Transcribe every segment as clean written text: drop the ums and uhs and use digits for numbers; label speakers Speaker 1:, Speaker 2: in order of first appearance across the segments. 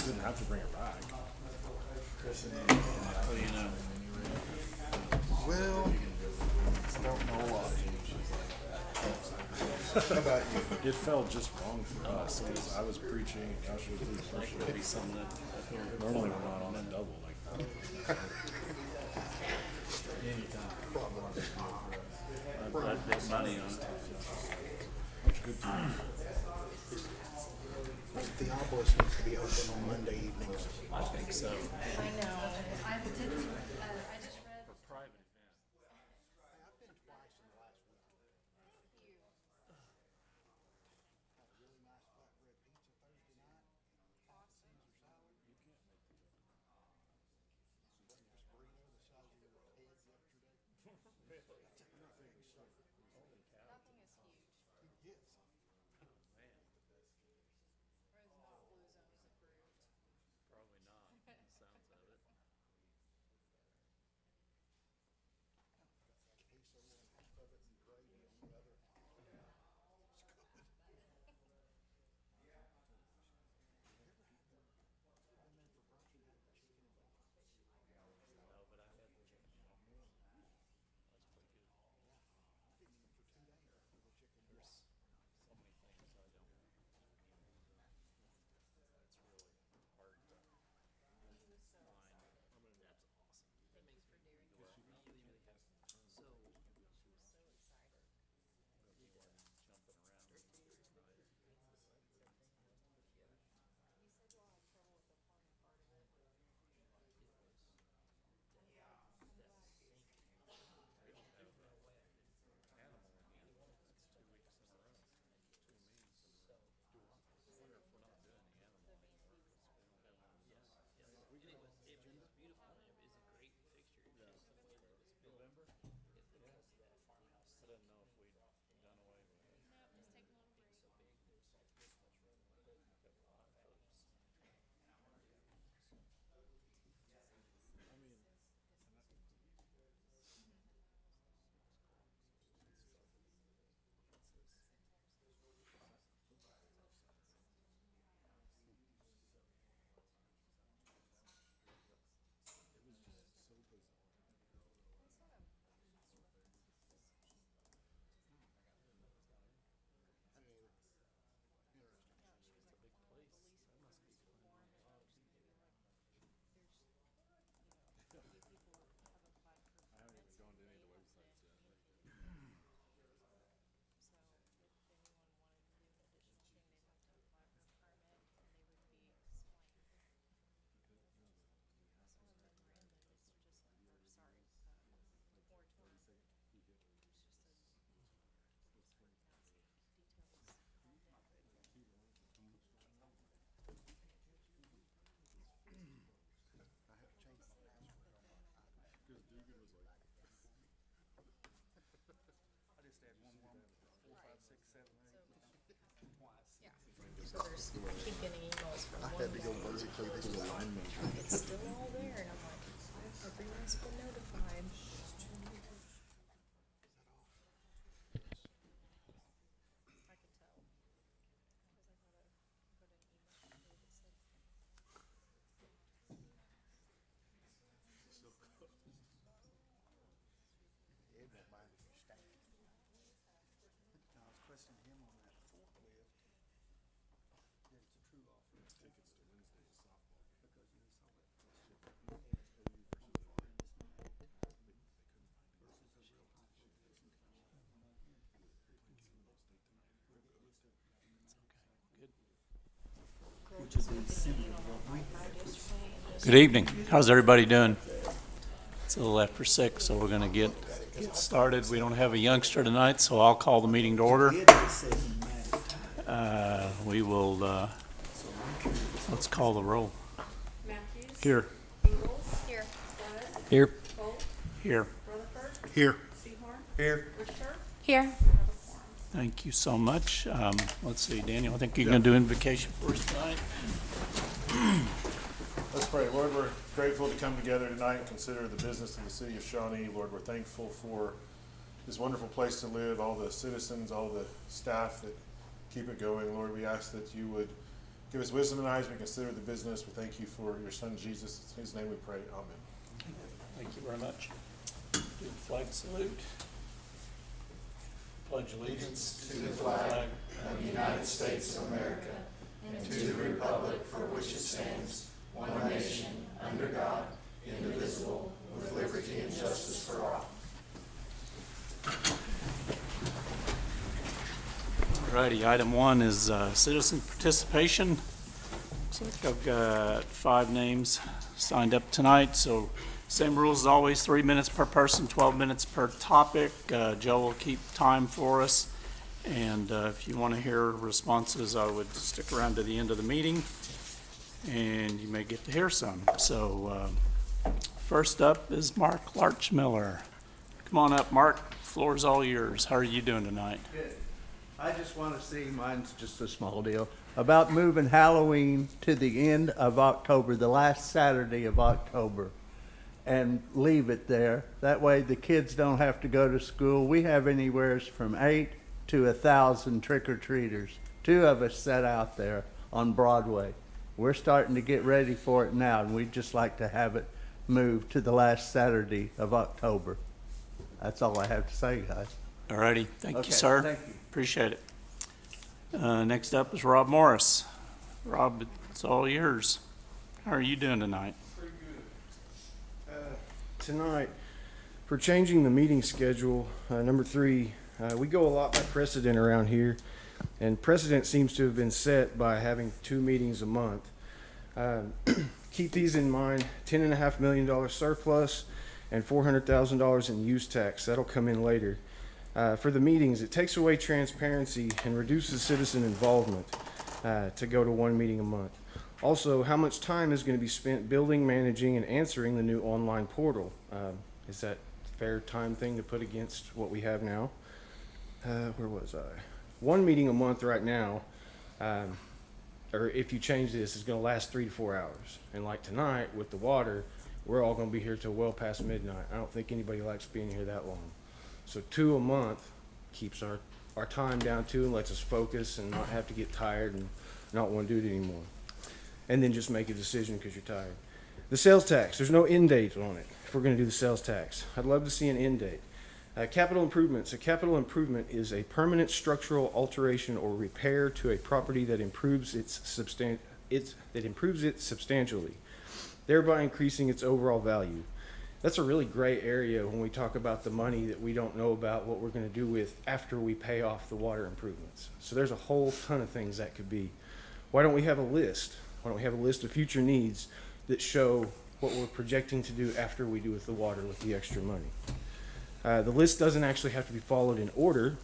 Speaker 1: didn't have to bring it back.
Speaker 2: Well, I don't know why. How about you?
Speaker 1: It felt just wrong for us because I was preaching and Josh was doing worship. Normally we're not on a double like that.
Speaker 3: I'd bet money on it.
Speaker 1: Good time.
Speaker 2: The obelisk needs to be open on Monday evenings.
Speaker 3: I think so.
Speaker 4: I know. I didn't. I just read.
Speaker 3: For private event.
Speaker 2: I've been twice in the last week. Had a really nice flatbread pizza Thursday night. Hot Caesar salad. Breakfast burrito the size of your head yesterday.
Speaker 4: Nothing is huge.
Speaker 2: Yes.
Speaker 4: Or is not Blue Zones approved?
Speaker 3: Probably not. Sounds of it.
Speaker 2: Queso on half of it and gravy on the other half. It's good.
Speaker 3: No, but I had the chicken. That's pretty good.
Speaker 2: I didn't eat for 2 days after the chicken.
Speaker 3: There's so many things I don't. It's really hard to find. That's awesome.
Speaker 4: Thanks for doing that.
Speaker 3: So
Speaker 4: She was so excited.
Speaker 3: jumping around.
Speaker 4: He said you'll have trouble with the plumbing part of it.
Speaker 3: Animal again. That's 2 weeks in a row. 2 meetings in a row. I wonder if we're not doing the animal anymore because we don't have one. Yes.
Speaker 5: It was beautiful. It was a great fixture.
Speaker 3: November?
Speaker 5: Because that farmhouse
Speaker 3: I didn't know if we'd done away with it.
Speaker 4: No, just take a little break.
Speaker 5: is so big. There's like this much room.
Speaker 3: Got a lot of folks. Big place. That must be fun. A lot of people.
Speaker 1: I haven't even gone to any of the websites yet.
Speaker 4: So if anyone wanted to do an additional thing, they'd have to apply for a permit and they would be slammed. Some of them are in the midst of just like, or sorry, moratorium. It's just a details on that.
Speaker 2: I have to change my password on my iPad.
Speaker 1: Because Dugan was like,
Speaker 2: I just add 1, 4, 5, 6, 7, 8 twice.
Speaker 4: Yeah. So there's, I keep getting emails from
Speaker 2: I
Speaker 4: one
Speaker 2: had to go
Speaker 4: guy.
Speaker 2: vertically this time.
Speaker 4: It's still all there, and I'm like, everyone's been notified. I could tell. Because I got an email that said.
Speaker 2: Ed won't mind if you stand. I was questioning him on that forklift. That it's a true offer.
Speaker 1: tickets to Wednesday's softball game.
Speaker 2: Because you saw that
Speaker 1: OU versus Larchmiller.
Speaker 2: versus a real competition.
Speaker 3: Good evening. How's everybody doing? It's a little after 6, so we're going to get started. We don't have a youngster tonight, so I'll call the meeting to order. We will, let's call the roll.
Speaker 6: Matthews.
Speaker 3: Here.
Speaker 6: Ingalls.
Speaker 4: Here.
Speaker 6: Flood.
Speaker 3: Here.
Speaker 6: Holt.
Speaker 3: Here.
Speaker 6: Rutherford.
Speaker 2: Here.
Speaker 6: Sehorn.
Speaker 2: Here.
Speaker 6: Richter.
Speaker 4: Here.
Speaker 6: We have a quorum.
Speaker 3: Thank you so much. Let's see, Daniel, I think you're going to do invocation for us tonight.
Speaker 1: Let's pray. Lord, we're grateful to come together tonight and consider the business of the city of Shawnee. Lord, we're thankful for this wonderful place to live, all the citizens, all the staff that keep it going. Lord, we ask that you would Give us wisdom and eyes. We consider the business. We thank you for your son, Jesus. In his name we pray. Amen.
Speaker 3: Thank you very much. Do the flag salute. Pledge allegiance to the flag
Speaker 7: of the United States of America and to the republic for which it stands, one nation, under God, indivisible, with liberty and justice for all.
Speaker 3: Alrighty, item 1 is citizen participation. So I think I've got 5 names signed up tonight, so same rules as always, 3 minutes per person, 12 minutes per topic. Joe will keep time for us, and if you want to hear responses, I would stick around to the end of the meeting, and you may get to hear some. So first up is Mark Larchmiller. Come on up, Mark. Floor's all yours. How are you doing tonight?
Speaker 2: Good. I just want to see, mine's just a small deal, about moving Halloween to the end of October, the last Saturday of October, and leave it there. That way the kids don't have to go to school. We have anywhere from 8 to 1,000 trick-or-treaters. 2 of us set out there on Broadway. We're starting to get ready for it now, and we'd just like to have it moved to the last Saturday of October. That's all I have to say, guys.
Speaker 3: Alrighty, thank
Speaker 2: Okay,
Speaker 3: you, sir.
Speaker 2: thank you.
Speaker 3: Appreciate it. Next up is Rob Morris. Rob, it's all yours. How are you doing tonight?
Speaker 8: Pretty good. Tonight, for changing the meeting schedule, number 3, we go a lot by precedent around here, and precedent seems to have been set by having 2 meetings a month. Keep these in mind: $10.5 million surplus and $400,000 in use tax. That'll come in later. For the meetings, it takes away transparency and reduces citizen involvement to go to 1 meeting a month. Also, how much time is going to be spent building, managing, and answering the new online portal? Is that a fair time thing to put against what we have now? Where was I? 1 meeting a month right now, or if you change this, is going to last 3 to 4 hours. And like tonight with the water, we're all going to be here till well past midnight. I don't think anybody likes being here that long. So 2 a month keeps our time down too, and lets us focus and not have to get tired and not want to do it anymore. And then just make a decision because you're tired. The sales tax, there's no end date on it if we're going to do the sales tax. I'd love to see an end date. Capital improvements. A capital improvement is a permanent structural alteration or repair to a property that improves it substantially, thereby increasing its overall value. That's a really gray area when we talk about the money that we don't know about what we're going to do with after we pay off the water improvements. So there's a whole ton of things that could be. Why don't we have a list? Why don't we have a list of future needs that show what we're projecting to do after we do with the water with the extra money? The list doesn't actually have to be followed in order,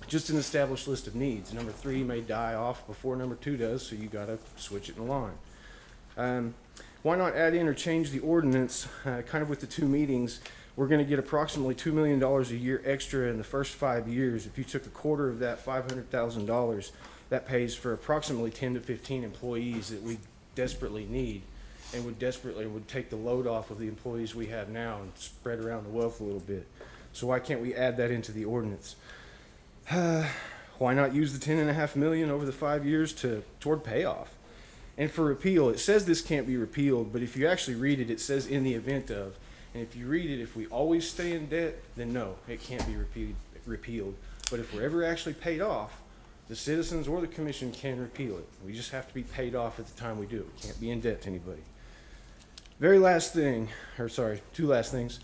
Speaker 8: just an established list of needs. Number 3 may die off before number 2 does, so you got to switch it in line. Why not add in or change the ordinance, kind of with the 2 meetings? We're going to get approximately $2 million a year extra in the first 5 years. If you took a quarter of that, $500,000, that pays for approximately 10 to 15 employees that we desperately need, and would take the load off of the employees we have now and spread around the wealth a little bit. So why can't we add that into the ordinance? Why not use the $10.5 million over the 5 years toward payoff? And for repeal, it says this can't be repealed, but if you actually read it, it says in the event of. And if you read it, if we always stay in debt, then no, it can't be repealed. But if we're ever actually paid off, the citizens or the commission can repeal it. We just have to be paid off at the time we do it. We can't be in debt to anybody. Very last thing, or sorry, 2 last things.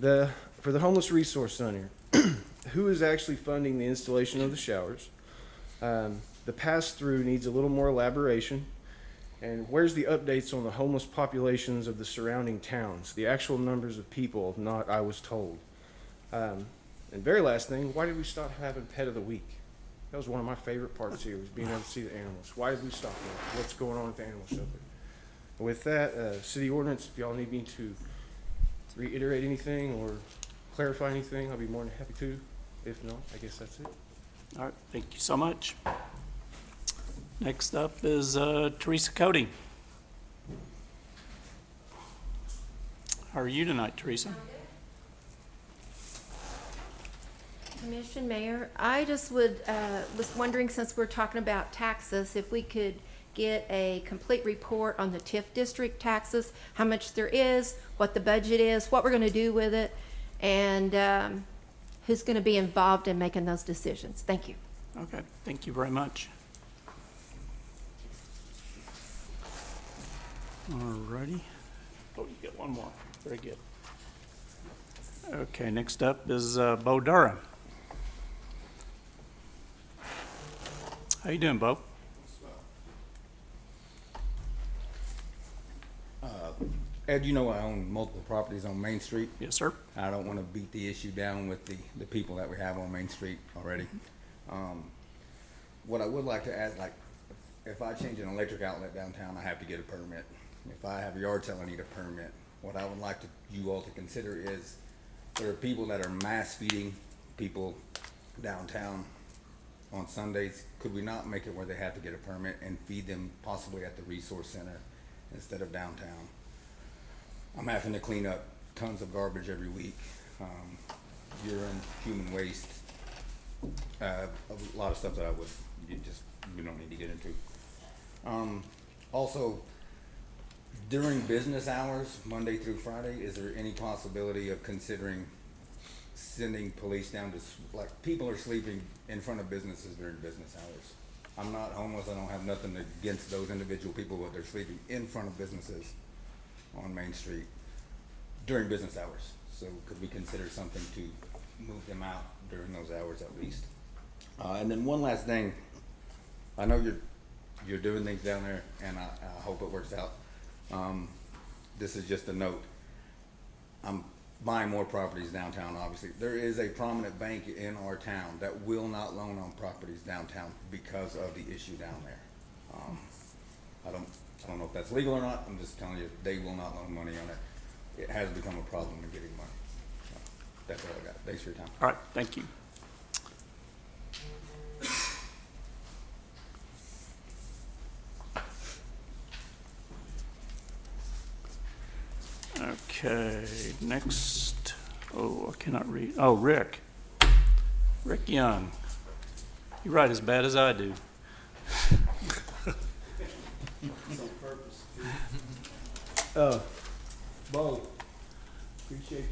Speaker 8: For the homeless resource center, who is actually funding the installation of the showers? The pass-through needs a little more elaboration. And where's the updates on the homeless populations of the surrounding towns? The actual numbers of people, not I was told. And very last thing, why did we stop having Pet of the Week? That was one of my favorite parts here, was being able to see the animals. Why did we stop that? What's going on at the animal shelter? With that, city ordinance, if y'all need me to reiterate anything or clarify anything, I'll be more than happy to. If not, I guess that's it.
Speaker 3: All right, thank you so much. Next up is Teresa Cody. How are you tonight, Teresa?
Speaker 6: Commission, Mayor, I just was wondering, since we're talking about taxes, if we could
Speaker 9: get a complete report on the TIF district taxes, how much there is, what the budget is, what we're gonna do with it, and who's gonna be involved in making those decisions. Thank you.
Speaker 3: Okay, thank you very much. All righty. Oh, you get one more. Very good. Okay, next up is Bo Durham. How you doing, Bo?
Speaker 10: Ed, you know I own multiple properties on Main Street.
Speaker 3: Yes, sir.
Speaker 10: I don't want to beat the issue down with the people that we have on Main Street already. What I would like to add, like, if I change an electric outlet downtown, I have to get a permit. If I have a yard sale, I need a permit. What I would like you all to consider is there are people that are mass feeding people downtown on Sundays. Could we not make it where they have to get a permit and feed them possibly at the resource center instead of downtown? I'm having to clean up tons of garbage every week, urine, human waste, a lot of stuff that you don't need to get into. Also, during business hours, Monday through Friday, is there any possibility of considering sending police down to, like, people are sleeping in front of businesses during business hours? I'm not homeless, I don't have nothing against those individual people, but they're sleeping in front of businesses on Main Street during business hours. So could we consider something to move them out during those hours at least? And then one last thing, I know you're doing things down there, and I hope it works out. This is just a note. I'm buying more properties downtown, obviously. There is a prominent bank in our town that will not loan on properties downtown because of the issue down there. I don't know if that's legal or not. I'm just telling you, they will not loan money on it. It has become a problem in getting money. So that's all I got. Thanks for your time.
Speaker 3: All right, thank you. Okay, next, I cannot read. Oh, Rick. Rick Young. You write as bad as I do.
Speaker 11: Bo, appreciate you.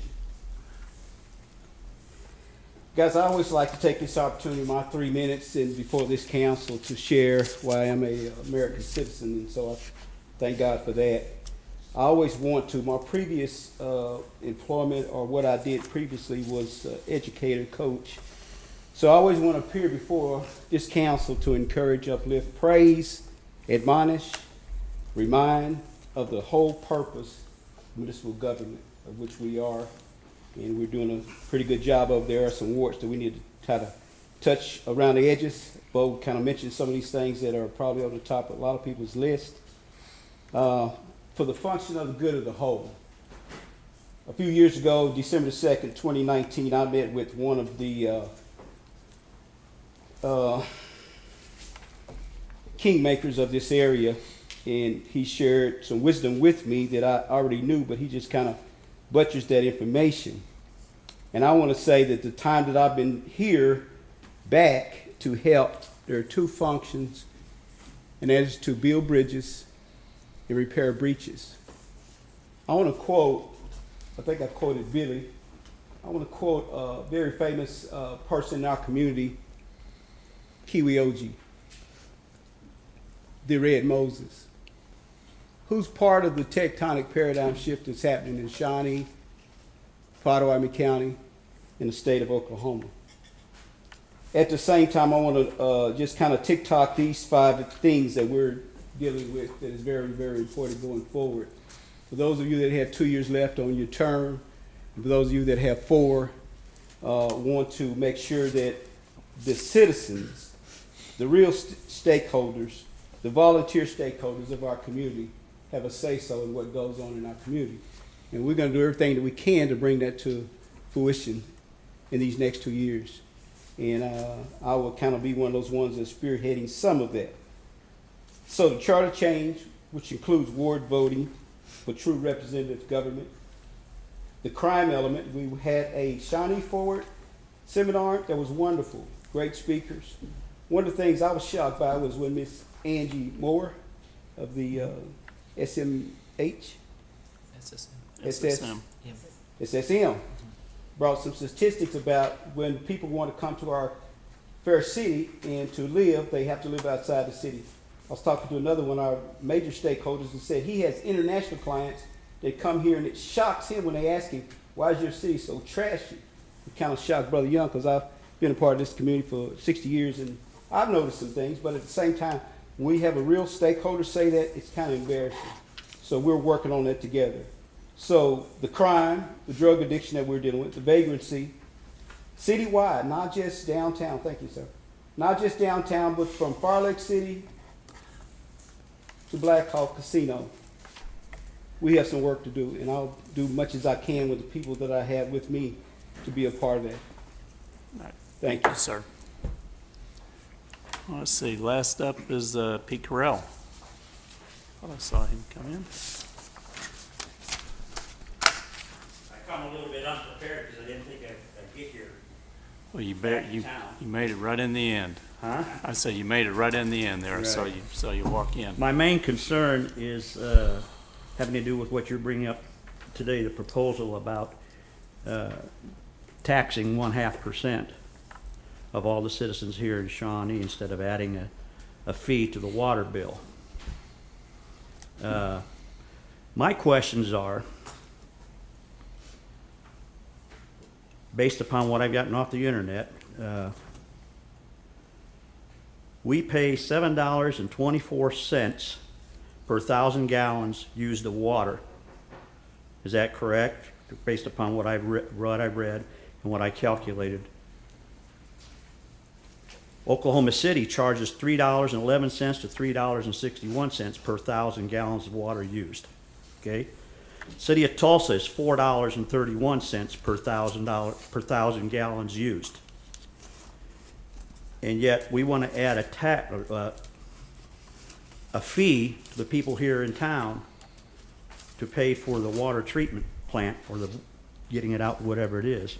Speaker 11: Guys, I always like to take this opportunity, my 3 minutes and before this council, to share why I'm an American citizen, and so I thank God for that. I always want to, my previous employment, or what I did previously, was educator, coach. So I always want to appear before this council to encourage, uplift, praise, admonish, remind of the whole purpose of municipal government, of which we are, and we're doing a pretty good job of. There are some warts that we need to try to touch around the edges. Bo kind of mentioned some of these things that are probably on the top of a lot of people's list. For the function of the good of the whole. A few years ago, December 2nd, 2019, I met with one of the kingmakers of this area, and he shared some wisdom with me that I already knew, but he just kind of butchers that information. And I want to say that the time that I've been here back to help, there are two functions, and that is to build bridges and repair breaches. I want to quote, I think I quoted Billy, I want to quote a very famous person in our community, Kiwi OG, the Red Moses, who's part of the tectonic paradigm shift that's happening in Shawnee, Potawatomi County, in the state of Oklahoma. At the same time, I want to just kind of tick-tock these 5 things that we're dealing with that is very, very important going forward. For those of you that have 2 years left on your term, and for those of you that have 4, want to make sure that the citizens, the real stakeholders, the volunteer stakeholders of our community have a say-so in what goes on in our community. And we're going to do everything that we can to bring that to fruition in these next 2 years. And I will kind of be one of those ones that's spearheading some of that. So the charter change, which includes ward voting for true representative government. The crime element, we had a Shawnee Forward seminar that was wonderful, great speakers. One of the things I was shocked by was when Miss Angie Moore of the SMH,
Speaker 3: SSM.
Speaker 11: SSM, brought some statistics about when people want to come to our fair city and to live, they have to live outside the city. I was talking to another one of our major stakeholders and said he has international clients that come here and it shocks him when they ask him, why is your city so trashy? It kind of shocked Brother Young because I've been a part of this community for 60 years and I've noticed some things, but at the same time, when we have a real stakeholder say that, it's kind of embarrassing. So we're working on that together. So the crime, the drug addiction that we're dealing with, the vagrancy, citywide, not just downtown, thank you, sir. Not just downtown, but from Far Lake City to Black Hawk Casino. We have some work to do, and I'll do much as I can with the people that I have with me to be a part of that.
Speaker 3: All right.
Speaker 11: Thank you.
Speaker 3: Sir. Let's see, last up is Pete Carell. Thought I saw him come in.
Speaker 12: I come a little bit unprepared because I didn't think I'd get here.
Speaker 3: Well, you made it right in the end.
Speaker 12: Huh?
Speaker 3: I say you made it right in the end there. I
Speaker 12: Right.
Speaker 3: saw you walk in.
Speaker 12: My main concern is having to do with what you're bringing up today, the proposal about taxing 0.5% of all the citizens here in Shawnee instead of adding a fee to the water bill. My questions are, based upon what I've gotten off the internet, we pay $7.24 per 1,000 gallons used of water. Is that correct? Based upon what I've read and what I calculated. Oklahoma City charges $3.11 to $3.61 per 1,000 gallons of water used. Okay? City of Tulsa is $4.31 per 1,000 gallons used. And yet we want to add a fee to the people here in town to pay for the water treatment plant or the getting it out, whatever it is.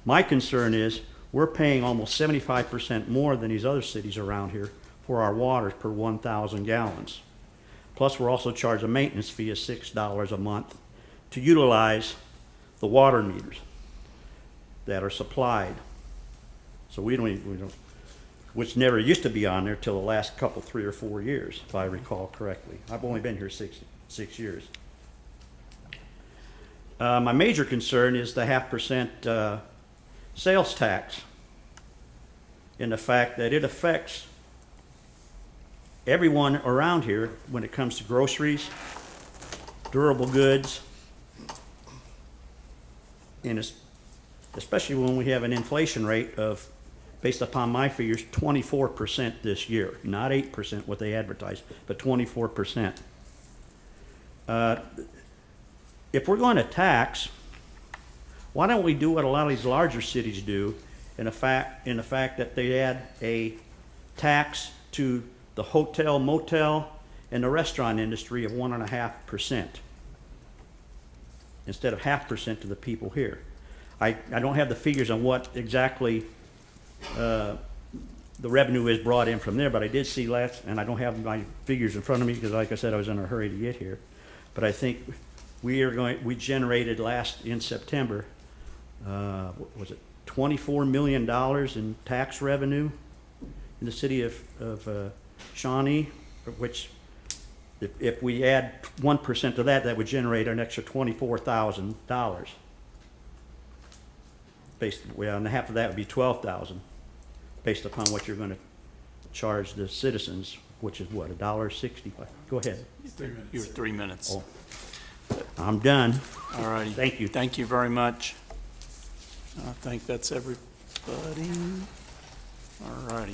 Speaker 12: My concern is we're paying almost 75% more than these other cities around here for our water per 1,000 gallons. Plus, we're also charged a maintenance fee of $6 a month to utilize the water meters that are supplied. So we don't, which never used to be on there till the last couple, 3 or 4 years, if I recall correctly. I've only been here six years. My major concern is the 0.5% sales tax, in the fact that it affects everyone around here when it comes to groceries, durable goods, and especially when we have an inflation rate of, based upon my figures, 24% this year. Not 8% what they advertise, but 24%. If we're going to tax, why don't we do what a lot of these larger cities do, in the fact that they add a tax to the hotel, motel, and the restaurant industry of 1.5%, instead of 0.5% to the people here. I don't have the figures on what exactly the revenue is brought in from there, but I did see last, and I don't have my figures in front of me because, like I said, I was in a hurry to get here. But I think we generated in September, what was it, $24 million in tax revenue in the city of Shawnee, which if we add 1% to that, that would generate an extra $24,000. And half of that would be $12,000, based upon what you're going to charge the citizens, which is what, $1.65? Go ahead.
Speaker 3: You were 3 minutes.
Speaker 12: Oh, I'm done.
Speaker 3: All righty.
Speaker 12: Thank you.
Speaker 3: Thank you very much. I think that's everybody. All righty.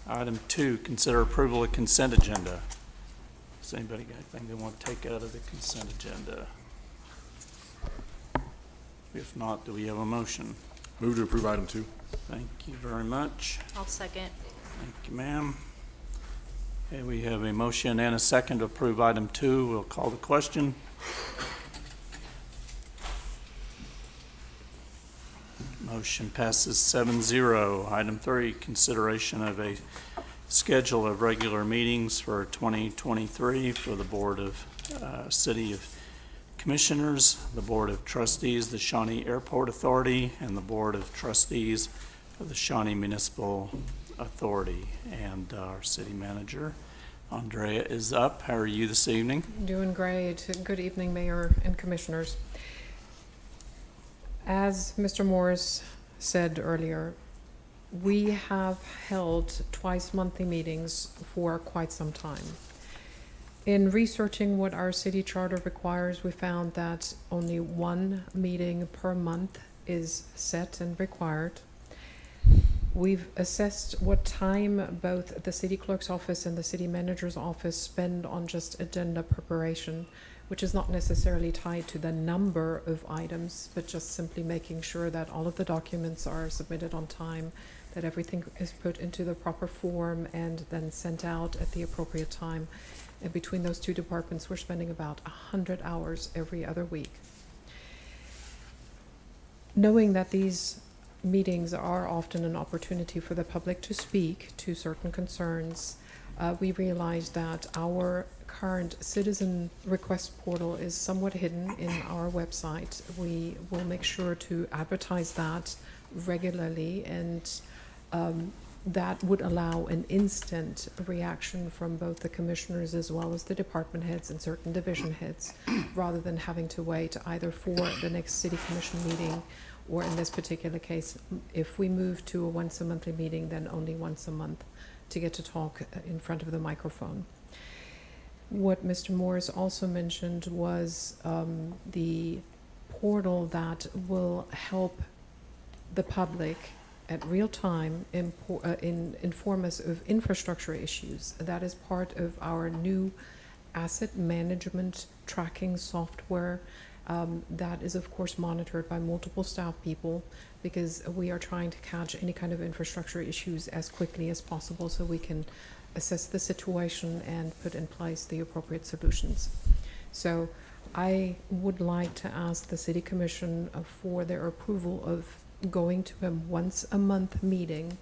Speaker 3: Item 2, consider approval of consent agenda. Does anybody got anything they want to take out of the consent agenda? If not, do we have a motion?
Speaker 1: Move to approve item 2.
Speaker 3: Thank you very much.
Speaker 4: I'll second.
Speaker 3: Thank you, ma'am. Okay, we have a motion and a second to approve item 2. We'll call the question. Motion passes 7-0. Item 3, consideration of a schedule of regular meetings for 2023 for the Board of City of Commissioners, the Board of Trustees, the Shawnee Airport Authority, and the Board of Trustees of the Shawnee Municipal Authority. And our city manager, Andrea, is up. How are you this evening?
Speaker 13: Doing great. Good evening, Mayor and Commissioners. As Mr. Morris said earlier, we have held twice monthly meetings for quite some time. In researching what our city charter requires, we found that only one meeting per month is set and required. We've assessed what time both the city clerk's office and the city manager's office spend on just agenda preparation, which is not necessarily tied to the number of items, but just simply making sure that all of the documents are submitted on time, that everything is put into the proper form and then sent out at the appropriate time. And between those two departments, we're spending about 100 hours every other week. Knowing that these meetings are often an opportunity for the public to speak to certain concerns, we realized that our current citizen request portal is somewhat hidden in our website. We will make sure to advertise that regularly, and that would allow an instant reaction from both the commissioners as well as the department heads and certain division heads, rather than having to wait either for the next city commission meeting, or in this particular case, if we move to a once a monthly meeting, then only once a month to get to talk in front of the microphone. What Mr. Morris also mentioned was the portal that will help the public at real time inform us of infrastructure issues. That is part of our new asset management tracking software. That is, of course, monitored by multiple staff people, because we are trying to catch any kind of infrastructure issues as quickly as possible so we can assess the situation and put in place the appropriate solutions. So I would like to ask the City Commission for their approval of going to a once a month meeting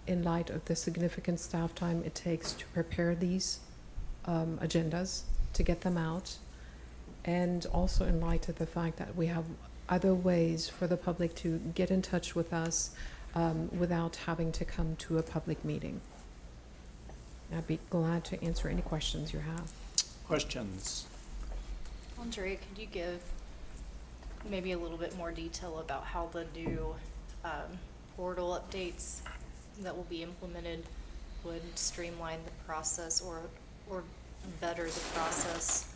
Speaker 13: in light of the significant staff time it takes to prepare these agendas, to get them out, and also in light of the fact that we have other ways for the public to get in touch with us without having to come to a public meeting. I'd be glad to answer any questions you have.
Speaker 3: Questions?
Speaker 4: Andrea, could you give maybe a little bit more detail about how the new portal updates that will be implemented would streamline the process or better the process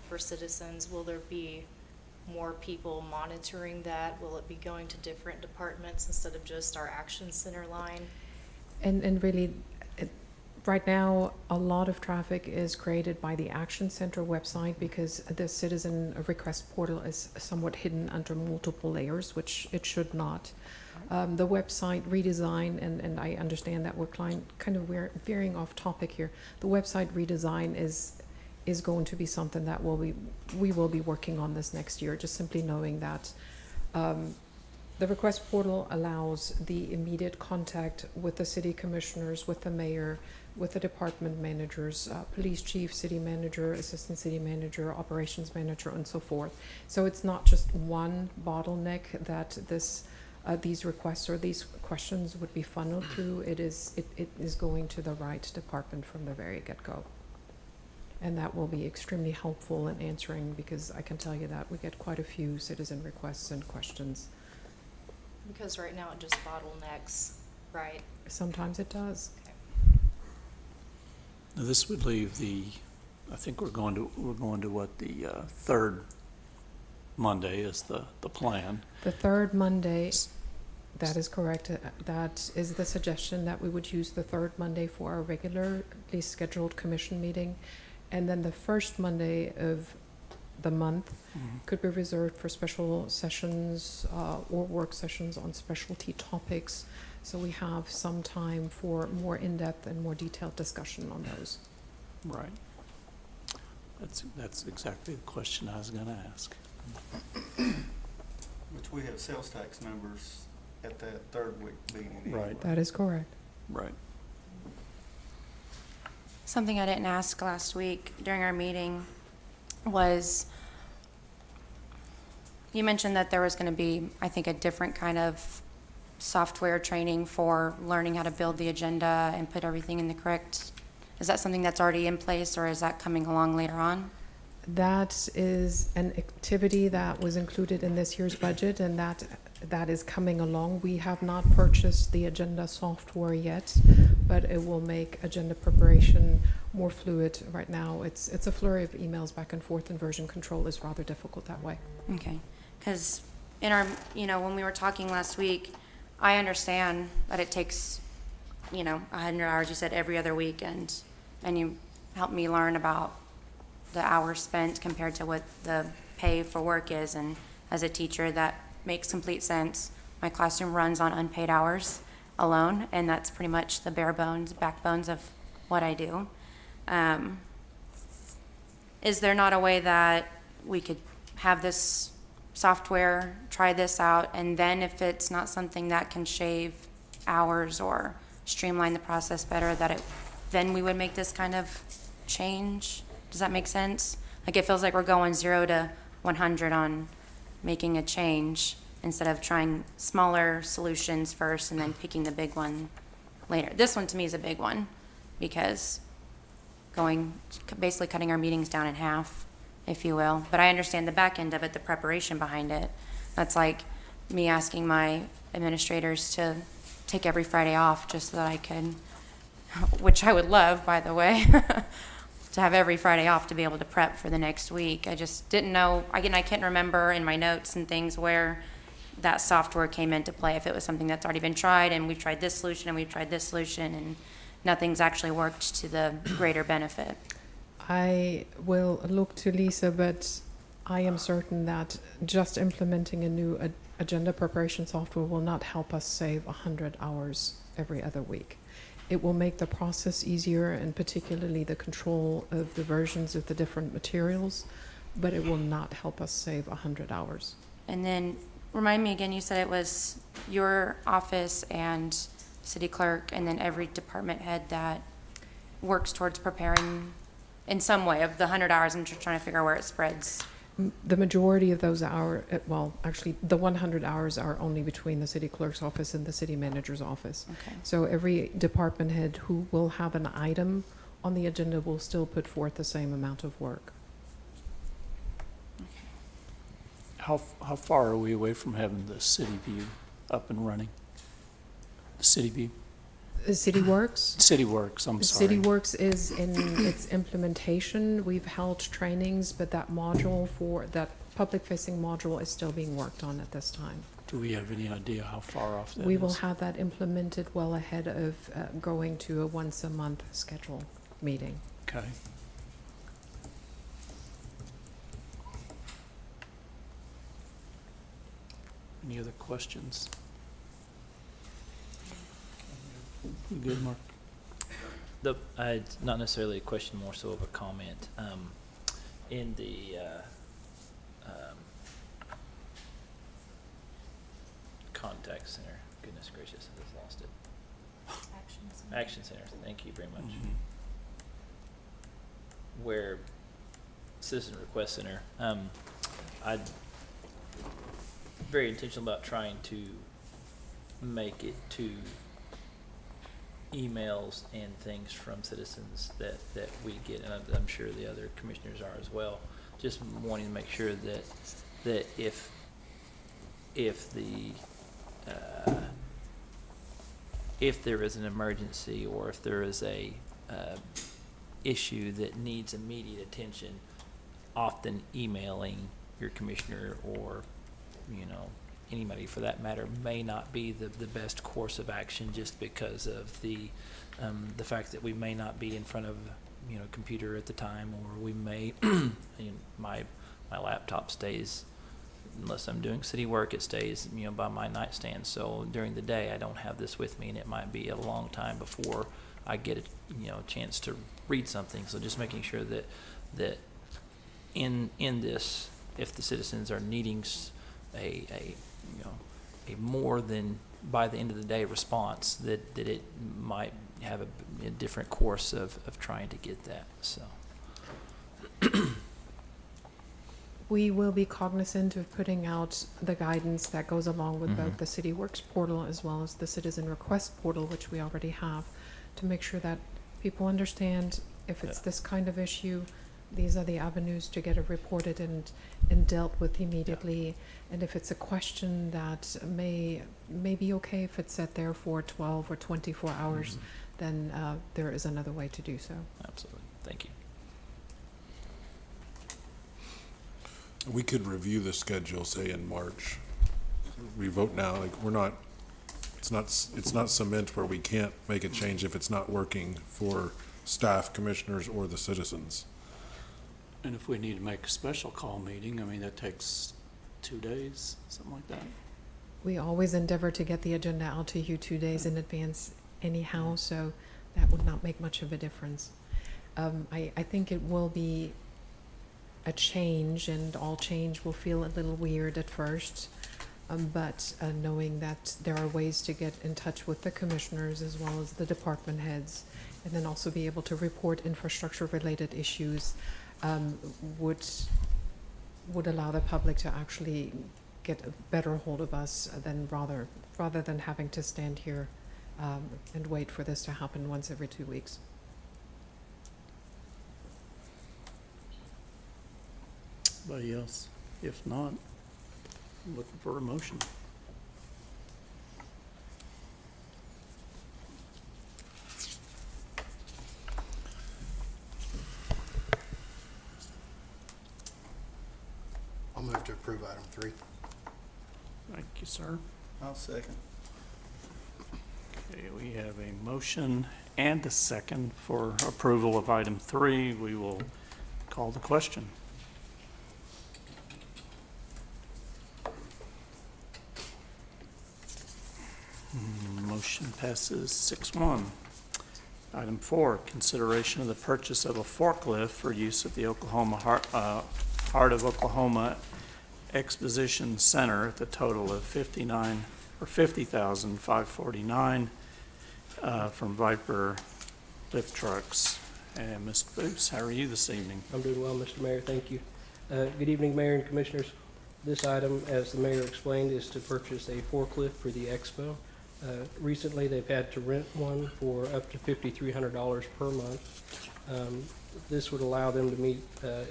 Speaker 4: for citizens? Will there be more people monitoring that? Will it be going to different departments instead of just our Action Center line?
Speaker 13: And really, right now, a lot of traffic is created by the Action Center website, because the citizen request portal is somewhat hidden under multiple layers, which it should not. The website redesign, and I understand that we're kind of veering off topic here. The website redesign is going to be something that we will be working on this next year, just simply knowing that the request portal allows the immediate contact with the city commissioners, with the mayor, with the department managers, police chief, city manager, assistant city manager, operations manager, and so forth. So it's not just one bottleneck that these requests or these questions would be funneled through. It is going to the right department from the very get-go. And that will be extremely helpful in answering, because I can tell you that we get quite a few citizen requests and questions.
Speaker 4: Because right now it just bottlenecks, right?
Speaker 13: Sometimes it does.
Speaker 4: Okay.
Speaker 3: Now this would leave I think we're going to what, the third Monday is the plan.
Speaker 13: The third Monday, that is correct. That is the suggestion, that we would use the third Monday for our regularly scheduled commission meeting. And then the first Monday of the month could be reserved for special sessions or work sessions on specialty topics. So we have some time for more in-depth and more detailed discussion on those.
Speaker 3: Right. That's exactly the question I was going to ask.
Speaker 14: Which we have sales tax numbers
Speaker 2: at that third week meeting.
Speaker 3: Right.
Speaker 13: That is correct.
Speaker 3: Right.
Speaker 6: Something I didn't ask last week during our meeting was, you mentioned that there was going to be, I think, a different kind of software training for learning how to build the agenda and put everything in the correct. Is that something that's already in place, or is that coming along later on?
Speaker 13: That is an activity that was included in this year's budget, and that is coming along. We have not purchased the agenda software yet, but it will make agenda preparation more fluid. Right now, it's a flurry of emails back and forth, and version control is rather difficult that way.
Speaker 6: Okay, because in our, when we were talking last week, I understand that it takes, 100 hours, you said every other weekend, and you helped me learn about the hours spent compared to what the pay for work is, and as a teacher, that makes complete sense. My classroom runs on unpaid hours alone, and that's pretty much the bare bones, backbones of what I do. Is there not a way that we could have this software, try this out, and then if it's not something that can shave hours or streamline the process better, then we would make this kind of change? Does that make sense? Like, it feels like we're going 0 to 100 on making a change instead of trying smaller solutions first and then picking the big one later. This one to me is a big one because basically cutting our meetings down in half, if you will. But I understand the back end of it, the preparation behind it. That's like me asking my administrators to take every Friday off just so that I could, which I would love, by the way, to have every Friday off to be able to prep for the next week. I just didn't know, again, I can't remember in my notes and things where that software came into play, if it was something that's already been tried and we've tried this solution and we've tried this solution and nothing's actually worked to the greater benefit.
Speaker 13: I will look to Lisa, but I am certain that just implementing a new agenda preparation software will not help us save 100 hours every other week. It will make the process easier, and particularly the control of the versions of the different materials, but it will not help us save 100 hours.
Speaker 6: And then remind me again, you said it was your office and city clerk and then every department head that works towards preparing in some way of the 100 hours. I'm just trying to figure out where it spreads.
Speaker 13: The majority of those hours, well, actually, the 100 hours are only between the city clerk's office and the city manager's office.
Speaker 6: Okay.
Speaker 13: So every department head who will have an item on the agenda will still put forth the same amount of work.
Speaker 3: How far are we away from having the city view up and running? The city view?
Speaker 13: City Works?
Speaker 3: City Works, I'm sorry.
Speaker 13: City Works is in its implementation. We've held trainings, but that module that public-facing module is still being worked on at this time.
Speaker 3: Do we have any idea how far off that is?
Speaker 13: We will have that implemented well ahead of going to a once-a-month schedule meeting.
Speaker 3: Okay. Any other questions? You good, Mark?
Speaker 5: It's not necessarily a question, more so of a comment. In the contact center, goodness gracious, I just lost it. Action Center, thank you very much.
Speaker 3: Mm-hmm.
Speaker 5: Where Citizen Request Center, I'm very intentional about trying to make it to emails and things from citizens that we get, and I'm sure the other commissioners are as well. Just wanting to make sure that if there is an emergency or if there is a issue that needs immediate attention, often emailing your commissioner or anybody for that matter may not be the best course of action, just because of the fact that we may not be in front of computer at the time, or we may my laptop stays, unless I'm doing city work, it stays by my nightstand. So during the day I don't have this with me, and it might be a long time before I get a chance to read something. So just making sure that in this, if the citizens are needing a more than by the end of the day response, that it might have a different course of trying to get that, so.
Speaker 13: We will be cognizant of putting out the guidance that goes along with both
Speaker 5: Mhm.
Speaker 13: the City Works portal as well as the Citizen Request portal, which we already have, to make sure that people understand if it's
Speaker 5: Yeah.
Speaker 13: this kind of issue, these are the avenues to get it reported and dealt with immediately. And if it's a question that may be okay if it's set there for 12 or 24 hours, then there is another way to do so.
Speaker 5: Absolutely. Thank you.
Speaker 1: We could review the schedule, say in March. We vote now, like, it's not cement where we can't make a change if it's not working for staff, commissioners, or the citizens.
Speaker 3: And if we need to make a special call meeting, I mean, that takes 2 days, something like that.
Speaker 13: We always endeavor to get the agenda out to you 2 days in advance anyhow, so that would not make much of a difference. I think it will be a change, and all change will feel a little weird at first, but knowing that there are ways to get in touch with the commissioners as well as the department heads, and then also be able to report infrastructure-related issues, would allow the public to actually get a better hold of us than rather than having to stand here and wait for this to happen once every 2 weeks.
Speaker 3: Anybody else? If not, I'm looking for a motion.
Speaker 7: I'll move to approve item 3.
Speaker 3: Thank you, sir.
Speaker 2: I'll second.
Speaker 3: Okay, we have a motion and a second for approval of item 3. We will call the question. Motion passes 6-1. Item 4, consideration of the purchase of a forklift for use at the Heart of Oklahoma Exposition Center at the total of $50,549 from Viper Lift Trucks. And Ms. Boots, how are you this evening?
Speaker 14: I'm doing well, Mr. Mayor, thank you. Good evening, Mayor and Commissioners. This item, as the Mayor explained, is to purchase a forklift for the expo. Recently, they've had to rent one for up to $5,300 per month. This would allow them to meet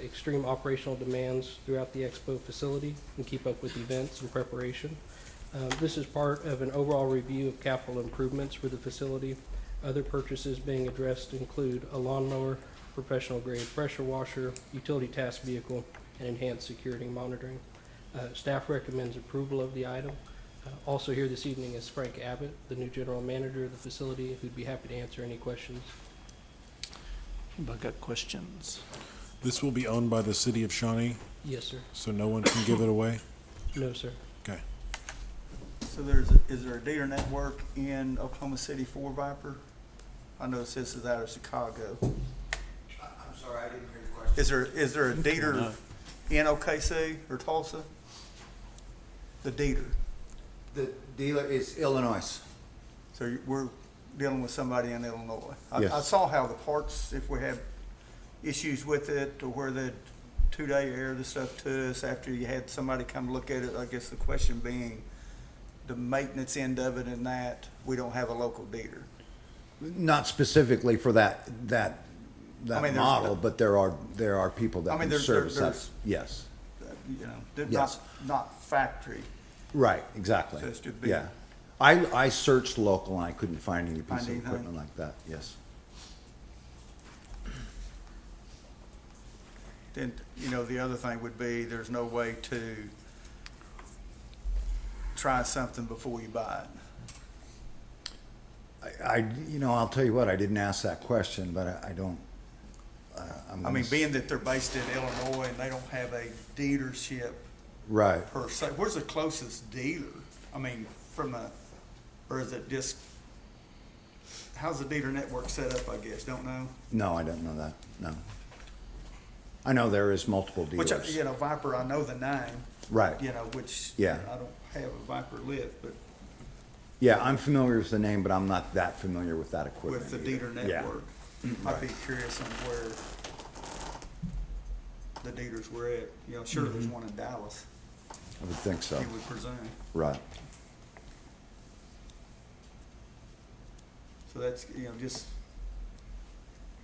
Speaker 14: extreme operational demands throughout the expo facility and keep up with events and preparation. This is part of an overall review of capital improvements for the facility. Other purchases being addressed include a lawnmower, professional grade pressure washer, utility task vehicle, and enhanced security monitoring. Staff recommends approval of the item. Also here this evening is Frank Abbott, the new general manager of the facility, who'd be happy to answer any questions.
Speaker 3: Anybody got questions?
Speaker 1: This will be owned by the city of Shawnee,
Speaker 14: Yes, sir.
Speaker 1: so no one can give it away?
Speaker 14: No, sir.
Speaker 1: Okay.
Speaker 2: So is there a dealer network in Oklahoma City for Viper? I noticed this is out of Chicago.
Speaker 10: I'm sorry, I didn't hear your question.
Speaker 2: Is there a dealer
Speaker 3: No.
Speaker 2: in OKC or Tulsa? The dealer.
Speaker 10: The dealer is Illinois.
Speaker 2: So we're dealing with somebody in Illinois. I
Speaker 10: Yes.
Speaker 2: saw how the parts, if we have issues with it, or where the 2-day air the stuff to us after you had somebody come look at it. I guess the question being, the maintenance end of it and that, we don't have a local dealer.
Speaker 10: Not specifically for that
Speaker 2: I mean, there's-
Speaker 10: model, but there are people
Speaker 2: I
Speaker 10: that
Speaker 2: mean,
Speaker 10: can
Speaker 2: there's-
Speaker 10: service that.
Speaker 2: there's-
Speaker 10: Yes,
Speaker 2: You know, they're
Speaker 10: Yes.
Speaker 2: not factory.
Speaker 10: right, exactly.
Speaker 2: So it's to be-
Speaker 10: Yeah. I searched local and I couldn't find any piece
Speaker 2: Find
Speaker 10: of
Speaker 2: anything?
Speaker 10: equipment like that, yes.
Speaker 2: Then, the other thing would be, there's no way to try something before you buy it.
Speaker 10: I'll tell you what, I didn't ask that question, but I don't,
Speaker 2: I mean, being that they're based in Illinois and they don't have a dealership
Speaker 10: Right.
Speaker 2: per se, where's the closest dealer? I mean, or is it just, how's the dealer network set up, I guess? Don't know?
Speaker 10: No, I don't know that, no. I know there is multiple
Speaker 2: Which,
Speaker 10: dealers.
Speaker 2: Viper, I know the name.
Speaker 10: Right.
Speaker 2: Which,
Speaker 10: Yeah.
Speaker 2: I don't have a Viper lift, but
Speaker 10: Yeah, I'm familiar with the name, but I'm not that familiar with that equipment.
Speaker 15: with the
Speaker 10: either.
Speaker 15: dealer
Speaker 10: Yeah.
Speaker 15: network. I'd be curious on where the dealers were at. You know, sure, there's one in Dallas,
Speaker 10: I would think so.
Speaker 15: you would presume.
Speaker 10: Right.
Speaker 15: So that's, you know, just,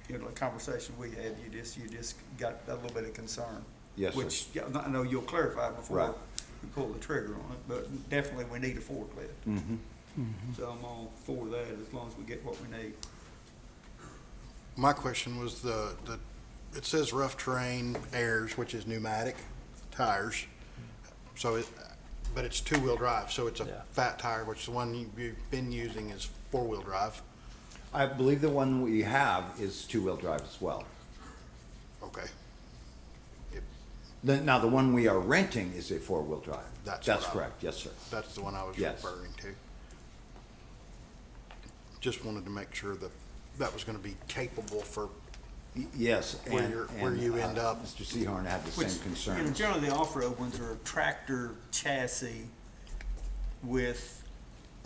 Speaker 15: you know, the conversation we had, you just got a little bit of concern.
Speaker 10: Yes, sir.
Speaker 15: Which, yeah, I know you'll clarify before
Speaker 10: Right.
Speaker 15: you pull the trigger on it, but definitely we need a forklift.
Speaker 10: Mm-hmm.
Speaker 15: So I'm all for that as long as we get what we need.
Speaker 16: My question was it says rough terrain airs, which is pneumatic tires. So but it's two-wheel drive, so it's a
Speaker 5: Yeah.
Speaker 16: fat tire, which the one you've been using is four-wheel drive.
Speaker 10: I believe the one we have is two-wheel drive as well.
Speaker 16: Okay.
Speaker 10: Now, the one we are renting is a four-wheel drive.
Speaker 16: That's
Speaker 10: That's
Speaker 16: what I-
Speaker 10: correct, yes, sir.
Speaker 16: That's the one I was
Speaker 10: Yes.
Speaker 16: referring to. Just wanted to make sure that that was gonna be capable for
Speaker 10: Yes,
Speaker 16: Where
Speaker 10: and,
Speaker 16: you're- where you end up.
Speaker 10: Mr. Seahorn had the
Speaker 15: Which,
Speaker 10: same
Speaker 15: you know,
Speaker 10: concern.
Speaker 15: generally the off-road ones are a tractor chassis with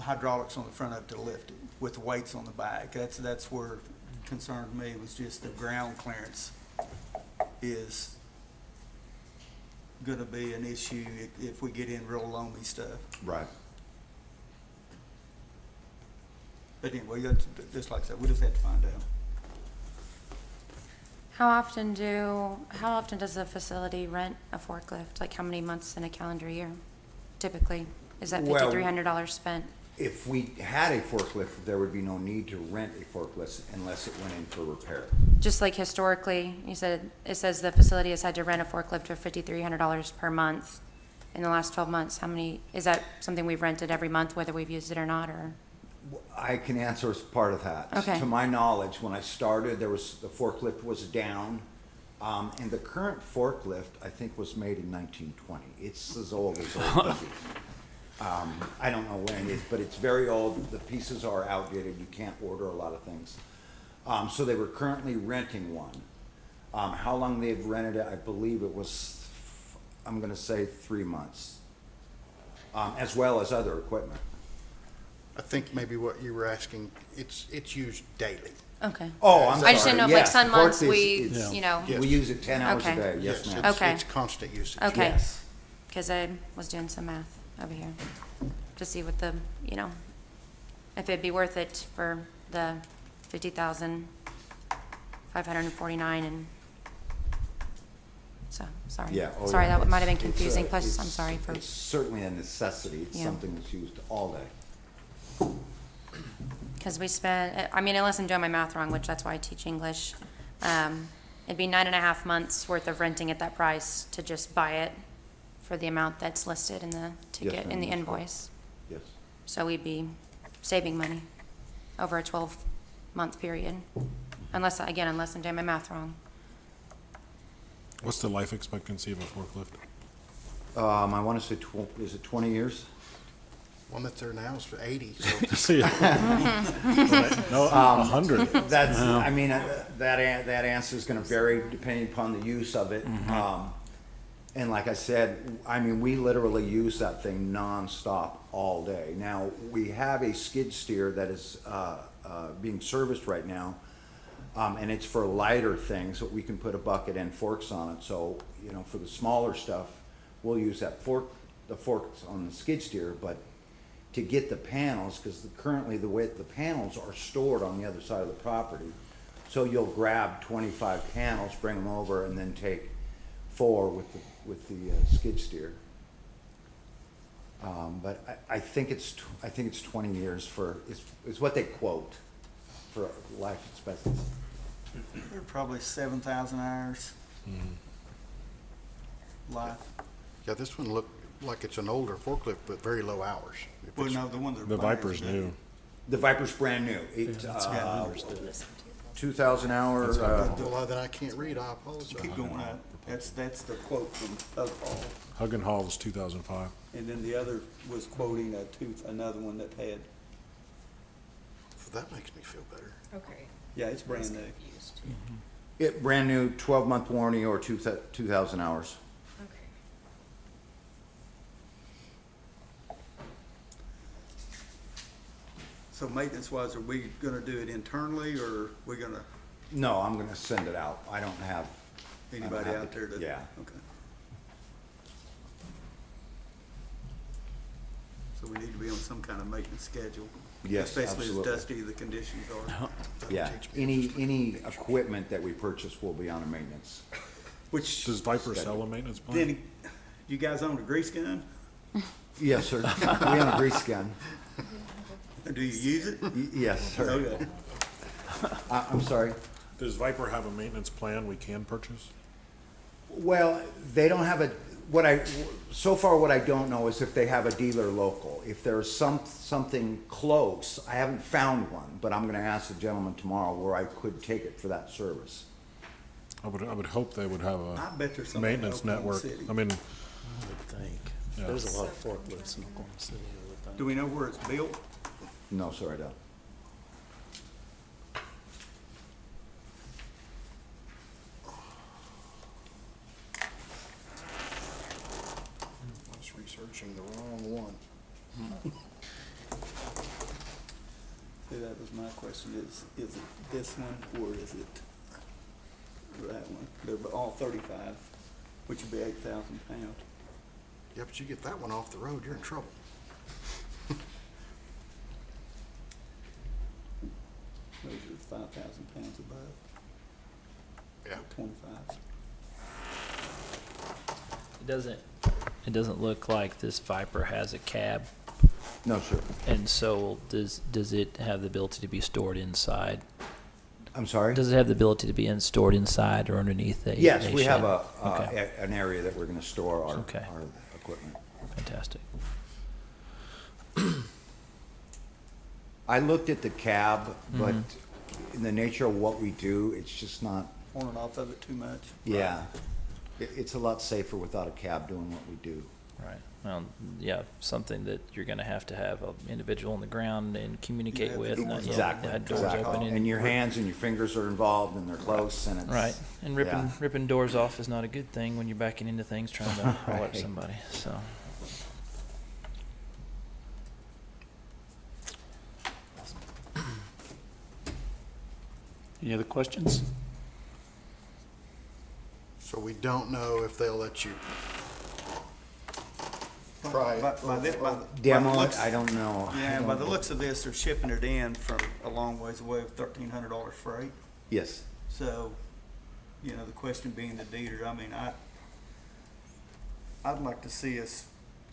Speaker 15: hydraulics on the front of it to lift it, with weights on the back. That's where concerned me was just the ground clearance is gonna be an issue if we get in real loamy stuff.
Speaker 10: Right.
Speaker 15: But anyway, just like I said, we just have to find out.
Speaker 6: How often does the facility rent a forklift? Like how many months in a calendar year typically? Is that
Speaker 10: Well,
Speaker 6: $5,300 spent?
Speaker 10: If we had a forklift, there would be no need to rent a forklift unless it went in for repair.
Speaker 6: Just like historically, you said, it says the facility has had to rent a forklift for $5,300 per month in the last 12 months. Is that something we've rented every month, whether we've used it or not, or?
Speaker 10: I can answer as part of that.
Speaker 6: Okay.
Speaker 10: To my knowledge, when I started, the forklift was down, and the current forklift, I think, was made in 1920. It's as old as old cookies. I don't know when it is, but it's very old. The pieces are outdated. You can't order a lot of things. So they were currently renting one. How long they've rented it, I believe it was, I'm gonna say 3 months, as well as other equipment.
Speaker 16: I think maybe what you were asking, it's used daily.
Speaker 6: Okay.
Speaker 10: Oh, I'm sorry.
Speaker 6: I just didn't know if, like,
Speaker 10: Yes,
Speaker 6: some
Speaker 10: the
Speaker 6: months
Speaker 10: forklift
Speaker 6: we,
Speaker 10: is-
Speaker 6: you know,
Speaker 16: Yes.
Speaker 10: We use it 10 hours a
Speaker 6: Okay.
Speaker 10: day, yes, ma'am.
Speaker 6: Okay.
Speaker 16: It's constant usage.
Speaker 6: okay.
Speaker 10: Yes.
Speaker 6: Because I was doing some math over here to see what the, if it'd be worth it for the 50,549 and, so, sorry.
Speaker 10: Yeah. Oh,
Speaker 6: Sorry,
Speaker 10: yeah.
Speaker 6: that might have been
Speaker 10: It's,
Speaker 6: confusing, plus
Speaker 10: it's-
Speaker 6: I'm sorry for,
Speaker 10: It's certainly a necessity. It's
Speaker 6: Yeah.
Speaker 10: something that's used all day.
Speaker 6: because we spent, unless I'm doing my math wrong, which that's why I teach English, it'd be 9.5 months worth of renting at that price to just buy it for the amount that's listed in the ticket, in the
Speaker 10: ma'am, that's correct.
Speaker 6: invoice.
Speaker 10: Yes.
Speaker 6: So we'd be saving money over a 12-month period, unless I'm doing my math wrong.
Speaker 1: What's the life expectancy of a forklift?
Speaker 10: I want to say, is it 20 years?
Speaker 16: One that's there now is for 80, so.
Speaker 1: See, no, 100.
Speaker 10: That's, that answer is going to vary depending upon the use of it. And like I said, we literally use that thing nonstop all day. Now, we have a skid steer that is being serviced right now, and it's for lighter things, so we can put a bucket and forks on it. So, for the smaller stuff, we'll use the forks on the skid steer, but to get the panels, because currently the way the panels are stored on the other side of the property, so you'll grab 25 panels, bring them over, and then take 4 with the skid steer. But I think it's 20 years is what they quote for life expectancy.
Speaker 15: They're probably 7,000 hours life.
Speaker 16: Yeah, this one looked like it's an older forklift, but very low hours. If
Speaker 15: Well,
Speaker 16: it's-
Speaker 15: no, the one that.
Speaker 1: The Viper's new.
Speaker 10: The Viper's brand new. It's 2,000 hours.
Speaker 16: Well, then I can't read, I apologize.
Speaker 15: Keep going up. That's the quote from Hall.
Speaker 1: Hug and Haul was 2005.
Speaker 15: And then the other was quoting another one that had,
Speaker 16: So that makes me feel better.
Speaker 4: Okay.
Speaker 15: yeah, it's brand new.
Speaker 4: Confused.
Speaker 10: It brand new, 12-month warranty or 2,000 hours.
Speaker 4: Okay.
Speaker 15: So maintenance-wise, are we gonna do it internally, or we gonna,
Speaker 10: No, I'm gonna send it out. I don't have. I don't
Speaker 15: anybody
Speaker 10: have
Speaker 15: out
Speaker 10: the-
Speaker 15: there to?
Speaker 10: Yeah.
Speaker 15: Okay. So we need to be on some kind of maintenance schedule.
Speaker 10: Yes,
Speaker 15: Especially
Speaker 10: absolutely.
Speaker 15: as dusty the conditions are.
Speaker 10: Yeah, any equipment that we purchase will be on a maintenance.
Speaker 15: Which,
Speaker 1: Does Viper sell a maintenance plan?
Speaker 15: then, you guys own a grease gun?
Speaker 10: Yes, sir. We own a grease gun.
Speaker 15: Do you use it?
Speaker 10: Yes, sir.
Speaker 15: Okay.
Speaker 10: I'm sorry.
Speaker 1: Does Viper have a maintenance plan we can purchase?
Speaker 10: Well, they don't have so far what I don't know is if they have a dealer local. If there's something close, I haven't found one, but I'm gonna ask the gentleman tomorrow where I could take it for that service.
Speaker 1: I would hope they would have
Speaker 15: I
Speaker 1: a
Speaker 15: bet there's something in
Speaker 1: maintenance
Speaker 15: Oklahoma
Speaker 1: network.
Speaker 15: City.
Speaker 1: I mean,
Speaker 3: I would think.
Speaker 1: Yeah.
Speaker 3: There's a lot of forklifts in Oklahoma City, I would think.
Speaker 15: Do we know where it's built?
Speaker 10: No, sir, I don't.
Speaker 16: I was researching the wrong one.
Speaker 15: See, that was my question, is it this one, or is it that one? They're all 35, which would be 8,000 pounds.
Speaker 16: Yeah, but you get that one off the road, you're in trouble.
Speaker 15: Those are 5,000 pounds above,
Speaker 16: Yeah.
Speaker 15: 25.
Speaker 5: It doesn't look like this Viper has a cab,
Speaker 10: No, sir.
Speaker 5: and so does it have the ability to be stored inside?
Speaker 10: I'm sorry?
Speaker 5: Does it have the ability to be stored inside or underneath a?
Speaker 10: Yes,
Speaker 5: a
Speaker 10: we have
Speaker 5: shed?
Speaker 10: a,
Speaker 5: Okay.
Speaker 10: an area that we're gonna store our
Speaker 5: Okay.
Speaker 10: equipment.
Speaker 5: Fantastic.
Speaker 10: I looked at the cab, but in the nature of what we do, it's just not,
Speaker 15: On and off of it too much.
Speaker 10: yeah. It's a lot safer without a cab doing what we do.
Speaker 5: Right. Well, yeah, something that you're going to have an individual on the ground and communicate
Speaker 15: Yeah,
Speaker 5: with.
Speaker 15: doors
Speaker 5: not-
Speaker 15: open.
Speaker 10: Exactly,
Speaker 5: had doors
Speaker 10: exactly.
Speaker 5: open
Speaker 10: And your hands and your fingers are involved and they're close and it's.
Speaker 5: Right, and
Speaker 10: yeah.
Speaker 5: ripping doors off is not a good thing when you're backing into things trying to haul at
Speaker 10: Right.
Speaker 5: somebody, so.
Speaker 3: Any other questions?
Speaker 16: So we don't know if they'll let you try it.
Speaker 15: By the
Speaker 10: Demo it,
Speaker 15: looks-
Speaker 10: I don't know. I
Speaker 15: Yeah, by
Speaker 10: don't
Speaker 15: the
Speaker 10: know.
Speaker 15: looks of this, they're shipping it in from a long ways away with $1,300 freight.
Speaker 10: Yes,
Speaker 15: So, you know, the question being the dealer, I mean, I'd like to see us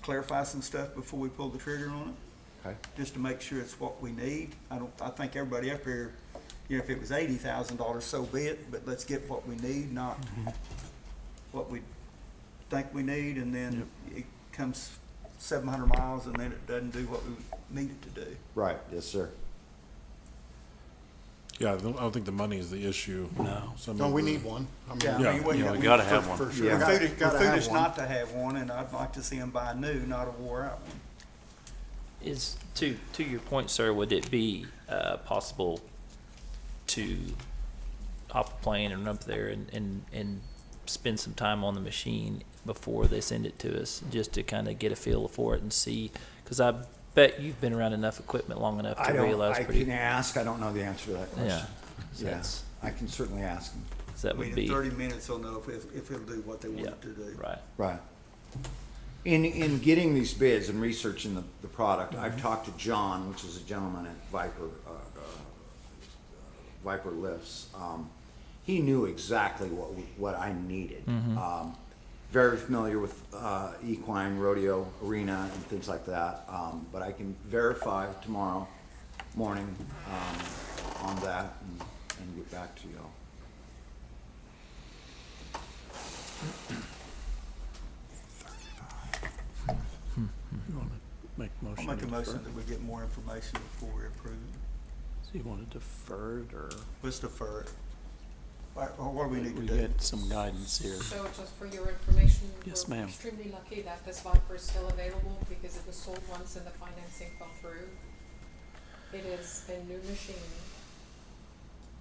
Speaker 15: clarify some stuff before we pull the trigger on it,
Speaker 10: okay.
Speaker 15: just to make sure it's what we need. I think everybody up here, you know, if it was $80,000, so be it, but let's get what we need, not what we think we need, and then it comes 700 miles and then it doesn't do what we need it to do.
Speaker 10: Right, yes, sir.
Speaker 1: yeah, I don't think the money is the issue.
Speaker 3: No.
Speaker 1: Some
Speaker 16: No,
Speaker 1: of
Speaker 16: we
Speaker 1: the-
Speaker 16: need one. I mean,
Speaker 15: Yeah,
Speaker 1: Yeah,
Speaker 15: I mean,
Speaker 3: yeah, we gotta have one.
Speaker 16: For sure.
Speaker 10: Yeah.
Speaker 16: We're
Speaker 15: We're
Speaker 16: gotta have
Speaker 15: foolish
Speaker 16: one.
Speaker 15: not to have one, and I'd like to see them buy new, not a wore out one.
Speaker 5: Is, to your point, sir, would it be possible to hop a plane and run up there and spend some time on the machine before they send it to us, just to kind of get a feel for it and see? Because I bet you've been around enough equipment long enough to realize
Speaker 10: I
Speaker 5: pretty.
Speaker 10: can ask, I don't know the answer to that
Speaker 5: Yeah.
Speaker 10: question.
Speaker 5: So
Speaker 10: Yeah,
Speaker 5: that's-
Speaker 10: I can certainly ask them.
Speaker 5: so that
Speaker 15: I mean,
Speaker 5: would
Speaker 15: in
Speaker 5: be
Speaker 15: 30 minutes, they'll know if it'll do what they want
Speaker 5: yeah,
Speaker 15: it to do.
Speaker 5: right.
Speaker 10: Right. In getting these bids and researching the product, I've talked to John, which is a gentleman at Viper Lifts. He knew exactly what I needed. Very familiar with equine rodeo arena and things like that. But I can verify tomorrow morning on that and get back to you all.
Speaker 3: You want to make a
Speaker 15: I'll
Speaker 3: motion?
Speaker 15: make a
Speaker 3: to
Speaker 15: motion
Speaker 3: defer?
Speaker 15: that we get more information before we approve it.
Speaker 3: So you want to defer it, or
Speaker 15: Let's defer it. Or what do we need to
Speaker 3: we
Speaker 15: do?
Speaker 3: get some guidance here?
Speaker 13: So just for your information,
Speaker 3: Yes,
Speaker 13: we're
Speaker 3: ma'am.
Speaker 13: extremely lucky that this Viper is still available because it was sold once and the financing fell through. It is a new machine,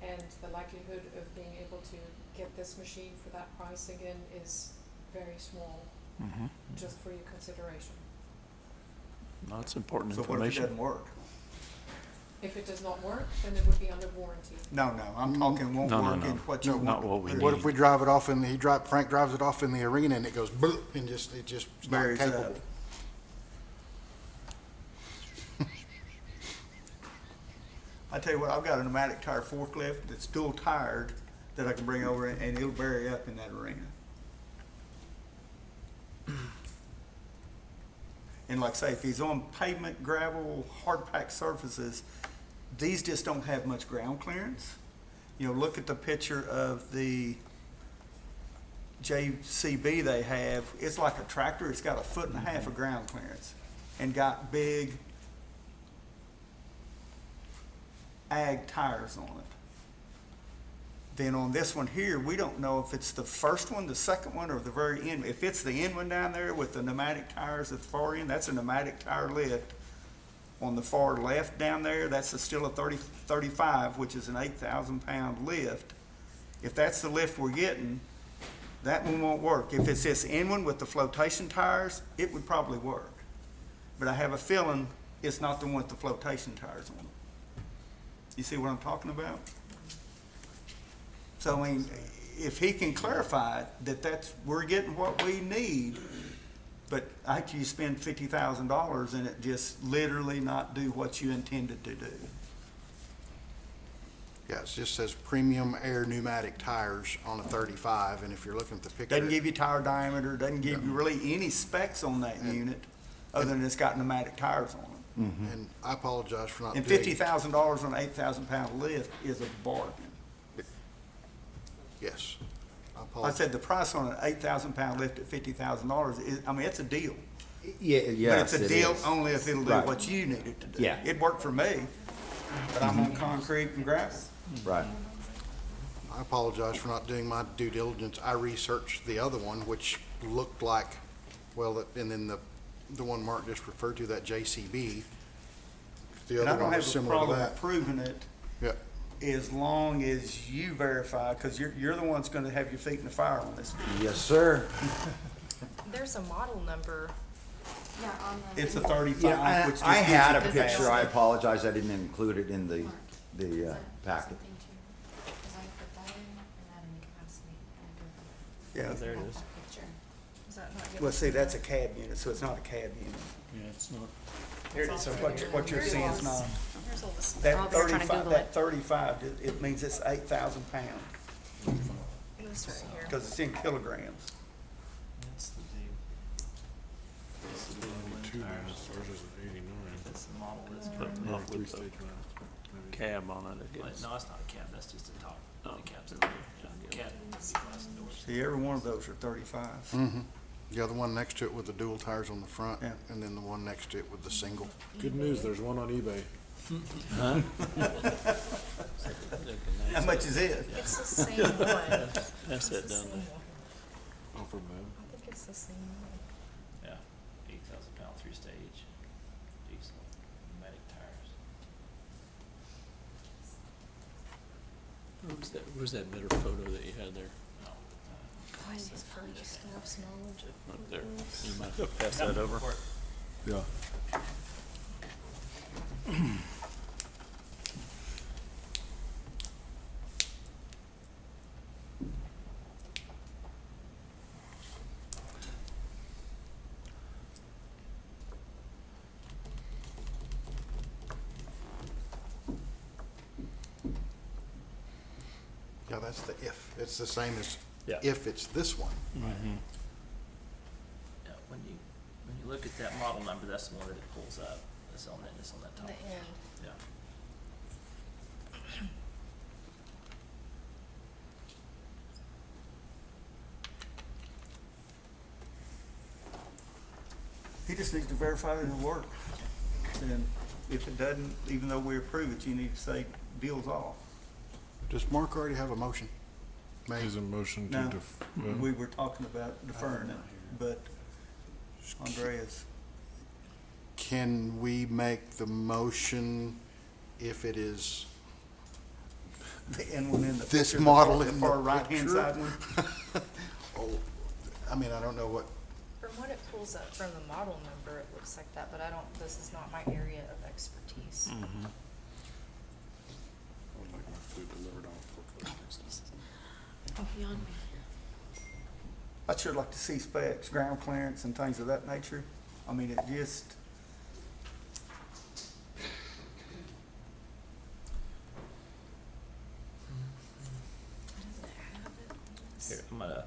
Speaker 13: and the likelihood of being able to get this machine for that price again is very small,
Speaker 3: Mm-hmm.
Speaker 13: just for your consideration.
Speaker 3: That's important
Speaker 15: So what if it
Speaker 3: information.
Speaker 15: doesn't work?
Speaker 13: If it does not work, then it would be under warranty.
Speaker 15: No, I'm talking won't
Speaker 3: No, no,
Speaker 15: work
Speaker 3: no.
Speaker 15: in what you
Speaker 3: Not
Speaker 15: want.
Speaker 3: what we
Speaker 16: What
Speaker 3: need.
Speaker 16: if we drive it off Frank drives it off in the arena and it goes bloop and it's not
Speaker 15: Buries
Speaker 16: capable?
Speaker 15: up. I tell you what, I've got a pneumatic tire forklift that's dual tired that I can bring over and it'll bury up in that arena. And like I say, if he's on pavement, gravel, hard packed surfaces, these just don't have much ground clearance. You know, look at the picture of the JCB they have. It's like a tractor. It's got 1.5 feet of ground clearance and got big ag tires on it. Then on this one here, we don't know if it's the first one, the second one, or the very end. If it's the end one down there with the pneumatic tires at the far end, that's a pneumatic tire lift. On the far left down there, that's still a 35, which is an 8,000-pound lift. If that's the lift we're getting, that one won't work. If it's this end one with the flotation tires, it would probably work. But I have a feeling it's not the one with the flotation tires on it. You see what I'm talking about? So, I mean, if he can clarify that we're getting what we need, but actually you spend $50,000 and it just literally not do what you intended to do.
Speaker 16: Yeah, it just says premium air pneumatic tires on a 35, and if you're looking at the picture.
Speaker 15: Doesn't give you tire diameter, doesn't give you really any specs on that unit, other than it's got pneumatic tires on it.
Speaker 16: And I apologize for not
Speaker 15: And
Speaker 16: doing.
Speaker 15: $50,000 on an 8,000-pound lift is a bargain.
Speaker 16: Yes. I
Speaker 15: I
Speaker 16: apologize.
Speaker 15: said the price on an 8,000-pound lift at $50,000 is, I mean, it's a deal.
Speaker 10: Yeah,
Speaker 15: But
Speaker 10: yes,
Speaker 15: it's a
Speaker 10: it
Speaker 15: deal
Speaker 10: is.
Speaker 15: only if it'll do
Speaker 10: Right.
Speaker 15: what you need it to do.
Speaker 10: Yeah.
Speaker 15: It worked for me, but I'm on concrete and gravel.
Speaker 10: Right.
Speaker 16: I apologize for not doing my due diligence. I researched the other one, which looked like, well, and then the one Mark just referred to, that JCB. The
Speaker 15: And I
Speaker 16: other
Speaker 15: don't
Speaker 16: one was
Speaker 15: have a
Speaker 16: similar to
Speaker 15: problem
Speaker 16: that.
Speaker 15: approving it
Speaker 16: Yeah.
Speaker 15: as long as you verify, because you're the one's gonna have your feet in the fire on this.
Speaker 10: Yes, sir.
Speaker 4: There's a model number.
Speaker 6: Yeah, on the.
Speaker 15: It's a 35,
Speaker 10: Yeah,
Speaker 15: which just
Speaker 10: I had a
Speaker 15: gives you the
Speaker 10: picture. I apologize. I didn't include it in the packet.
Speaker 15: Yeah,
Speaker 3: There it is.
Speaker 4: Is that not good?
Speaker 15: well, see, that's a cab unit, so it's not a cab unit.
Speaker 3: Yeah, it's not.
Speaker 15: Here it is, so what you're seeing is not.
Speaker 4: Here's all this.
Speaker 6: Oh,
Speaker 15: That
Speaker 6: they're trying to
Speaker 15: 35,
Speaker 6: Google
Speaker 15: that
Speaker 6: it.
Speaker 15: 35, it means it's 8,000 pounds,
Speaker 4: This right here.
Speaker 15: because it's in kilograms.
Speaker 3: That's the deal. That's the deal with tires.
Speaker 1: Ours is an 89.
Speaker 5: That's the model that's
Speaker 1: Or
Speaker 5: put up with the,
Speaker 1: three-stage mast, maybe.
Speaker 3: Cab on it, I
Speaker 5: well,
Speaker 3: guess.
Speaker 5: no, it's not a cab, that's just the top.
Speaker 3: Oh.
Speaker 5: The cab's in there. Yeah, cab is glass doors.
Speaker 15: See, every one of those are 35s.
Speaker 16: Mm-hmm. The other one next to it with the dual tires on the front,
Speaker 15: Yeah.
Speaker 16: and then the one next to it with the single.
Speaker 1: Good news, there's one on eBay.
Speaker 15: How much is it?
Speaker 4: It's the same one.
Speaker 3: That's it, doesn't it?
Speaker 1: Oh, from them.
Speaker 4: I think it's the same one.
Speaker 5: Yeah, 8,000-pound three-stage diesel pneumatic tires.
Speaker 3: Where's that better photo that you had there?
Speaker 5: No,
Speaker 4: Guys, these first staff's knowledge of.
Speaker 3: Up there. You might have to pass that over.
Speaker 1: Yeah.
Speaker 16: Yeah, that's the if. It's the same as
Speaker 3: Yeah.
Speaker 16: if it's this one.
Speaker 3: Mm-hmm.
Speaker 5: yeah, when you look at that model number, that's the one that it pulls up. It's on that top.
Speaker 4: The end.
Speaker 5: Yeah.
Speaker 15: He just needs to verify that it'll work. And if it doesn't, even though we approve it, you need to say deal's off.
Speaker 16: Does Mark already have a motion made?
Speaker 1: Is a motion to
Speaker 15: No,
Speaker 1: well,
Speaker 15: we were talking about deferring it, but Andreas,
Speaker 16: Can we make the motion if it is
Speaker 15: the end one in the
Speaker 16: this
Speaker 15: picture,
Speaker 16: model
Speaker 15: the
Speaker 16: in
Speaker 15: far
Speaker 16: the
Speaker 15: right-hand
Speaker 16: picture?
Speaker 15: side one?
Speaker 16: Oh, I mean, I don't know what,
Speaker 4: From what it pulls up from the model number, it looks like that, but I don't, this is not my area of expertise.
Speaker 1: to delivered on forklift next time.
Speaker 4: Oh, beyond me.
Speaker 15: I'd sure like to see specs, ground clearance and things of that nature. I mean, it just,
Speaker 5: Here, I'm gonna,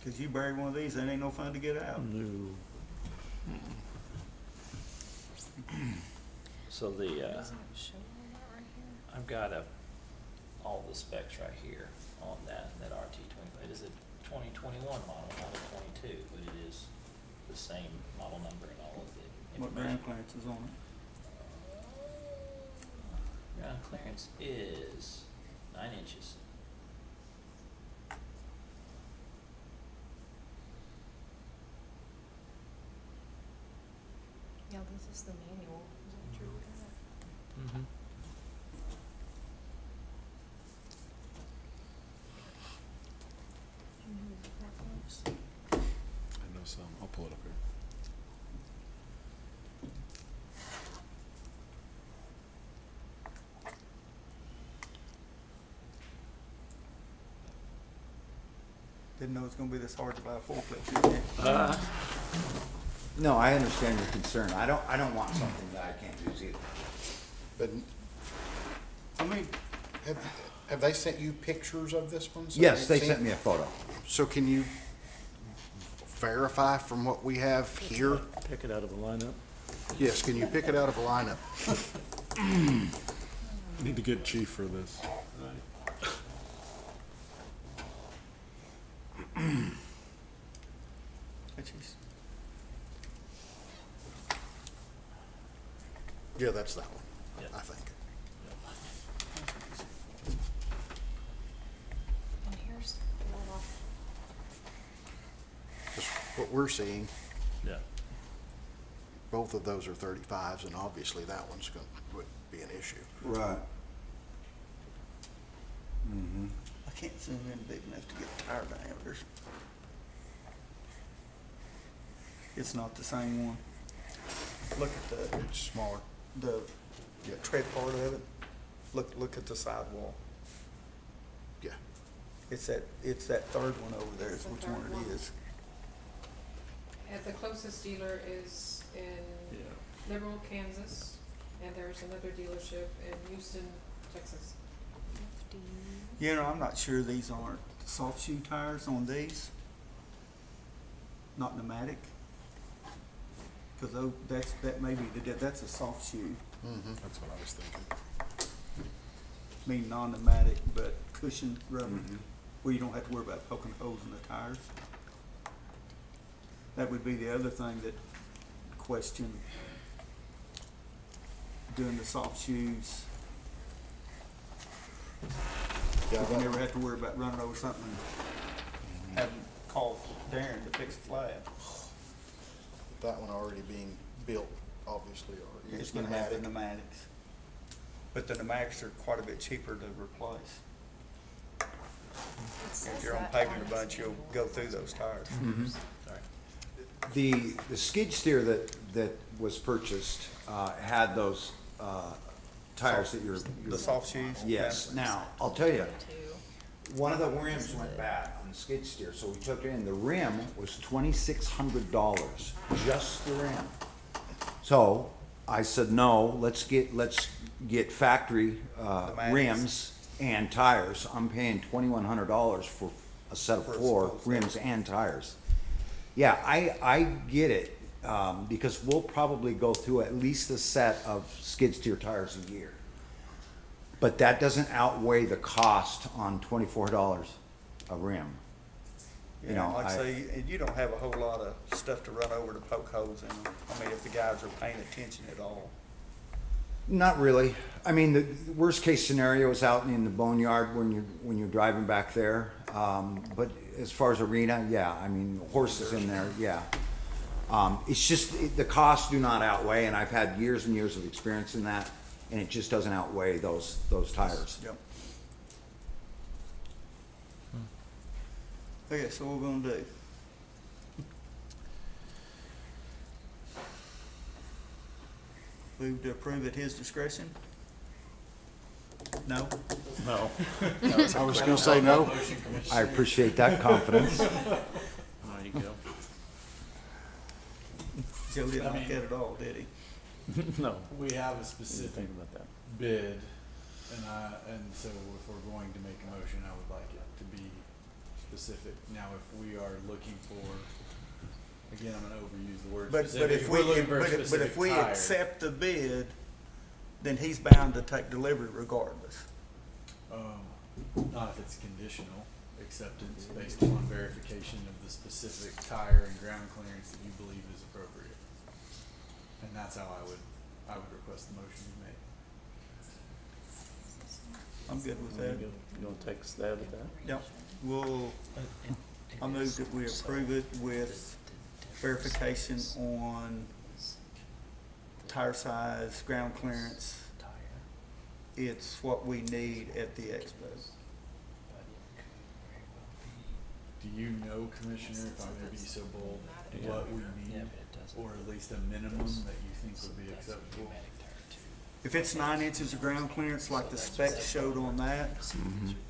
Speaker 15: cause you bury one of these, it ain't no fun to get out.
Speaker 5: so the,
Speaker 4: Doesn't it show all that right here?
Speaker 5: I've got all the specs right here on that RT-25. It is a 2021 model, not a 22, but it is the same model number and all of the
Speaker 15: What
Speaker 5: information.
Speaker 15: ground clearance is on it?
Speaker 5: Ground clearance is 9 inches.
Speaker 4: Yeah, this is the manual. Is that what you're looking at?
Speaker 1: I know some. I'll pull it up here.
Speaker 15: Didn't know it was gonna be this hard to buy a forklift, didn't you?
Speaker 10: No, I understand your concern. I don't want something that I can't use either.
Speaker 16: But, I mean, have they sent you pictures of this one? So
Speaker 10: Yes, they
Speaker 16: you've
Speaker 10: sent
Speaker 16: seen-
Speaker 10: me a photo.
Speaker 16: So can you verify from what we have here?
Speaker 3: Pick it out of a lineup.
Speaker 16: Yes, can you pick it out of a lineup?
Speaker 1: Need to get chief for this.
Speaker 16: Yeah, that's that one,
Speaker 5: Yeah.
Speaker 16: I think.
Speaker 4: And here's the one.
Speaker 16: 'Cause what we're seeing,
Speaker 3: Yeah.
Speaker 16: both of those are 35s, and obviously that one's would be an issue.
Speaker 10: Right.
Speaker 15: I can't zoom in big enough to get tire diameters. It's not the same one. Look at
Speaker 16: It's smaller.
Speaker 15: the
Speaker 16: Yeah.
Speaker 15: tread part of it. Look at the sidewall.
Speaker 16: Yeah.
Speaker 15: It's that third one over there, is
Speaker 13: It's the
Speaker 15: which
Speaker 13: third
Speaker 15: one
Speaker 13: one.
Speaker 15: it is.
Speaker 13: The closest dealer is in Liberal, Kansas, and there's another dealership in Houston, Texas.
Speaker 15: You know, I'm not sure these aren't soft shoe tires on these. Not pneumatic. Cause that may be that's a soft shoe.
Speaker 1: That's what I was thinking.
Speaker 15: Mean non-pneumatic, but cushioned rubber, where you don't have to worry about poking holes in the tires. That would be the other thing that question doing the soft shoes.
Speaker 16: Yeah,
Speaker 15: Cause you
Speaker 16: that-
Speaker 15: never have to worry about running over something and having to call Darren to fix the flat.
Speaker 16: That one already being built, obviously, or
Speaker 15: It's
Speaker 16: it's
Speaker 15: gonna have the
Speaker 16: pneumatic.
Speaker 15: pneumatics. But the pneumatics are quite a bit cheaper to replace. If you're on paving a bunch, you'll go through those tires.
Speaker 10: The skid steer that was purchased, had those, tires that you're.
Speaker 15: The soft shoes?
Speaker 10: Yes.
Speaker 15: Yeah.
Speaker 10: Now, I'll tell you, one of the rims went bad on the skid steer, so we took it in. The rim was $2,600, just the rim. So I said, no, let's get factory, rims and tires. I'm paying $2,100 for a set of
Speaker 15: For a
Speaker 10: 4
Speaker 15: full set.
Speaker 10: rims and tires. Yeah, I get it, because we'll probably go through at least a set of skid steer tires a year. But that doesn't outweigh the cost on $24 a rim. You
Speaker 15: Yeah,
Speaker 10: know,
Speaker 15: like I say, you don't have a whole lot of stuff to run over to poke holes in them. I mean, if the guys are paying attention at all.
Speaker 10: Not really. I mean, the worst case scenario is out in the boneyard when you're driving back there. But as far as arena, yeah, I mean, horses in there, yeah. It's just, the costs do not outweigh, and I've had years and years of experience in that, and it just doesn't outweigh those tires.
Speaker 15: Yep. Okay, so what we're gonna do? Move to approve at his discretion. No?
Speaker 3: No.
Speaker 16: I was gonna say no.
Speaker 10: I appreciate that confidence.
Speaker 3: There you go.
Speaker 15: Joe didn't like that at all, did he?
Speaker 3: No.
Speaker 17: We have a specific
Speaker 3: about that.
Speaker 17: bid, and so if we're going to make a motion, I would like it to be specific. Now, if we are looking for, again, I'm gonna overuse the word
Speaker 15: But
Speaker 17: specific.
Speaker 15: if
Speaker 17: we're
Speaker 15: we,
Speaker 17: looking for a
Speaker 15: but if
Speaker 17: specific
Speaker 15: we
Speaker 17: tire,
Speaker 15: accept the bid, then he's bound to take delivery regardless.
Speaker 17: not if it's conditional acceptance based upon verification of the specific tire and ground clearance that you believe is appropriate. And that's how I would request the motion be made.
Speaker 15: I'm good with that.
Speaker 3: You wanna take a stab at that?
Speaker 15: Yep, I move that we approve it with verification on tire size, ground clearance. It's what we need at the expo.
Speaker 17: Do you know, Commissioner, if I may be so bold, what we need, or at least a minimum that you think would be acceptable?
Speaker 15: If it's 9 inches of ground clearance like the specs showed on that,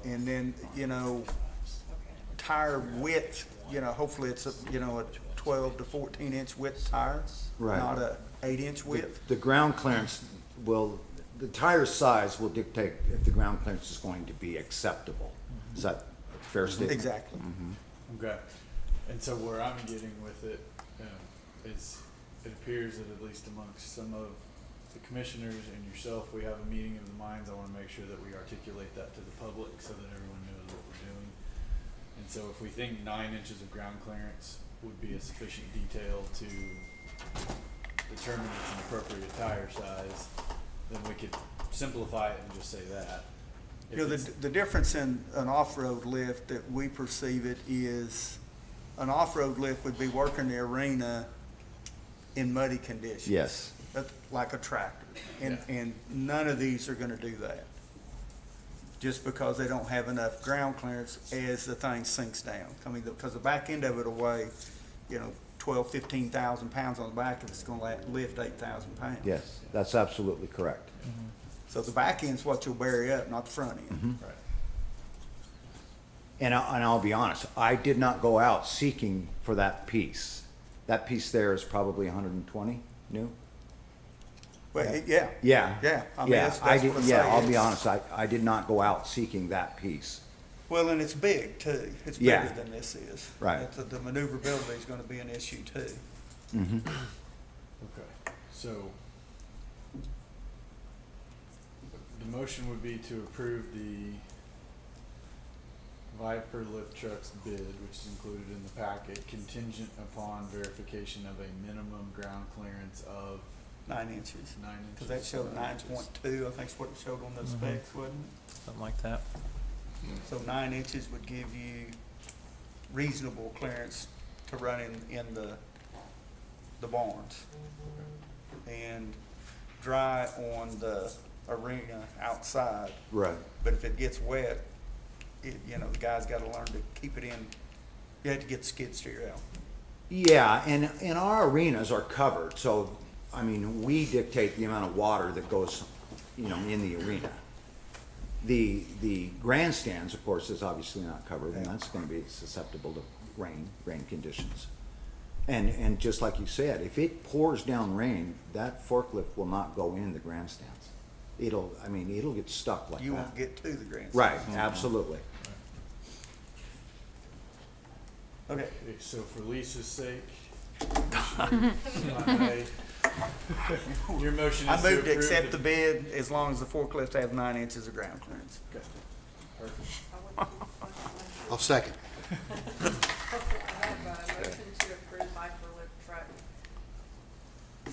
Speaker 15: and then, tire width, hopefully it's a 12 to 14 inch width tire,
Speaker 10: Right.
Speaker 15: not a 8-inch width.
Speaker 10: The ground clearance the tire size will dictate if the ground clearance is going to be acceptable. Is that a fair statement?
Speaker 15: Exactly.
Speaker 17: Okay, and so where I'm getting with it, is it appears that at least amongst some of the commissioners and yourself, we have a meeting of the minds. I wanna make sure that we articulate that to the public so that everyone knows what we're doing. And so if we think 9 inches of ground clearance would be a sufficient detail to determine it's an appropriate tire size, then we could simplify it and just say that. If
Speaker 15: The difference in an off-road lift that we perceive it is, an off-road lift would be working the arena in muddy conditions.
Speaker 10: Yes.
Speaker 15: Like a tractor. And none of these are gonna do that. Just because they don't have enough ground clearance as the thing sinks down. I mean, because the back end of it will weigh, 12, 15,000 pounds on the back if it's gonna lift 8,000 pounds.
Speaker 10: Yes, that's absolutely correct.
Speaker 15: So the back end's what you'll bury up, not the front end.
Speaker 17: Right.
Speaker 10: And I'll be honest, I did not go out seeking for that piece. That piece there is probably 120 new?
Speaker 15: Well, yeah.
Speaker 10: Yeah.
Speaker 15: Yeah. I mean,
Speaker 10: Yeah,
Speaker 15: that's
Speaker 10: I
Speaker 15: what
Speaker 10: did,
Speaker 15: I
Speaker 10: yeah,
Speaker 15: say.
Speaker 10: I'll be honest, I did not go out seeking that piece.
Speaker 15: Well, and it's big too. It's
Speaker 10: Yeah.
Speaker 15: bigger than this is.
Speaker 10: Right.
Speaker 15: The maneuverability is gonna be an issue too.
Speaker 17: Okay, so the motion would be to approve the Viper lift trucks bid, which is included in the packet, contingent upon verification of a minimum ground clearance of
Speaker 15: 9 inches.
Speaker 17: 9 inches.
Speaker 15: Cause that showed 9.2, I think is what it showed on those specs, wasn't
Speaker 5: Something like that.
Speaker 15: it? So 9 inches would give you reasonable clearance to run in the barns. And dry on the arena outside.
Speaker 10: Right.
Speaker 15: But if it gets wet, the guy's gotta learn to keep it in. You have to get the skid steer out.
Speaker 10: Yeah, and our arenas are covered, so, I mean, we dictate the amount of water that goes, in the arena. The grandstands, of course, is obviously not covered, and that's gonna be susceptible to rain conditions. And just like you said, if it pours down rain, that forklift will not go in the grandstands. It'll get stuck like that.
Speaker 15: You won't get to the grandstand.
Speaker 10: Right, absolutely.
Speaker 15: Okay.
Speaker 17: So for Lisa's sake, Commissioner, if I may, your motion
Speaker 15: I
Speaker 17: is to
Speaker 15: move to
Speaker 17: approve
Speaker 15: accept the bid as long as the forklift have 9 inches of ground clearance.
Speaker 17: Okay, perfect.
Speaker 16: I'll second.
Speaker 18: I have a motion to approve Viper lift truck.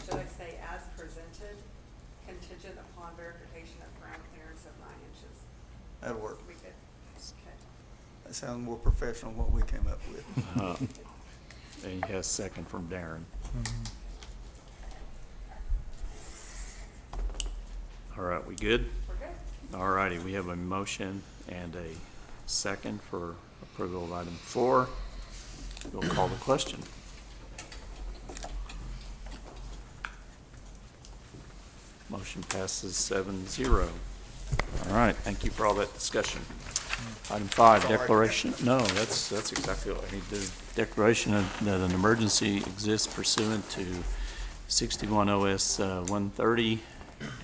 Speaker 18: Should I say as presented, contingent upon verification of ground clearance of 9 inches?
Speaker 15: That'll work.
Speaker 18: We good? Okay.
Speaker 15: That sounds more professional than what we came up with.
Speaker 3: And he has second from Darren. All right, we good?
Speaker 18: We're good.
Speaker 3: All righty, we have a motion and a second for approval of item 4. We'll call the question. Motion passes 7-0. All right, thank you for all that discussion. Item 5, declaration, no, that's exactly what I need to do. Declaration that an emergency exists pursuant to 61 OS 130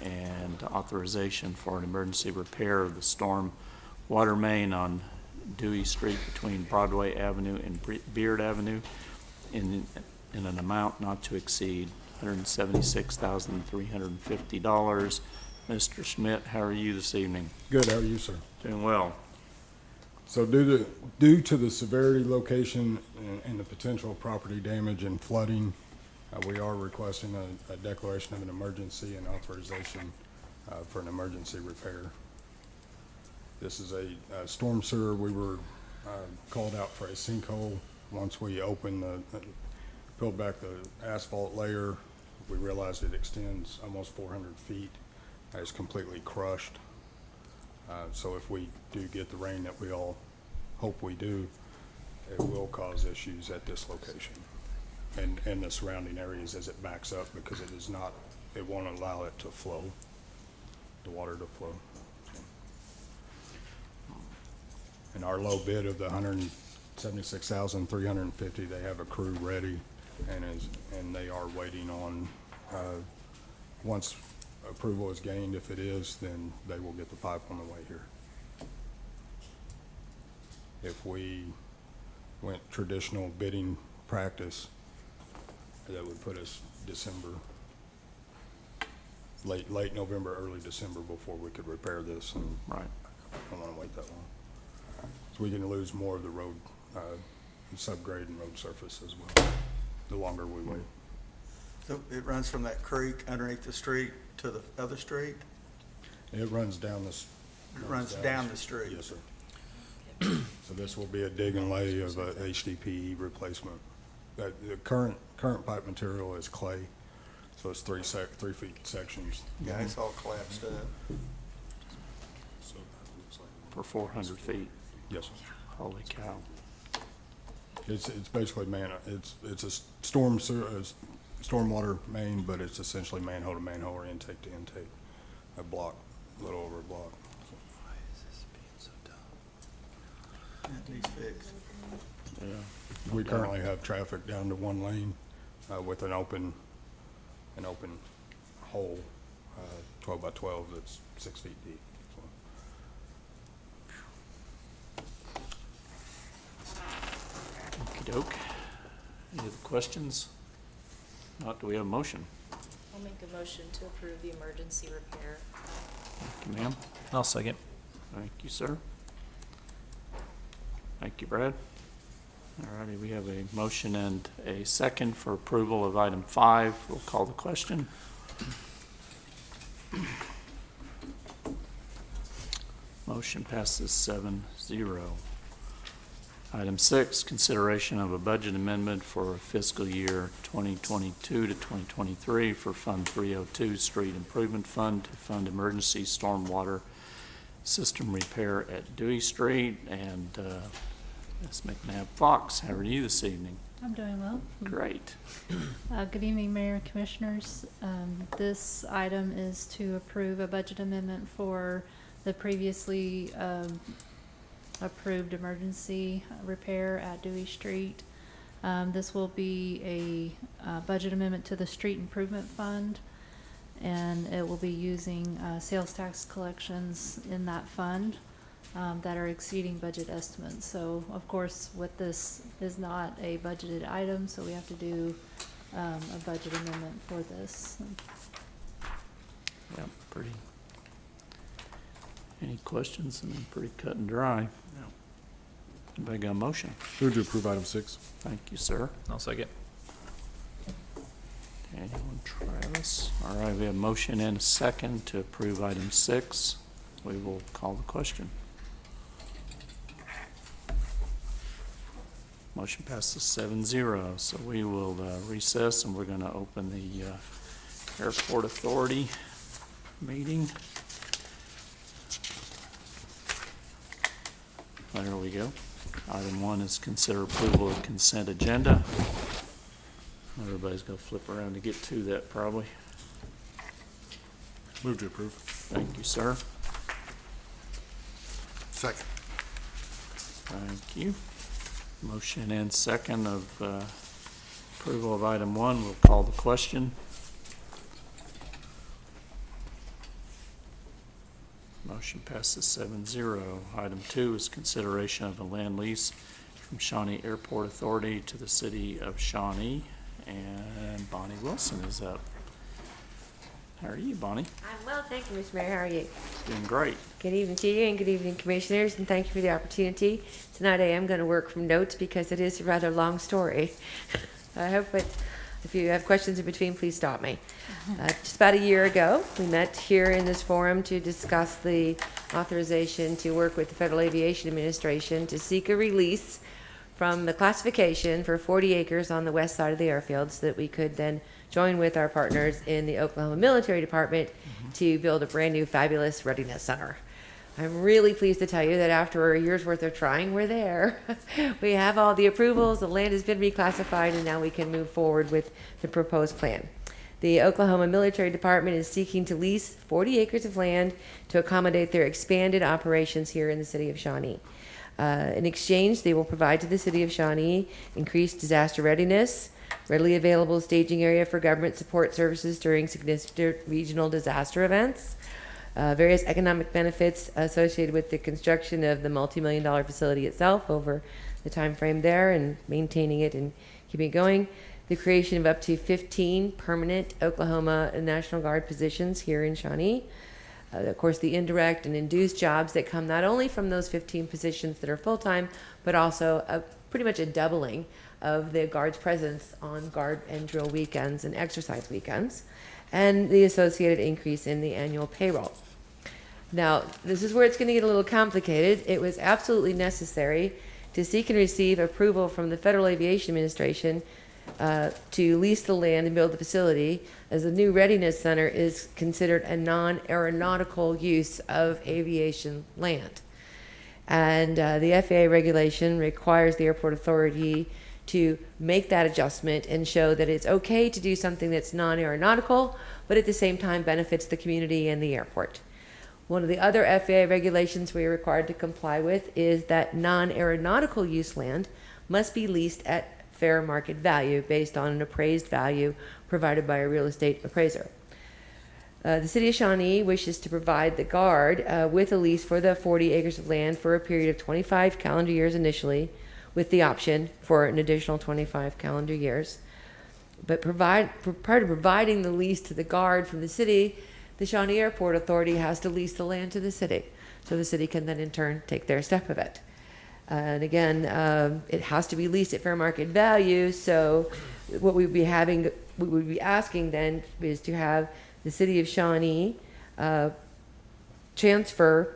Speaker 3: and authorization for an emergency repair of the storm water main on Dewey Street between Broadway Avenue and Beard Avenue in an amount not to exceed $176,350. Mr. Schmidt, how are you this evening?
Speaker 19: Good, how are you, sir?
Speaker 3: Doing well.
Speaker 19: So due to the severity, location, and the potential property damage and flooding, we are requesting a declaration of an emergency and authorization for an emergency repair. This is a storm sewer. We were called out for a sinkhole. Once we peeled back the asphalt layer, we realized it extends almost 400 feet. It's completely crushed. So if we do get the rain that we all hope we do, it will cause issues at this location and the surrounding areas as it backs up, because it won't allow it to flow, the water to flow. And our low bid of the $176,350, they have a crew ready and they are waiting on, once approval is gained, if it is, then they will get the pipe on the way here. If we went traditional bidding practice, that would put us December, late November, early December before we could repair this, and
Speaker 3: Right.
Speaker 19: I don't want to wait that long. So we can lose more of the road, subgrade and road surface as well, the longer we wait.
Speaker 15: So it runs from that creek underneath the street to the other street?
Speaker 19: It runs down this.
Speaker 15: It runs down the street?
Speaker 19: Yes, sir. So this will be a dig and lay of a HDPE replacement. The current pipe material is clay, so it's 3 feet sections.
Speaker 15: Yeah, it's all collapsed up.
Speaker 19: So that looks like.
Speaker 3: For 400 feet.
Speaker 19: Yes, sir.
Speaker 3: Holy cow.
Speaker 19: It's basically it's a stormwater main, but it's essentially manhole to manhole or intake to intake, a little over a block.
Speaker 15: That needs fixed.
Speaker 3: Yeah.
Speaker 19: We currently have traffic down to 1 lane with an open hole, 12 by 12 that's 6 feet deep.
Speaker 3: Okey-doke. Any other questions? Not, do we have a motion?
Speaker 4: I'll make a motion to approve the emergency repair.
Speaker 3: Thank you, ma'am.
Speaker 5: I'll second.
Speaker 3: Thank you, sir. Thank you, Brad. All righty, we have a motion and a second for approval of item 5. We'll call the question. Motion passes 7-0. Item 6, consideration of a budget amendment for fiscal year 2022 to 2023 for Fund 302 Street Improvement Fund to fund emergency stormwater system repair at Dewey Street. And Ms. McNabb Fox, how are you this evening?
Speaker 20: I'm doing well.
Speaker 3: Great.
Speaker 20: Good evening, Mayor and Commissioners. This item is to approve a budget amendment for the previously approved emergency repair at Dewey Street. This will be a budget amendment to the Street Improvement Fund, and it will be using sales tax collections in that fund that are exceeding budget estimates. So, of course, with this is not a budgeted item, so we have to do a budget amendment for this.
Speaker 3: Yeah, pretty. Any questions? I mean, pretty cut and dry. Anybody got a motion?
Speaker 1: Move to approve item 6.
Speaker 3: Thank you, sir.
Speaker 5: I'll second.
Speaker 3: Anyone, Travis? All right, we have a motion and a second to approve item 6. We will call the question. Motion passes 7-0. So we will recess, and we're going to open the Airport Authority meeting. There we go. Item 1 is consider approval of consent agenda. Everybody's going to flip around to get to that probably.
Speaker 1: Move to approve.
Speaker 3: Thank you, sir.
Speaker 16: Second.
Speaker 3: Thank you. Motion and second of approval of item 1. We'll call the question. Motion passes 7-0. Item 2 is consideration of a land lease from Shawnee Airport Authority to the city of Shawnee. And Bonnie Wilson is up. How are you, Bonnie?
Speaker 21: I'm well, thank you, Mr. Mayor. How are you?
Speaker 3: Doing great.
Speaker 21: Good evening to you and good evening, commissioners, and thank you for the opportunity. Tonight I am going to work from notes because it is a rather long story. I hope that if you have questions in between, please stop me. Just about a year ago, we met here in this forum to discuss the authorization to work with the Federal Aviation Administration to seek a release from the classification for 40 acres on the west side of the airfield so that we could then join with our partners in the Oklahoma Military Department to build a brand new fabulous readiness center. I'm really pleased to tell you that after a year's worth of trying, we're there. We have all the approvals, the land has been reclassified, and now we can move forward with the proposed plan. The Oklahoma Military Department is seeking to lease 40 acres of land to accommodate their expanded operations here in the city of Shawnee. In exchange, they will provide to the city of Shawnee increased disaster readiness, readily available staging area for government support services during significant regional disaster events, various economic benefits associated with the construction of the multi-million-dollar facility itself over the time frame there and maintaining it and keeping it going, the creation of up to 15 permanent Oklahoma National Guard positions here in Shawnee, of course, the indirect and induced jobs that come not only from those 15 positions that are full-time, but also pretty much a doubling of the Guard's presence on guard and drill weekends and exercise weekends, and the associated increase in the annual payroll. Now, this is where it's going to get a little complicated. It was absolutely necessary to seek and receive approval from the Federal Aviation Administration to lease the land and build the facility, as the new readiness center is considered a non-aeronautical use of aviation land. And the FAA regulation requires the airport authority to make that adjustment and show that it's okay to do something that's non-aeronautical, but at the same time benefits the community and the airport. One of the other FAA regulations we are required to comply with is that non-aeronautical use land must be leased at fair market value based on an appraised value provided by a real estate appraiser. The city of Shawnee wishes to provide the Guard with a lease for the 40 acres of land for a period of 25 calendar years initially, with the option for an additional 25 calendar years. But prior to providing the lease to the Guard from the city, the Shawnee Airport Authority has to lease the land to the city, so the city can then in turn take their step of it. And again, it has to be leased at fair market value. So what we would be asking then is to have the city of Shawnee transfer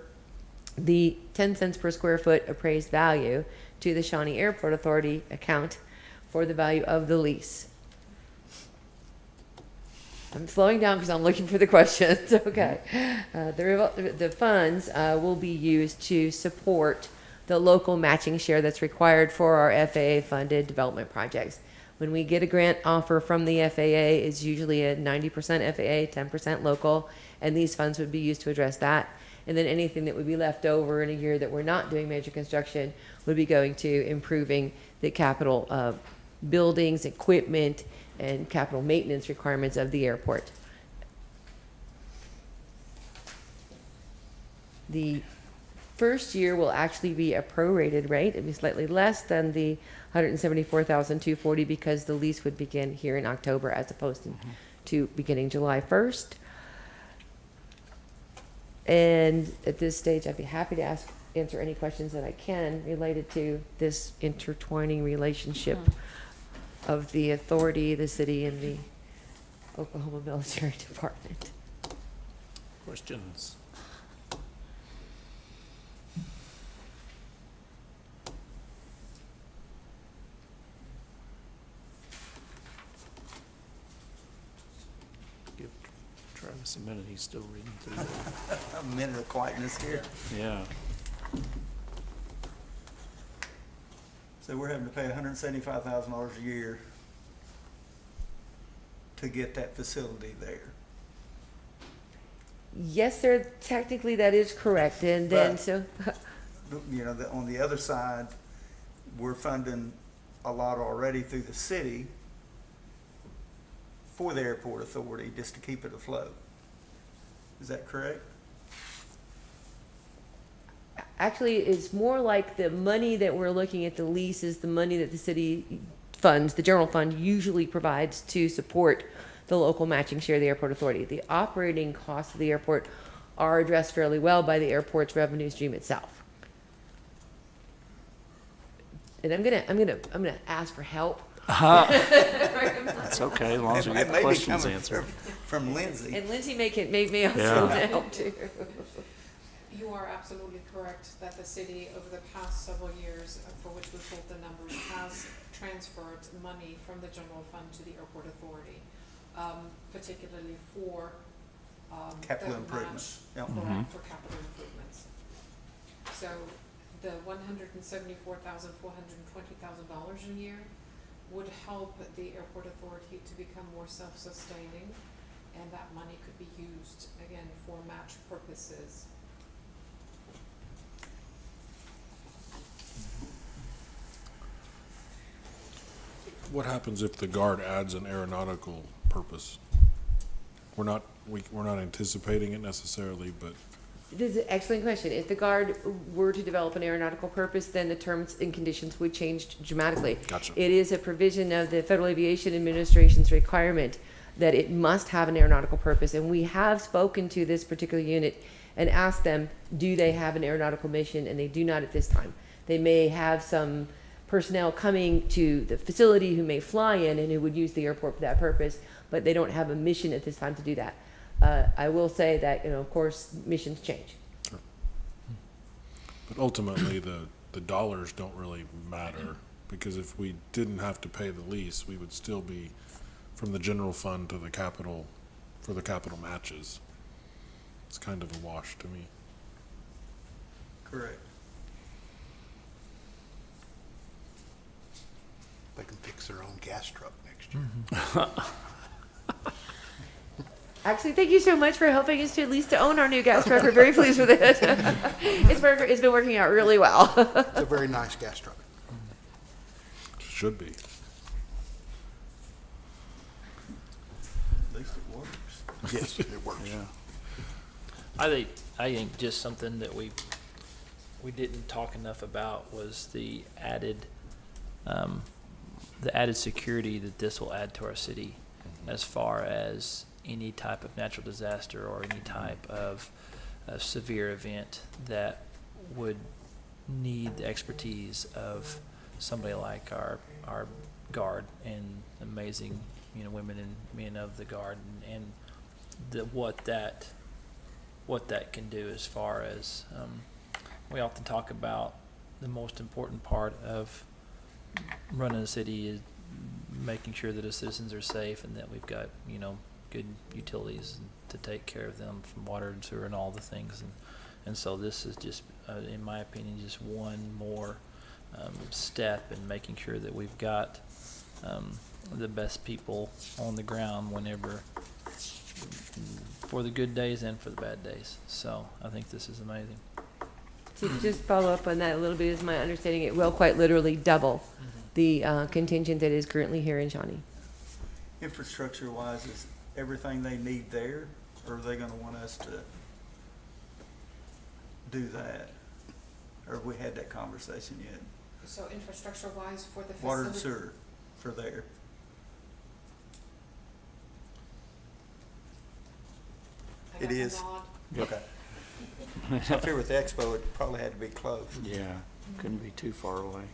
Speaker 21: the 10 cents per square foot appraised value to the Shawnee Airport Authority account for the value of the lease. I'm slowing down because I'm looking for the questions. Okay. The funds will be used to support the local matching share that's required for our FAA-funded development projects. When we get a grant offer from the FAA, it's usually a 90% FAA, 10% local, and these funds would be used to address that. And then anything that would be left over in a year that we're not doing major construction would be going to improving the capital buildings, equipment, and capital maintenance requirements of the airport. The first year will actually be a prorated rate. It'll be slightly less than the $174,240 because the lease would begin here in October as opposed to beginning July 1st. And at this stage, I'd be happy to answer any questions that I can related to this intertwining relationship of the authority, the city, and the Oklahoma Military Department.
Speaker 3: Questions? Give Travis a minute, he's still reading through that.
Speaker 15: A minute of quietness here.
Speaker 3: Yeah.
Speaker 15: So we're having to pay $175,000 a year to get that facility there.
Speaker 21: Yes, sir, technically that is correct. And then,
Speaker 15: But-
Speaker 21: so
Speaker 15: you know, on the other side, we're funding a lot already through the city for the airport authority, just to keep it afloat. Is that correct?
Speaker 21: Actually, it's more like the money that we're looking at, the lease is the money that the city funds, the general fund usually provides to support the local matching share of the airport authority. The operating costs of the airport are addressed fairly well by the airport's revenue stream itself. And I'm gonna ask for help.
Speaker 3: That's okay, as long as we get the
Speaker 15: Maybe
Speaker 3: questions
Speaker 15: coming
Speaker 3: answered.
Speaker 15: From Lindsay.
Speaker 21: And Lindsay may also
Speaker 3: Yeah.
Speaker 21: help too.
Speaker 13: You are absolutely correct that the city, over the past several years, for which we pulled the numbers, has transferred money from the general fund to the airport authority, particularly for
Speaker 15: Capital
Speaker 13: the
Speaker 15: improvements.
Speaker 13: match,
Speaker 15: Yep.
Speaker 13: correct, for capital improvements. So the $174,420,000 a year would help the airport authority to become more self-sustaining, and that money could be used, again, for match purposes.
Speaker 1: What happens if the Guard adds an aeronautical purpose? We're not anticipating it necessarily, but
Speaker 21: This is an excellent question. If the Guard were to develop an aeronautical purpose, then the terms and conditions would change dramatically.
Speaker 1: Gotcha.
Speaker 21: It is a provision of the Federal Aviation Administration's requirement that it must have an aeronautical purpose. And we have spoken to this particular unit and asked them, do they have an aeronautical mission? And they do not at this time. They may have some personnel coming to the facility who may fly in and who would use the airport for that purpose, but they don't have a mission at this time to do that. I will say that, of course, missions change.
Speaker 1: Sure. But ultimately, the dollars don't really matter, because if we didn't have to pay the lease, we would still be from the general fund to the capital for the capital matches. It's kind of a wash to me.
Speaker 15: Correct.
Speaker 16: They can fix their own gas truck next year.
Speaker 21: Actually, thank you so much for helping us to at least to own our new gas truck. We're very pleased with it. It's been working out really well.
Speaker 16: It's a very nice gas truck.
Speaker 1: Should be.
Speaker 15: At least it works.
Speaker 16: Yes, it works.
Speaker 3: Yeah.
Speaker 5: I think just something that we didn't talk enough about was the added security that this will add to our city, as far as any type of natural disaster or any type of severe event that would need the expertise of somebody like our Guard and amazing, women and men of the Guard, and what that can do as far as we often talk about the most important part of running a city is making sure that the citizens are safe and that we've got, good utilities to take care of them, from water and sewer and all the things. And so this is just, in my opinion, just one more step in making sure that we've got the best people on the ground whenever, for the good days and for the bad days. So I think this is amazing.
Speaker 21: To just follow up on that a little bit, is my understanding it will quite literally double the contingent that is currently here in Shawnee.
Speaker 15: Infrastructure-wise, is everything they need there, or are they gonna want us to do that? Or have we had that conversation yet?
Speaker 13: So infrastructure-wise for the facility?
Speaker 15: Water and sewer for there.
Speaker 13: I
Speaker 15: It
Speaker 13: got the
Speaker 15: is.
Speaker 13: nod.
Speaker 15: Okay. I figure with the expo, it probably had to be close.
Speaker 3: Yeah, couldn't be too far away.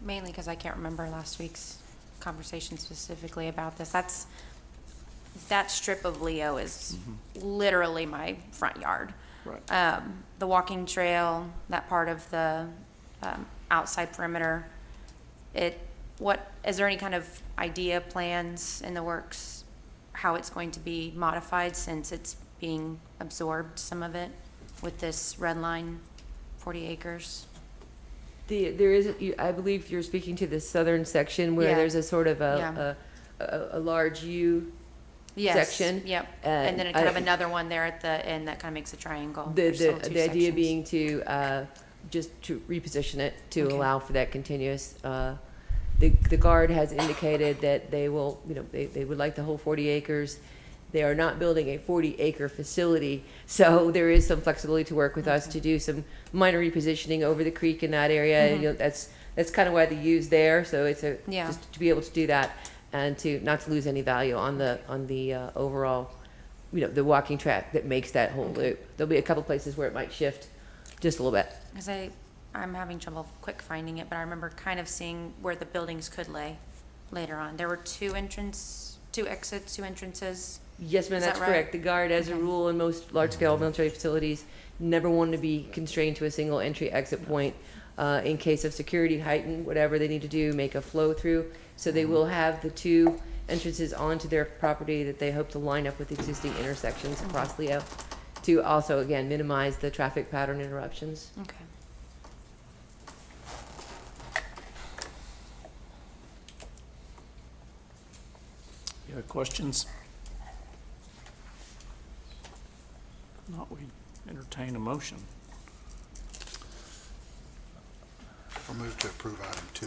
Speaker 6: Mainly because I can't remember last week's conversation specifically about this. That strip of Leo is literally my front yard.
Speaker 3: Right.
Speaker 6: The walking trail, that part of the outside perimeter. Is there any kind of idea, plans in the works, how it's going to be modified since it's being absorbed, some of it, with this red line, 40 acres?
Speaker 21: There is, I believe you're speaking to the southern section where
Speaker 6: Yeah.
Speaker 21: there's a sort of
Speaker 6: Yeah.
Speaker 21: a large U
Speaker 6: Yes,
Speaker 21: section.
Speaker 6: yep. And then it kind of
Speaker 21: I-
Speaker 6: another one there at the end that kind of makes a triangle.
Speaker 21: The,
Speaker 6: There's still
Speaker 21: the,
Speaker 6: two
Speaker 21: the idea
Speaker 6: sections.
Speaker 21: being to, just to reposition it to
Speaker 6: Okay.
Speaker 21: allow for that continuous, the guard has indicated that they will, they would like the whole 40 acres. They are not building a 40-acre facility, so there is some flexibility to work with us to do some minor repositioning over the creek in that area.
Speaker 6: Mhm.
Speaker 21: That's kind of why the U's there, so it's
Speaker 6: Yeah.
Speaker 21: just to be able to do that and to not to lose any value on the overall, the walking track that makes that whole loop. There'll be a couple places where it might shift just a little bit.
Speaker 6: Because I'm having trouble quick finding it, but I remember kind of seeing where the buildings could lay later on. There were two exits, two entrances.
Speaker 21: Yes, ma'am,
Speaker 6: Is
Speaker 21: that's
Speaker 6: that right?
Speaker 21: correct. The guard, as a
Speaker 6: Okay.
Speaker 21: rule in most large-scale military facilities, never wanted to be constrained to a single entry-exit point. In case of security heightened, whatever they need to do, make a flow through. So they will have the two entrances onto their property that they hope to line up with existing intersections across Leo to also, again, minimize the traffic pattern interruptions.
Speaker 6: Okay.
Speaker 3: You have questions? If not, we entertain a motion.
Speaker 16: I'll move to approve item 2.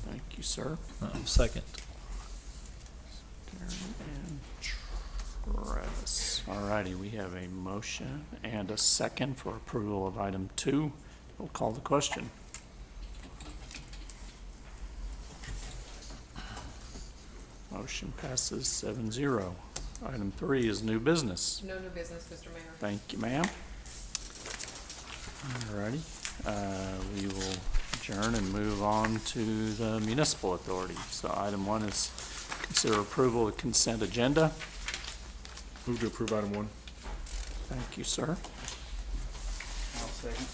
Speaker 3: Thank you, sir.
Speaker 5: Second.
Speaker 3: Darren and Travis. All righty, we have a motion and a second for approval of item 2. We'll call the question. Motion passes 7-0. Item 3 is new business.
Speaker 13: No new business, Mr. Mayor.
Speaker 3: Thank you, ma'am. All righty, we will adjourn and move on to the municipal authority. So item 1 is consider approval of consent agenda.
Speaker 1: Move to approve item 1.
Speaker 3: Thank you, sir.
Speaker 15: I'll second.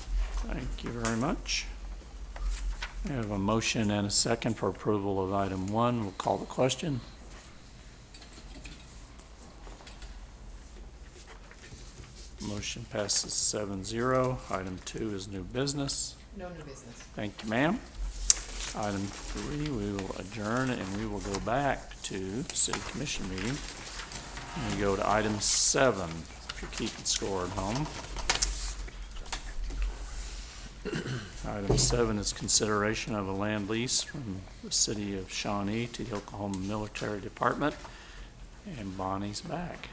Speaker 3: Thank you very much. We have a motion and a second for approval of item 1. We'll call the question. Motion passes 7-0. Item 2 is new business.
Speaker 13: No new business.
Speaker 3: Thank you, ma'am. Item 3, we will adjourn and we will go back to city commission meeting. And we go to item 7, if you're keeping score at home. Item 7 is consideration of a land lease from the city of Shawnee to the Oklahoma Military Department. And Bonnie's back.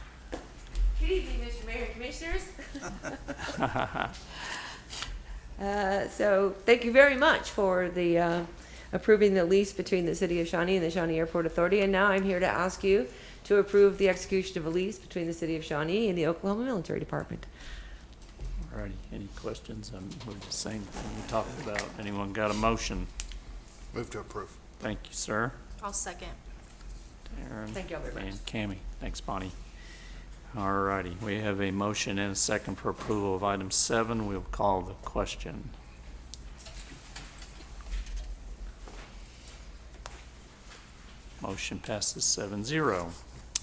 Speaker 21: Good evening, Mr. Mayor and Commissioners. So thank you very much for the approving the lease between the City of Shawnee and the Shawnee Airport Authority. And now I'm here to ask you to approve the execution of a lease between the City of Shawnee and the Oklahoma Military Department.
Speaker 3: All righty, any questions? We're the same thing we talked about. Anyone got a motion?
Speaker 16: Move to approve.
Speaker 3: Thank you, sir.
Speaker 4: I'll second.
Speaker 3: Darren.
Speaker 21: Thank you all very much.
Speaker 3: And Cammie. Thanks, Bonnie. All righty, we have a motion and a second for approval of item 7. We'll call the question. Motion passes 7-0.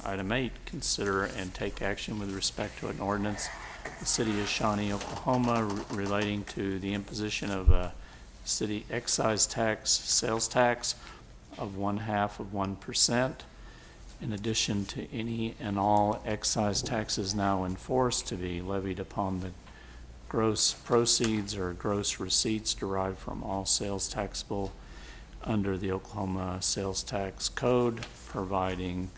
Speaker 3: Item 8, consider and take action with respect to an ordinance, the City of Shawnee, Oklahoma, relating to the imposition of a city excise tax, sales tax of 1/2%. In addition to any and all excise taxes now enforced to be levied upon the gross proceeds or gross receipts derived from all sales taxable under the Oklahoma Sales Tax Code, providing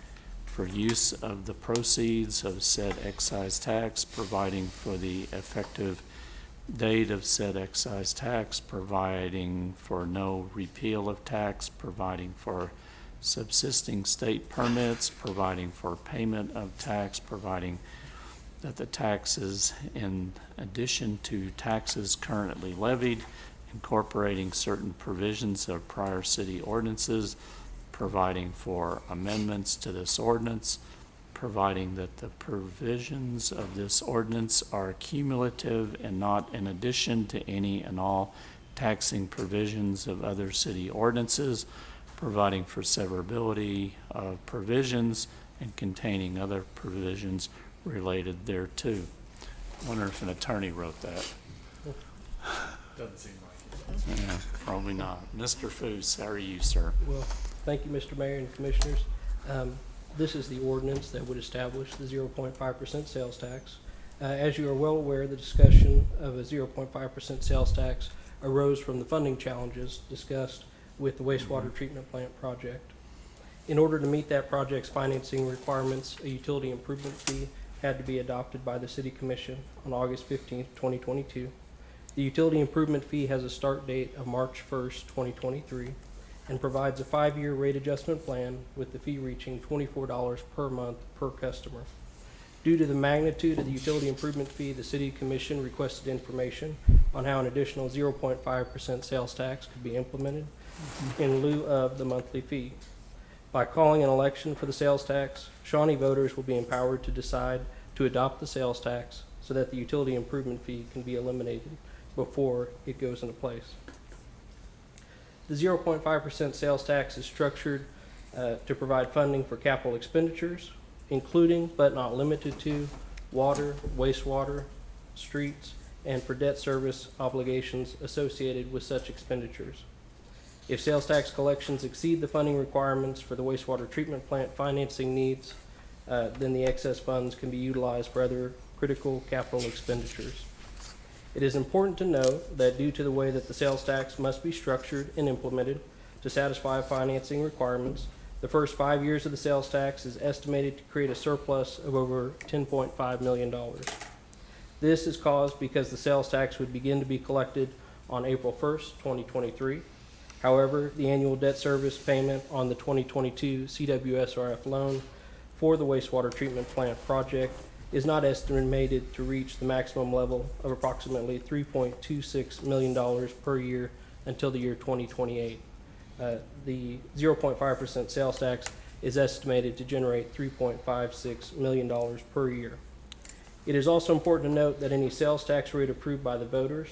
Speaker 3: for use of the proceeds of said excise tax, providing for the effective date of said excise tax, providing for no repeal of tax, providing for subsisting state permits, providing for payment of tax, providing that the taxes in addition to taxes currently levied, incorporating certain provisions of prior city ordinances, providing for amendments to this ordinance, providing that the provisions of this ordinance are cumulative and not in addition to any and all taxing provisions of other city ordinances, providing for severability of provisions and containing other provisions related thereto. I wonder if an attorney wrote that.
Speaker 17: Doesn't seem like it.
Speaker 3: Yeah, probably not. Mr. Foos, how are you, sir?
Speaker 14: Well, thank you, Mr. Mayor and Commissioners. This is the ordinance that would establish the 0.5% sales tax. As you are well aware, the discussion of a 0.5% sales tax arose from the funding challenges discussed with the wastewater treatment plant project. In order to meet that project's financing requirements, a utility improvement fee had to be adopted by the City Commission on August 15th, 2022. The utility improvement fee has a start date of March 1st, 2023, and provides a 5-year rate adjustment plan with the fee reaching $24 per month per customer. Due to the magnitude of the utility improvement fee, the City Commission requested information on how an additional 0.5% sales tax could be implemented in lieu of the monthly fee. By calling an election for the sales tax, Shawnee voters will be empowered to decide to adopt the sales tax so that the utility improvement fee can be eliminated before it goes into place. The 0.5% sales tax is structured to provide funding for capital expenditures, including but not limited to water, wastewater, streets, and for debt service obligations associated with such expenditures. If sales tax collections exceed the funding requirements for the wastewater treatment plant financing needs, then the excess funds can be utilized for other critical capital expenditures. It is important to note that due to the way that the sales tax must be structured and implemented to satisfy financing requirements, the first 5 years of the sales tax is estimated to create a surplus of over $10.5 million. This is caused because the sales tax would begin to be collected on April 1st, 2023. However, the annual debt service payment on the 2022 CWSRF loan for the wastewater treatment plant project is not estimated to reach the maximum level of approximately $3.26 million per year until the year 2028. The 0.5% sales tax is estimated to generate $3.56 million per year. It is also important to note that any sales tax rate approved by the voters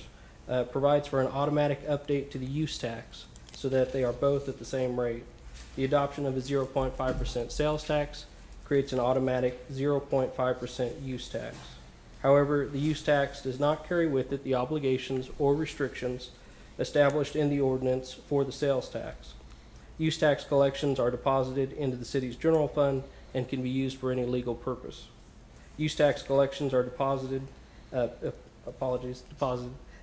Speaker 14: provides for an automatic update to the use tax so that they are both at the same rate. The adoption of a 0.5% sales tax creates an automatic 0.5% use tax. However, the use tax does not carry with it the obligations or restrictions established in the ordinance for the sales tax. Use tax collections are deposited into the city's general fund and can be used for any legal purpose. Use tax collections are deposited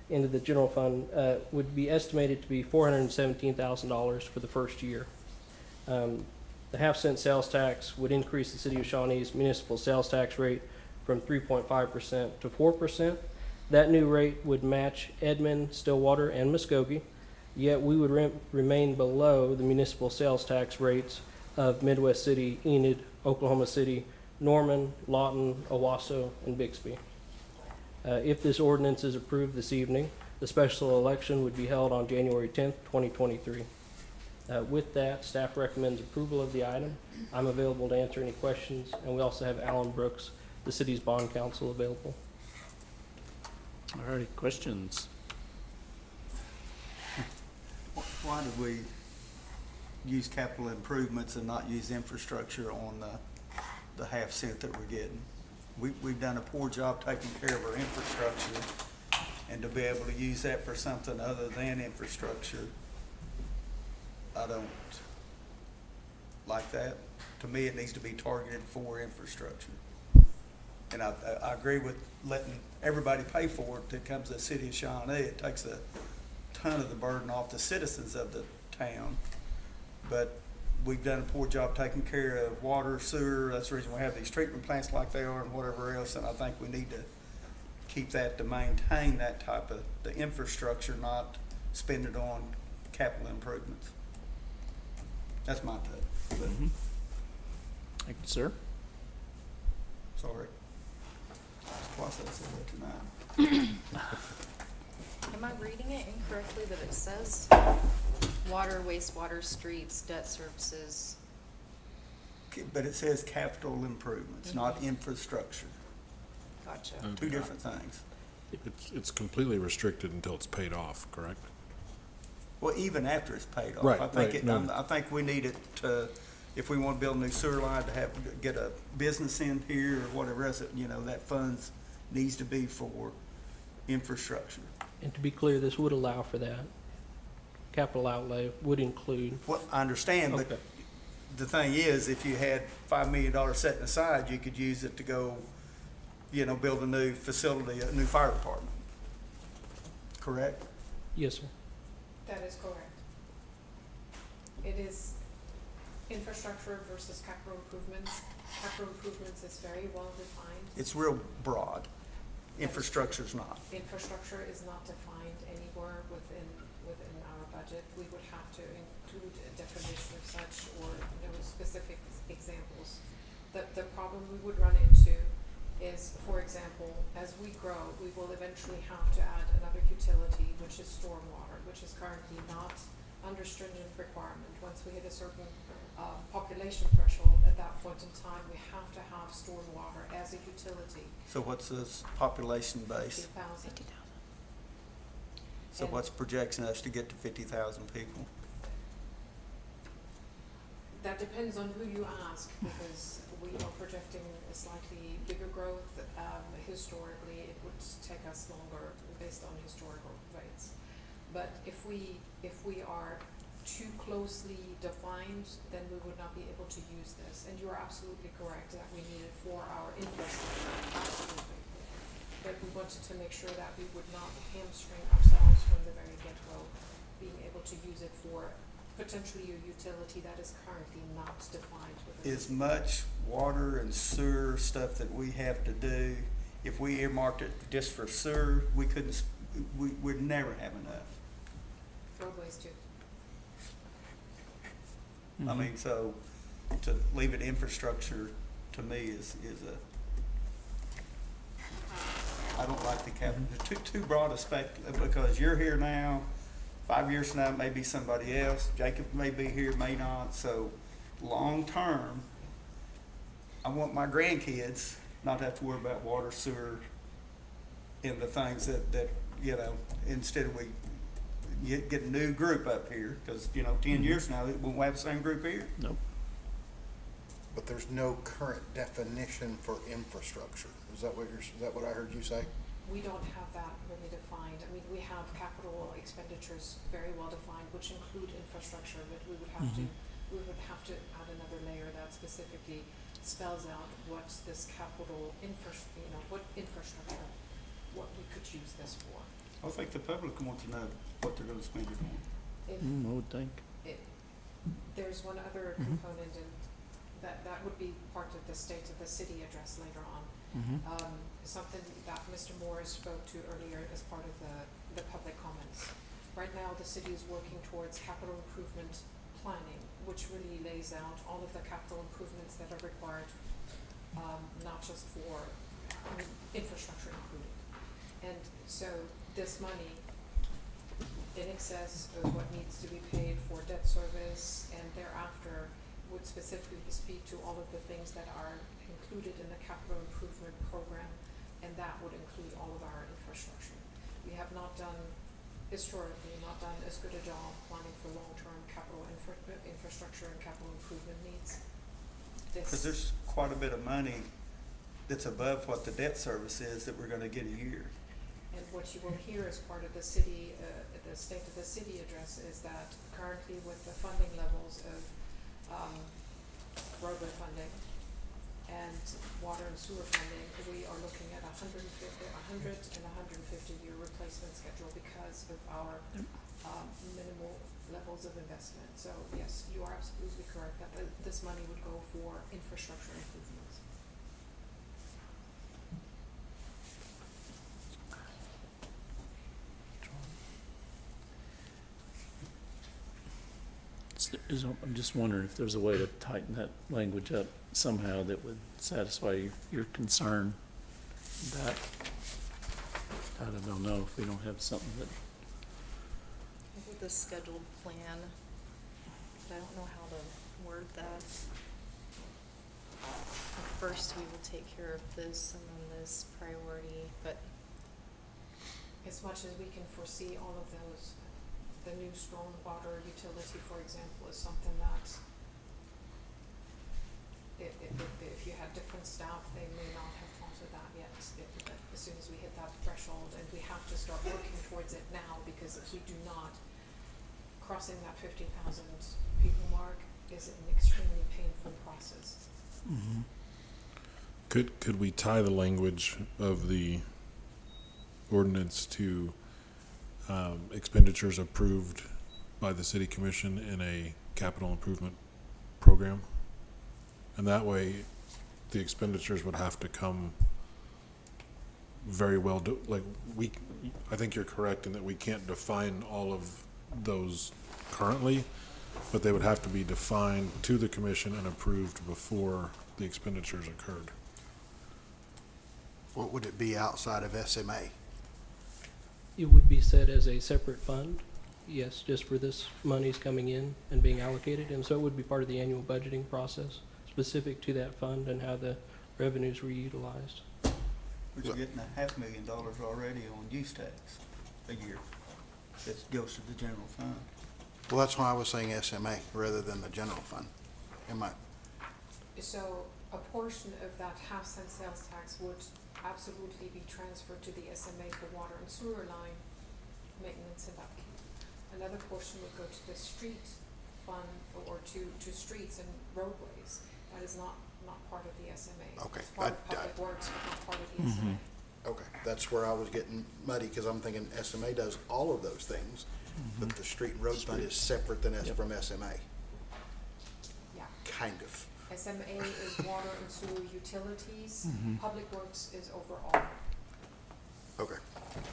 Speaker 14: into the general fund would be estimated to be $417,000 for the first year. The half-cent sales tax would increase the City of Shawnee's municipal sales tax rate from 3.5% to 4%. That new rate would match Edmond, Stillwater, and Muskogee, yet we would remain below the municipal sales tax rates of Midwest City, Enid, Oklahoma City, Norman, Lawton, Owasso, and Bixby. If this ordinance is approved this evening, the special election would be held on January 10th, 2023. With that, staff recommends approval of the item. I'm available to answer any questions, and we also have Alan Brooks, the city's bond counsel, available.
Speaker 3: All right, questions?
Speaker 15: Why did we use capital improvements and not use infrastructure on the half cent that we're getting? We've done a poor job taking care of our infrastructure, and to be able to use that for something other than infrastructure, I don't like that. To me, it needs to be targeted for infrastructure. And I agree with letting everybody pay for it that comes to the City of Shawnee. It takes a ton of the burden off the citizens of the town. But we've done a poor job taking care of water, sewer. That's the reason we have these treatment plants like they are and whatever else. And I think we need to keep that to maintain that type of the infrastructure, not spend it on capital improvements. That's my take. But
Speaker 3: Thank you, sir.
Speaker 15: sorry. Twice I said that tonight.
Speaker 4: Am I reading it incorrectly that it says water, wastewater, streets, debt services?
Speaker 15: But it says capital improvements, not infrastructure.
Speaker 4: Gotcha.
Speaker 15: Two different things.
Speaker 1: It's completely restricted until it's paid off, correct?
Speaker 15: Well, even after it's paid off.
Speaker 1: Right,
Speaker 15: I think
Speaker 1: right, no.
Speaker 15: I think we need it to, if we want to build a new sewer line, to get a business in here or whatever else, that funds needs to be for infrastructure.
Speaker 14: And to be clear, this would allow for that. Capital outlay would include.
Speaker 15: Well, I understand, but
Speaker 14: Okay.
Speaker 15: the thing is, if you had $5 million setting aside, you could use it to go, you know, build a new facility, a new fire department. Correct?
Speaker 14: Yes, sir.
Speaker 13: That is correct. It is infrastructure versus capital improvements. Capital improvements is very well defined.
Speaker 15: It's real broad. Infrastructure's not.
Speaker 13: Infrastructure is not defined anywhere within our budget. We would have to include a definition of such or specific examples. The problem we would run into is, for example, as we grow, we will eventually have to add another utility, which is stormwater, which is currently not under stringent requirement. Once we hit a certain population threshold, at that point in time, we have to have stormwater as a utility.
Speaker 15: So what's this population base?
Speaker 13: 50,000.
Speaker 15: So what's projection us to get to 50,000 people?
Speaker 13: That depends on who you ask, because we are projecting a slightly bigger growth. Historically, it would take us longer based on historical rates. But if we are too closely defined, then we would not be able to use this. And you are absolutely correct that we need it for our infrastructure, absolutely. But we wanted to make sure that we would not hamstring ourselves from the very get-go, being able to use it for potentially a utility that is currently not defined within.
Speaker 15: As much water and sewer stuff that we have to do, if we earmarked it just for sewer, we'd never have enough.
Speaker 13: Roadways too.
Speaker 15: I mean, so to leave it infrastructure, to me, is I don't like the cap, too broad a because you're here now, 5 years from now, it may be somebody else, Jacob may be here, may not, so long term, I want my grandkids not to have to worry about water, sewer, and the things that you know, instead of we get a new group up here, because, you know, 10 years from now, we won't have the same group here.
Speaker 3: Nope.
Speaker 16: But there's no current definition for infrastructure. Is that what I heard you say?
Speaker 13: We don't have that really defined. I mean, we have capital expenditures very well defined, which include infrastructure, but we would have to add another layer that specifically spells out what this capital what infrastructure, what we could use this for.
Speaker 15: I think the public wants to know what they're gonna spend it on.
Speaker 3: I would think.
Speaker 13: There's one other component, and that would be part of the State of the City address later on. Something that Mr. Morris spoke to earlier as part of the public comments. Right now, the city is working towards capital improvement planning, which really lays out all of the capital improvements that are required, not just for infrastructure included. And so this money, in excess of what needs to be paid for debt service and thereafter, would specifically speak to all of the things that are included in the capital improvement program, and that would include all of our infrastructure. We have historically not done as good a job planning for long-term capital infrastructure and capital improvement needs.
Speaker 15: Because there's quite a bit of money that's above what the debt service is that we're gonna get a year.
Speaker 13: And what you will hear as part of the city, the State of the City address is that currently with the funding levels of roadway funding and water and sewer funding, we are looking at 100 and 150-year replacement schedule because of our minimal levels of investment. So yes, you are absolutely correct that this money would go for infrastructure improvements.
Speaker 3: I'm just wondering if there's a way to tighten that language up somehow that would satisfy your concern. That I don't know if we don't have something that.
Speaker 4: With the scheduled plan, but I don't know how to word that. First, we will take care of this and then this priority, but
Speaker 13: As much as we can foresee all of those, the new stormwater utility, for example, is something that if you had different staff, they may not have thought of that yet. But as soon as we hit that threshold, and we have to start working towards it now, because if we do not, crossing that 50,000 people mark is an extremely painful process.
Speaker 1: Could we tie the language of the ordinance to expenditures approved by the city commission in a capital improvement program? And that way, the expenditures would have to come very well, I think you're correct in that we can't define all of those currently, but they would have to be defined to the commission and approved before the expenditures occurred.
Speaker 16: What would it be outside of SMA?
Speaker 14: It would be set as a separate fund, yes, just for this monies coming in and being allocated, and so it would be part of the annual budgeting process, specific to that fund and how the revenues were utilized.
Speaker 15: But you're getting $500,000 already on use tax a year. That goes to the general fund.
Speaker 16: Well, that's why I was saying SMA rather than the general fund.
Speaker 13: So a portion of that half-cent sales tax would absolutely be transferred to the SMA for water and sewer line maintenance and upkeep. Another portion would go to the street fund or to streets and roadways. That is not part of the SMA.
Speaker 16: Okay.
Speaker 13: It's part of public works, but not part of the SMA.
Speaker 16: Okay, that's where I was getting muddy, because I'm thinking SMA does all of those things, but the street and road fund is separate than from SMA.
Speaker 13: Yeah.
Speaker 16: Kind of.
Speaker 13: SMA is water and sewer utilities. Public works is overall.
Speaker 16: Okay,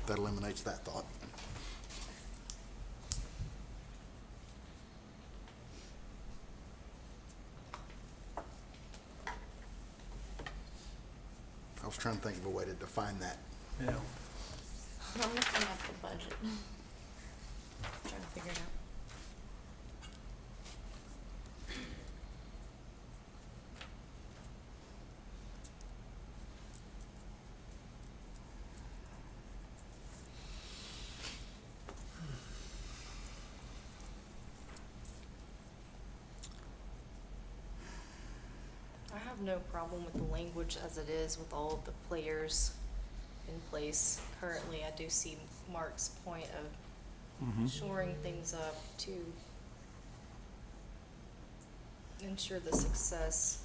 Speaker 16: that eliminates that thought. I was trying to think of a way to define that.
Speaker 15: Yeah.
Speaker 6: I'm looking at the budget. Trying to figure it out.
Speaker 4: I have no problem with the language as it is with all of the players in place. Currently, I do see Mark's point of shoring things up to ensure the success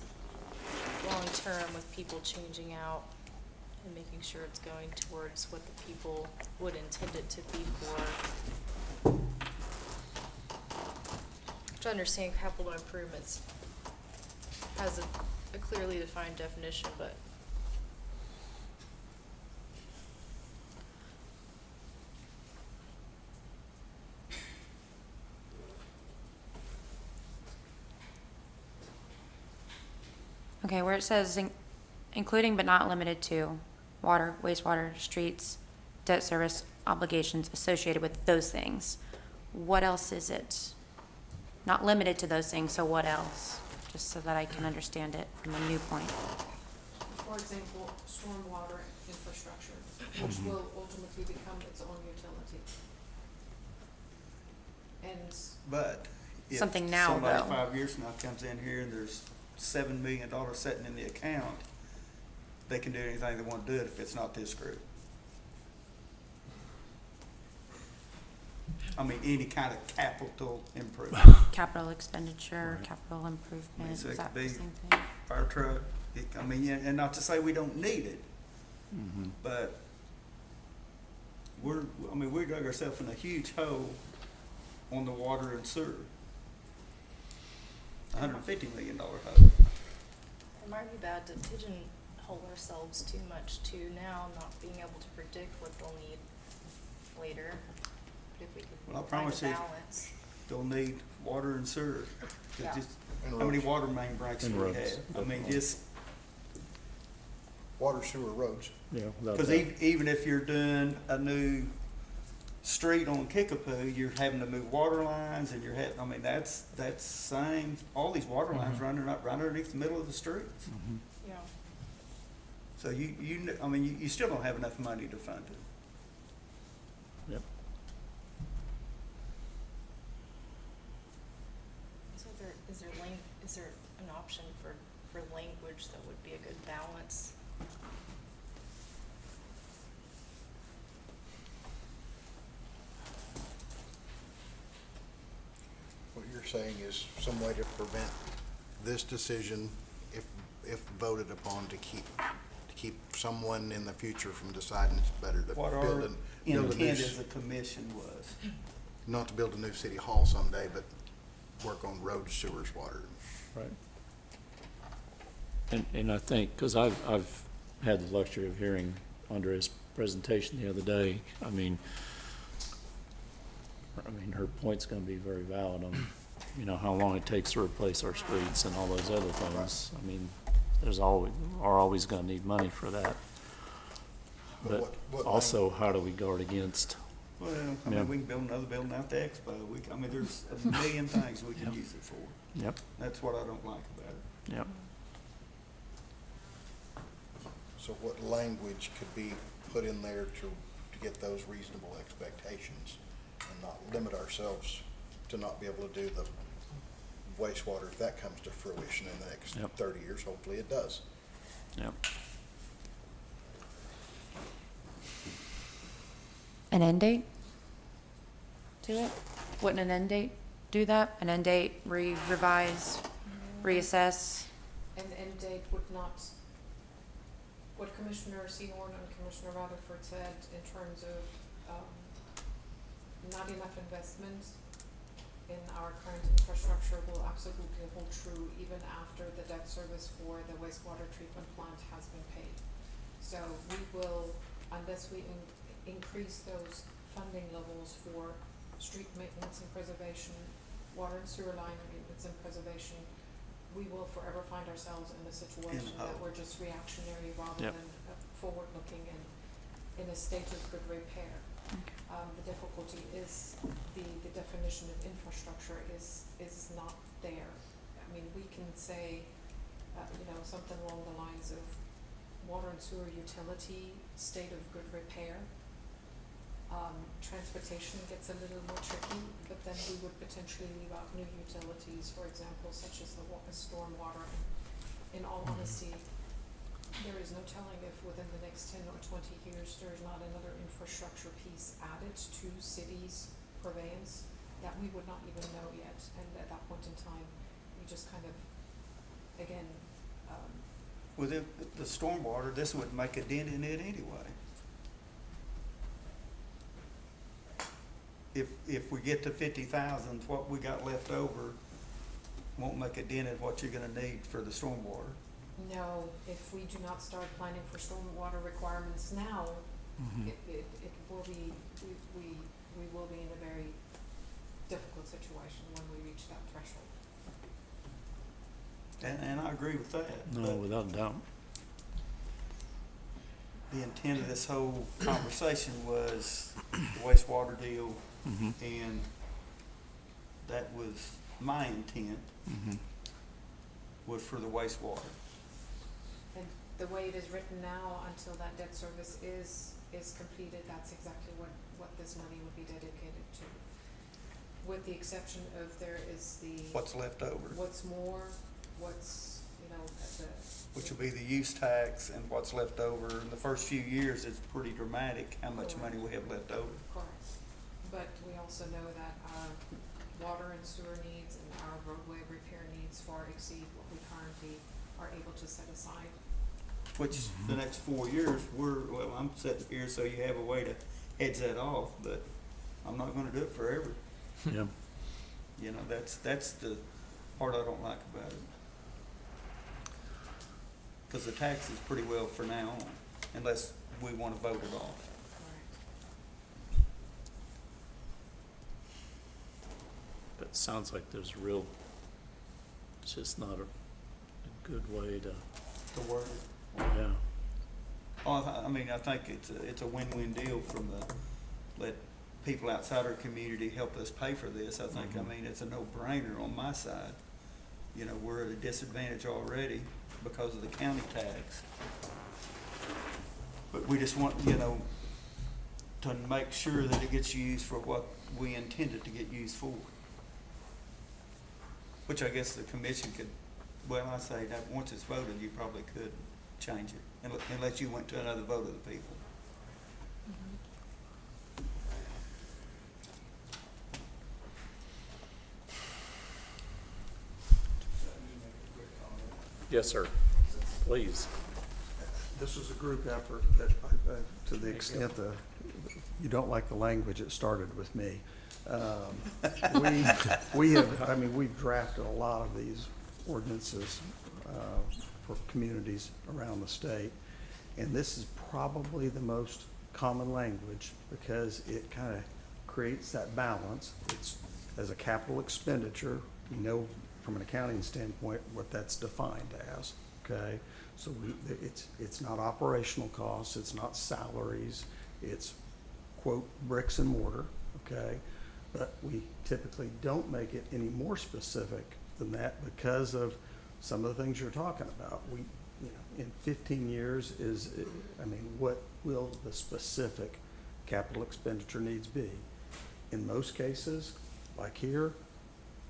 Speaker 4: long-term with people changing out and making sure it's going towards what the people would intend it to be for. To understand capital improvements has a clearly defined definition, but
Speaker 6: Okay, where it says including but not limited to water, wastewater, streets, debt service obligations associated with those things. What else is it? Not limited to those things, so what else? Just so that I can understand it from a new point.
Speaker 13: For example, stormwater infrastructure, which will ultimately become its own utility. And
Speaker 15: But if
Speaker 6: Something now,
Speaker 15: somebody
Speaker 6: though.
Speaker 15: 5 years from now comes in here and there's $7 million sitting in the account, they can do anything they want to do it if it's not this group. I mean, any kind of capital improvement.
Speaker 6: Capital expenditure, capital
Speaker 15: I
Speaker 6: improvement,
Speaker 15: mean,
Speaker 6: is
Speaker 15: so it
Speaker 6: that
Speaker 15: could
Speaker 6: the
Speaker 15: be
Speaker 6: same thing?
Speaker 15: fire truck, and not to say we don't need it, but we dug ourselves in a huge hole on the water and sewer. $150 million hole.
Speaker 4: it might be bad to pigeonhole ourselves too much to now not being able to predict what they'll need later. But if we
Speaker 15: Well, I
Speaker 4: could find a
Speaker 15: promise you,
Speaker 4: balance.
Speaker 15: they'll need water and sewer.
Speaker 4: Yeah.
Speaker 15: Just, how many water main breaks do we have? I mean, just,
Speaker 16: Water, sewer, roads.
Speaker 12: Yeah.
Speaker 15: because even if you're doing a new street on Kickapoo, you're having to move water lines and you're having, I mean, that's same, all these water lines running up right underneath the middle of the streets.
Speaker 4: Yeah.
Speaker 15: So you still don't have enough money to fund it.
Speaker 12: Yep.
Speaker 4: So is there an option for language that would be a good balance?
Speaker 16: What you're saying is some way to prevent this decision, if voted upon, to keep someone in the future from deciding it's better to
Speaker 15: What
Speaker 16: build
Speaker 15: our
Speaker 16: a new,
Speaker 15: intent as a commission was.
Speaker 16: not to build a new city hall someday, but work on roads, sewers, water.
Speaker 3: Right. And I think, because I've had the luxury of hearing Andrea's presentation the other day, I mean, her point's gonna be very valid on, you know, how long it takes to replace our streets and all those other things. I mean, are always gonna need money for that. But
Speaker 16: what
Speaker 3: also, how do we guard against?
Speaker 15: Well, I
Speaker 3: Yeah.
Speaker 15: mean, we can build another building out the expo. I mean, there's a million things we can
Speaker 3: Yep.
Speaker 15: use it for.
Speaker 3: Yep,
Speaker 15: That's what I don't like about it.
Speaker 3: yep.
Speaker 16: So what language could be put in there to get those reasonable expectations and not limit ourselves to not be able to do the wastewater if that comes to fruition in the next
Speaker 3: Yep.
Speaker 16: 30 years? Hopefully it does.
Speaker 3: Yep.
Speaker 6: An end date to it? Wouldn't an end date do that? An end date, revise, reassess?
Speaker 13: An end date would not, what Commissioner Sehorn and Commissioner Rutherford said in terms of not enough investment in our current infrastructure will absolutely hold true even after the debt service for the wastewater treatment plant has been paid. So we will, unless we increase those funding levels for street maintenance and preservation, water and sewer line maintenance and preservation, we will forever find ourselves in a situation that we're just reactionary rather
Speaker 3: Yep.
Speaker 13: than forward-looking and in a state of good repair. The difficulty is the definition of infrastructure is not there. I mean, we can say, something along the lines of water and sewer utility, state of good repair. Transportation gets a little more tricky, but then we would potentially leave out new utilities, for example, such as the stormwater. In all honesty, there is no telling if within the next 10 or 20 years, there's not another infrastructure piece added to cities' purveyance that we would not even know yet. And at that point in time, we just kind of, again,
Speaker 15: With the stormwater, this would make a dent in it anyway. If we get to 50,000, what we got left over won't make a dent in what you're gonna need for the stormwater.
Speaker 13: no, if we do not start planning for stormwater requirements now, it will be, we will be in a very difficult situation when we reach that threshold.
Speaker 15: And I agree with that.
Speaker 3: No,
Speaker 15: but
Speaker 3: without a doubt.
Speaker 15: the intent of this whole conversation was the wastewater deal, and that was my intent, was for the wastewater.
Speaker 13: And the way it is written now, until that debt service is completed, that's exactly what this money would be dedicated to. With the exception of there is the.
Speaker 15: What's left over,
Speaker 13: What's more, what's, at the.
Speaker 15: which will be the use tax and what's left over. In the first few years, it's pretty dramatic how much money we have left over.
Speaker 13: Correct. But we also know that our water and sewer needs and our roadway repair needs far exceed what we currently are able to set aside.
Speaker 15: Which the next 4 years, I'm sitting here so you have a way to hedge that off, but I'm not gonna do it forever.
Speaker 3: Yeah.
Speaker 15: That's the part I don't like about it. Cause the tax is pretty well for now on, unless we wanna vote it off.
Speaker 3: But it sounds like there's it's just not a good way to,
Speaker 15: The word.
Speaker 3: yeah.
Speaker 15: Oh, I think it's a win-win deal from let people outside our community help us pay for this. I think, it's a no-brainer on my side. We're at a disadvantage already because of the county tax. But we just want, to make sure that it gets used for what we intended to get used for. Which I guess the commission could, I say that once it's voted, you probably could change it, unless you went to another vote of the people.
Speaker 3: Yes, sir. Please.
Speaker 8: This is a group effort that, to the extent that you don't like the language, it started with me. We have, I mean, we've drafted a lot of these ordinances for communities around the state. And this is probably the most common language because it kind of creates that balance. It's, as a capital expenditure, you know, from an accounting standpoint, what that's defined as, okay? So it's not operational costs, it's not salaries, it's, quote, bricks and mortar, okay? But we typically don't make it any more specific than that because of some of the things you're talking about. We, you know, in 15 years I mean, what will the specific capital expenditure needs be? In most cases, like here,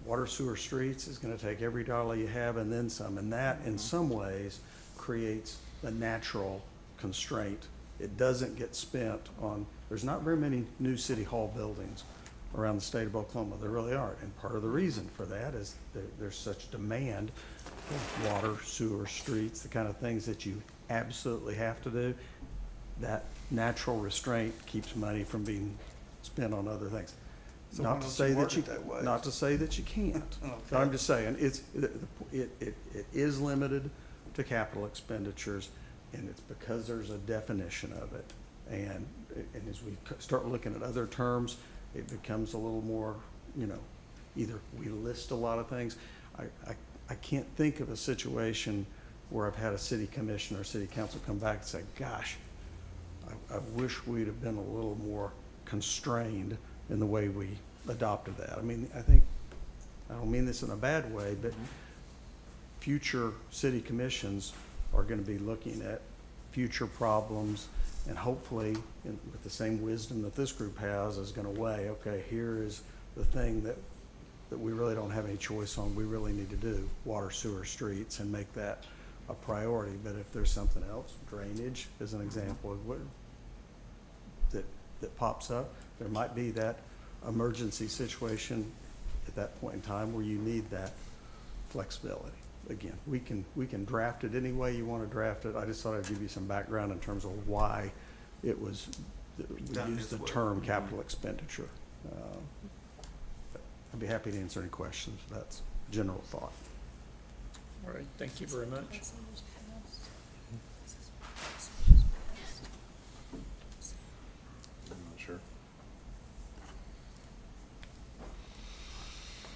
Speaker 8: water, sewer, streets is gonna take every dollar you have and then some, and that in some ways creates a natural constraint. It doesn't get spent on, there's not very many new city hall buildings around the state of Oklahoma. There really aren't. And part of the reason for that is there's such demand for water, sewer, streets, the kind of things that you absolutely have to do. That natural restraint keeps money from being spent on other things.
Speaker 15: So
Speaker 8: Not
Speaker 15: why
Speaker 8: to
Speaker 15: don't
Speaker 8: say
Speaker 15: you
Speaker 8: that
Speaker 15: word
Speaker 8: you,
Speaker 15: it that way?
Speaker 8: not to say that you can't.
Speaker 15: Okay.
Speaker 8: I'm just saying, it is limited to capital expenditures, and it's because there's a definition of it. And as we start looking at other terms, it becomes a little more, you know, either we list a lot of things. I can't think of a situation where I've had a city commissioner or city council come back and say, gosh, I wish we'd have been a little more constrained in the way we adopted that. I mean, I don't mean this in a bad way, but future city commissions are gonna be looking at future problems, and hopefully, with the same wisdom that this group has, is gonna weigh, okay, here is the thing that we really don't have any choice on, we really need to do, water, sewer, streets, and make that a priority. But if there's something else, drainage is an example of what that pops up, there might be that emergency situation at that point in time where you need that flexibility. Again, we can draft it any way you want to draft it. I just thought I'd give you some background in terms of why it was, we used the term capital expenditure. I'd be happy to answer any questions. That's general thought.
Speaker 3: All right, thank you very much.
Speaker 1: I'm not sure.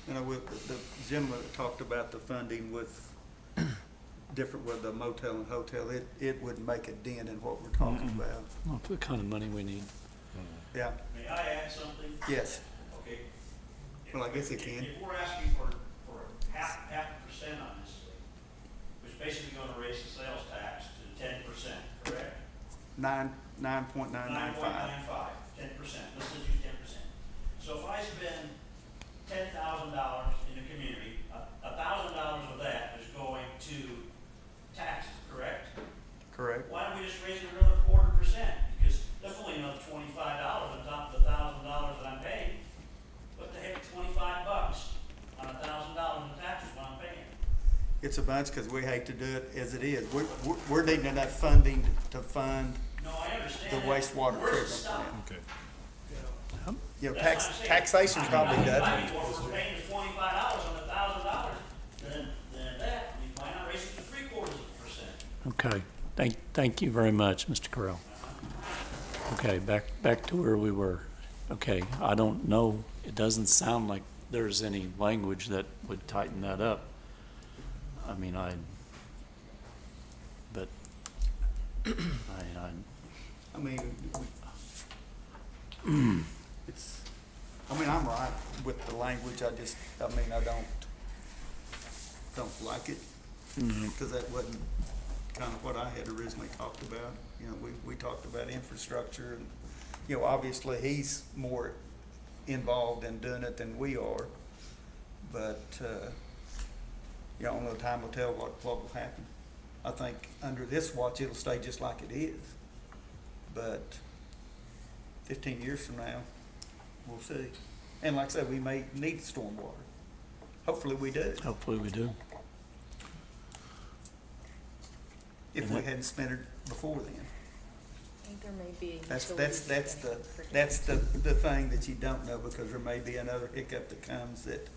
Speaker 15: You know, with the gentleman that talked about the funding with different, with the motel and hotel, it would make a dent in what we're talking about.
Speaker 3: Not the kind of money we need.
Speaker 15: Yeah,
Speaker 22: May I add something?
Speaker 15: yes.
Speaker 22: Okay.
Speaker 15: Well, I guess it can.
Speaker 22: If we're asking for half a percent on this thing, which is basically gonna raise the sales tax to 10%, correct?
Speaker 15: 9.995.
Speaker 22: 9.95, 10%, let's just use 10%. So if I spend $10,000 in the community, $1,000 of that is going to taxes, correct?
Speaker 15: Correct.
Speaker 22: Why don't we just raise it another 0.25%? Because that's only another $25 on top of the $1,000 that I'm paying. What the heck, $25 on $1,000 in taxes what I'm paying?
Speaker 15: It's a bunch because we hate to do it as it is. We're needing that funding to fund
Speaker 22: No, I understand
Speaker 15: the
Speaker 22: that.
Speaker 15: wastewater
Speaker 22: Where's the
Speaker 15: treatment
Speaker 22: stop?
Speaker 15: plant.
Speaker 1: Okay.
Speaker 15: You know,
Speaker 22: That's what I'm saying.
Speaker 15: taxation probably
Speaker 22: If
Speaker 15: does.
Speaker 22: we're paying the $25 on $1,000, then that, we might not raise it to 0.75%.
Speaker 3: Okay, thank you very much, Mr. Carell. Okay, back to where we were. Okay, I don't know, it doesn't sound like there's any language that would tighten that up. I mean, but,
Speaker 15: I mean, it's, I mean, I'm right with the language. I don't like it. Because that wasn't kind of what I had originally talked about. You know, we talked about infrastructure and, you know, obviously he's more involved in doing it than we are. But, you know, only time will tell what will happen. I think under this watch, it'll stay just like it is. But 15 years from now, we'll see. And like I said, we may need stormwater. Hopefully we do.
Speaker 3: hopefully we do.
Speaker 15: if we hadn't spent it before then.
Speaker 4: I think there may be.
Speaker 15: That's
Speaker 4: utilities
Speaker 15: the thing that you don't know, because there may be another hiccup that comes that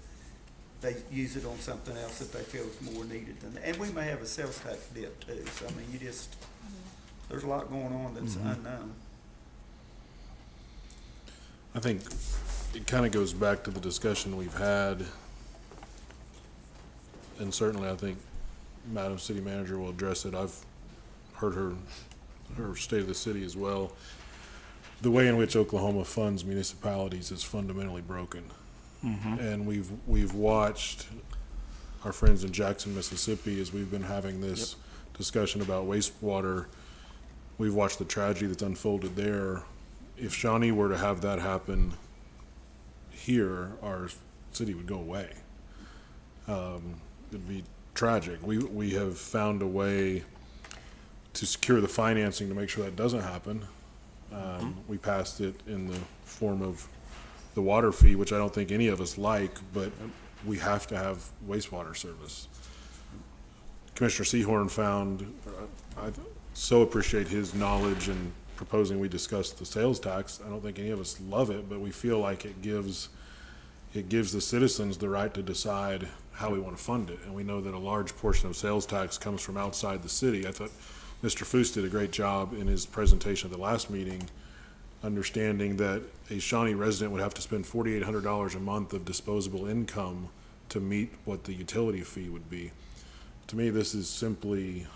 Speaker 15: they use it on something else that they feel is more needed than that. And we may have a sales tax dip too, so I mean, there's a lot going on that's unknown.
Speaker 1: I think it kind of goes back to the discussion we've had, and certainly I think Madam City Manager will address it. I've heard her state of the city as well. The way in which Oklahoma funds municipalities is fundamentally broken. And we've watched our friends in Jackson, Mississippi, as we've been having this discussion about wastewater. We've watched the tragedy that's unfolded there. If Shawnee were to have that happen here, our city would go away. It'd be tragic. We have found a way to secure the financing to make sure that doesn't happen. We passed it in the form of the water fee, which I don't think any of us like, but we have to have wastewater service. Commissioner Seahorn found, I so appreciate his knowledge in proposing we discuss the sales tax. I don't think any of us love it, but we feel like it gives the citizens the right to decide how we want to fund it. And we know that a large portion of sales tax comes from outside the city. I thought Mr. Foose did a great job in his presentation at the last meeting, understanding that a Shawnee resident would have to spend $4,800 a month of disposable income to meet what the utility fee would be. To me, this is simply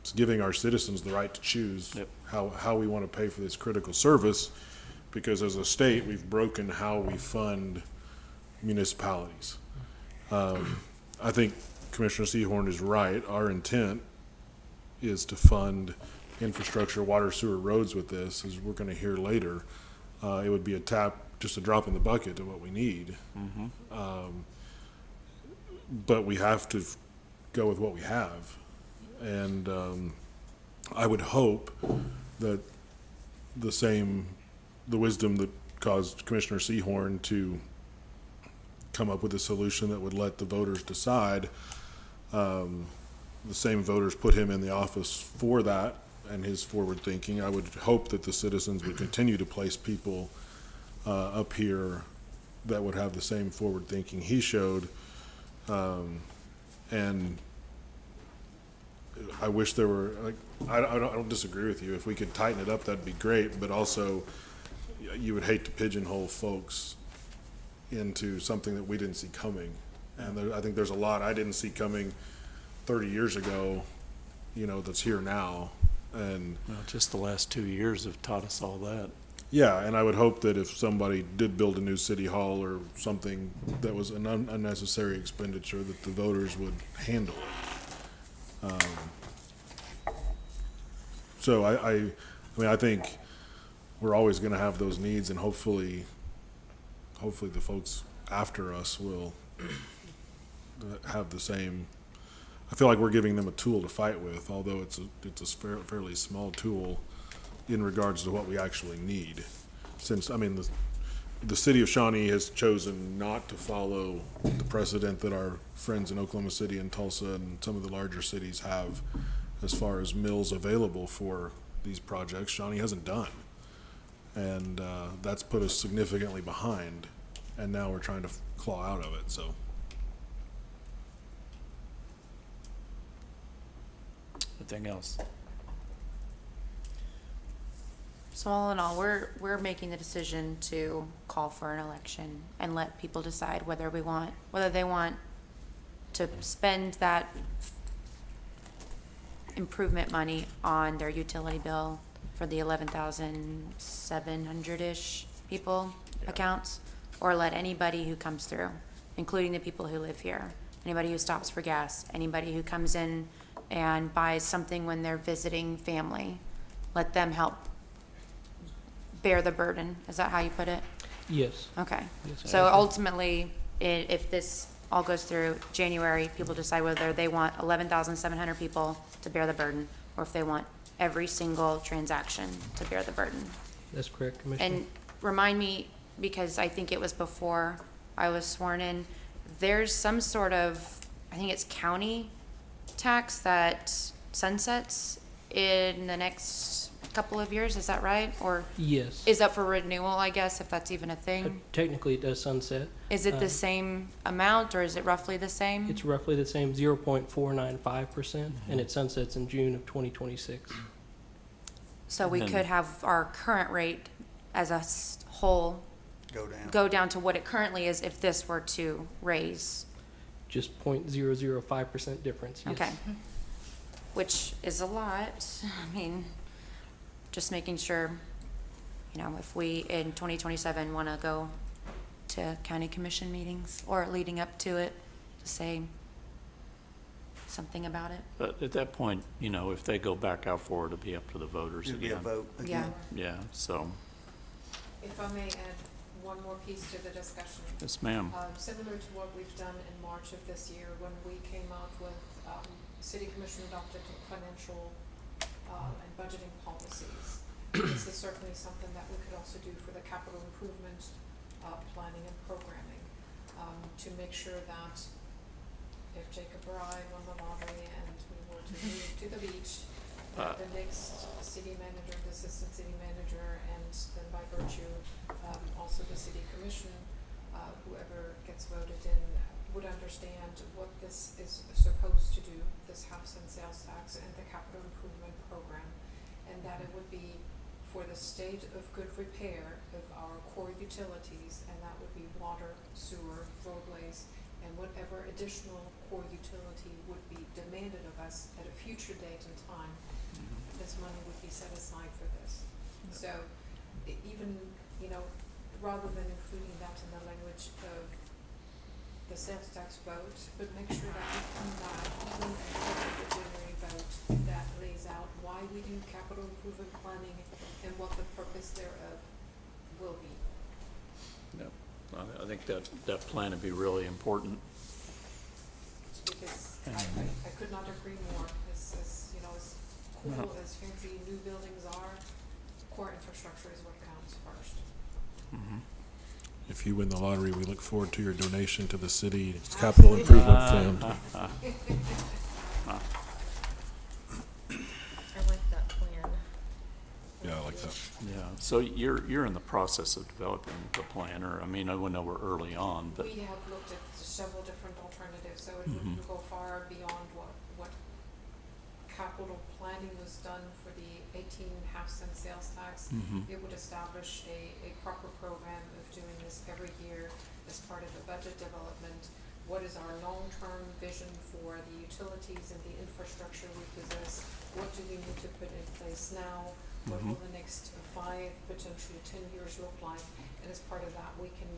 Speaker 1: it's giving our citizens the right to choose how we want to pay for this critical service, because as a state, we've broken how we fund municipalities. I think Commissioner Seahorn is right. Our intent is to fund infrastructure, water, sewer, roads with this, as we're going to hear later. It would be just a drop in the bucket to what we need. But we have to go with what we have. And I would hope that the wisdom that caused Commissioner Seahorn to come up with a solution that would let the voters decide, the same voters put him in the office for that and his forward thinking. I would hope that the citizens would continue to place people up here that would have the same forward thinking he showed. And I wish there were, like, I don't disagree with you. If we could tighten it up, that'd be great. But also, you would hate to pigeonhole folks into something that we didn't see coming. And I think there's a lot I didn't see coming 30 years ago, that's here now. And
Speaker 3: Just the last 2 years have taught us all that.
Speaker 1: yeah, and I would hope that if somebody did build a new city hall or something that was an unnecessary expenditure, that the voters would handle it. So I think we're always going to have those needs, and hopefully the folks after us will have the same. I feel like we're giving them a tool to fight with, although it's a fairly small tool in regards to what we actually need. Since, the city of Shawnee has chosen not to follow the precedent that our friends in Oklahoma City and Tulsa and some of the larger cities have as far as mills available for these projects. Shawnee hasn't done. And that's put us significantly behind, and now we're trying to claw out of it, so.
Speaker 3: Anything else?
Speaker 6: So all in all, we're making the decision to call for an election and let people decide whether they want to spend that improvement money on their utility bill for the 11,700-ish people accounts, or let anybody who comes through, including the people who live here, anybody who stops for gas, anybody who comes in and buys something when they're visiting family, let them help bear the burden. Is that how you put it?
Speaker 14: Yes.
Speaker 6: Okay.
Speaker 14: Yes,
Speaker 6: So ultimately, if this all goes through January, people decide whether they want 11,700 people to bear the burden, or if they want every single transaction to bear the burden.
Speaker 14: That's correct, Commissioner.
Speaker 6: And remind me, because I think it was before I was sworn in, there's some sort of, I think it's county tax that sunsets in the next couple of years, is that right? Or
Speaker 14: Yes.
Speaker 6: is up for renewal, I guess, if that's even a thing?
Speaker 14: Technically, it does sunset.
Speaker 6: Is it the same amount, or is it roughly the same?
Speaker 14: It's roughly the same, 0.495%, and it sunsets in June of 2026.
Speaker 6: So we could have our current rate as a whole
Speaker 15: Go down.
Speaker 6: go down to what it currently is if this were to raise.
Speaker 14: Just 0.005% difference, yes.
Speaker 6: Okay. Which is a lot. I mean, just making sure, you know, if we in 2027 want to go to county commission meetings or leading up to it, to say something about it.
Speaker 3: But at that point, you know, if they go back out for it, it'll be up to the voters
Speaker 15: It'll be a
Speaker 3: again.
Speaker 15: vote again.
Speaker 3: Yeah, so,
Speaker 13: If I may add one more piece to the discussion.
Speaker 3: yes, ma'am.
Speaker 13: Similar to what we've done in March of this year, when we came out with City Commission adopted financial and budgeting policies. This is certainly something that we could also do for the capital improvement planning and programming, to make sure that if Jacob or I won the lottery and we were to move to the beach, that the next city manager, the assistant city manager, and then by virtue, also the city commission, whoever gets voted in, would understand what this is supposed to do, this house and sales tax and the capital improvement program, and that it would be for the state of good repair of our core utilities, and that would be water, sewer, roadways, and whatever additional core utility would be demanded of us at a future date and time, this money would be set aside for this. So even, you know, rather than including that in the language of the sales tax vote, but make sure that we come back even after the January vote that lays out why we do capital improvement planning and what the purpose thereof will be.
Speaker 3: Yep. I think that plan would be really important.
Speaker 13: Because I could not agree more. As you know, as cool as fancy new buildings are, core infrastructure is what counts first.
Speaker 1: If you win the lottery, we look forward to your donation to the city capital improvement fund.
Speaker 4: I like that plan.
Speaker 1: Yeah, I like that.
Speaker 3: Yeah, so you're in the process of developing the plan, or, I mean, I know we're early on, but,
Speaker 13: We have looked at several different alternatives, so it would go far beyond what capital planning was done for the 18 half-cent sales tax. It would establish a proper program of doing this every year as part of the budget development. What is our long-term vision for the utilities and the infrastructure we possess? What do we need to put in place now? What will the next 5, potentially 10 years look like? And as part of that, we can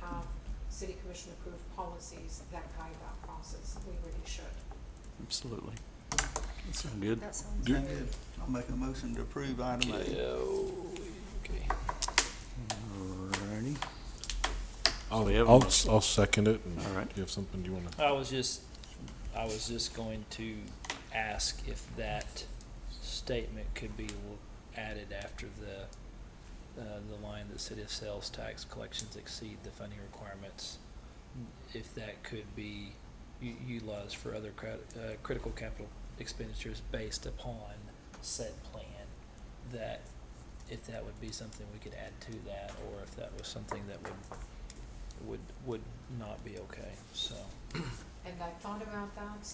Speaker 13: have city commission approved policies that guide that process. We really should.
Speaker 3: absolutely. That sound good?
Speaker 4: That sounds
Speaker 1: Do-
Speaker 4: good.
Speaker 15: I'll make a motion to approve item A.
Speaker 3: Okay. Alrighty.
Speaker 1: I'll,
Speaker 3: We have a
Speaker 1: I'll,
Speaker 3: motion.
Speaker 1: I'll second it. And
Speaker 3: All right.
Speaker 1: Do you have something you want to?
Speaker 5: I was just going to ask if that statement could be added after the line that city of sales tax collections exceed the funding requirements, if that could be utilized for other critical capital expenditures based upon said plan, that if that would be something we could add to that, or if that was something that would not be okay, so.
Speaker 13: And I thought about that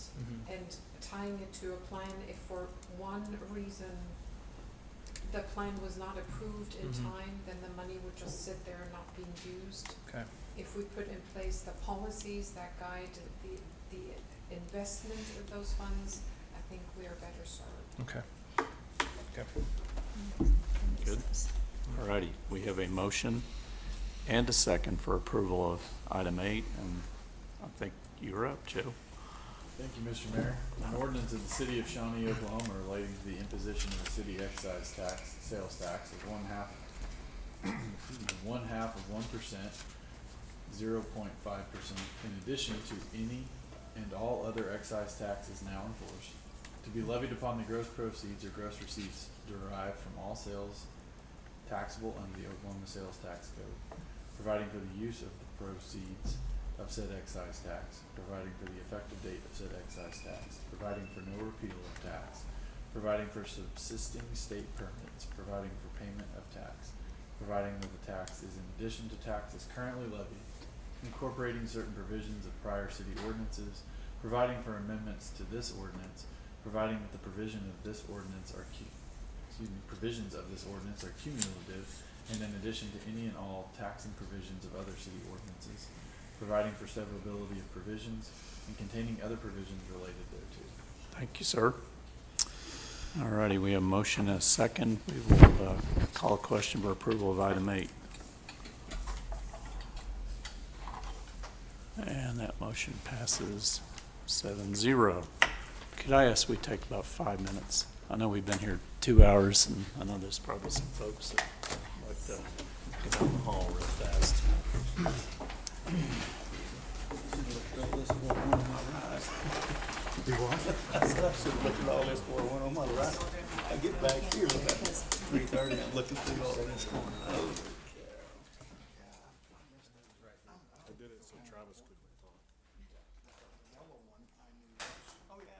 Speaker 13: and tying it to a plan, if for one reason the plan was not approved in time, then the money would just sit there and not being used.
Speaker 5: Okay.
Speaker 13: If we put in place the policies that guide the investment of those funds, I think we are better served.
Speaker 5: Okay. Okay.
Speaker 3: Good. Alrighty, we have a motion and a second for approval of item 8, and I think you're up, Joe.
Speaker 17: Thank you, Mr. Mayor. An ordinance of the city of Shawnee, Oklahoma relating to the imposition of the city excise tax, sales tax of 1/2 of 1%, 0.5%, in addition to any and all other excise taxes now enforced, to be levied upon the gross proceeds or gross receipts derived from all sales taxable under the Oklahoma Sales Tax Code, providing for the use of the proceeds of said excise tax, providing for the effective date of said excise tax, providing for no repeal of tax, providing for subsisting state permits, providing for payment of tax, providing that the tax is in addition to taxes currently levied, incorporating certain provisions of prior city ordinances, providing for amendments to this ordinance, providing that the provisions of this ordinance are cumulative, and in addition to any and all taxing provisions of other city ordinances, providing for severability of provisions, and containing other provisions related thereto.
Speaker 3: Thank you, sir. All righty, we have a motion and a second. We will call a question for approval of item 8. And that motion passes 7-0. Could I ask we take about 5 minutes? I know we've been here 2 hours, and I know there's probably some folks that like to get down the hall real fast.
Speaker 15: Do what? I said I should have looked at all this before I went on my right. I get back here about 3:30, I'm looking through all this going, oh.
Speaker 1: I did it so Travis couldn't talk.
Speaker 15: Oh, yeah.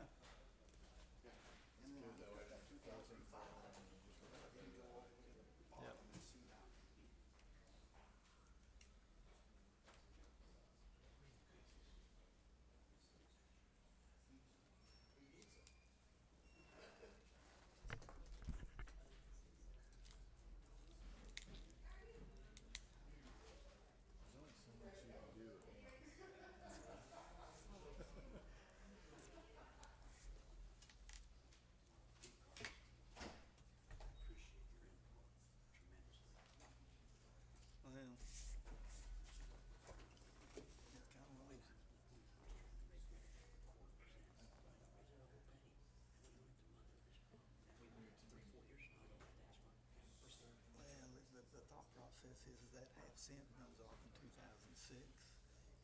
Speaker 15: The thought process is that half-cent runs off in 2006,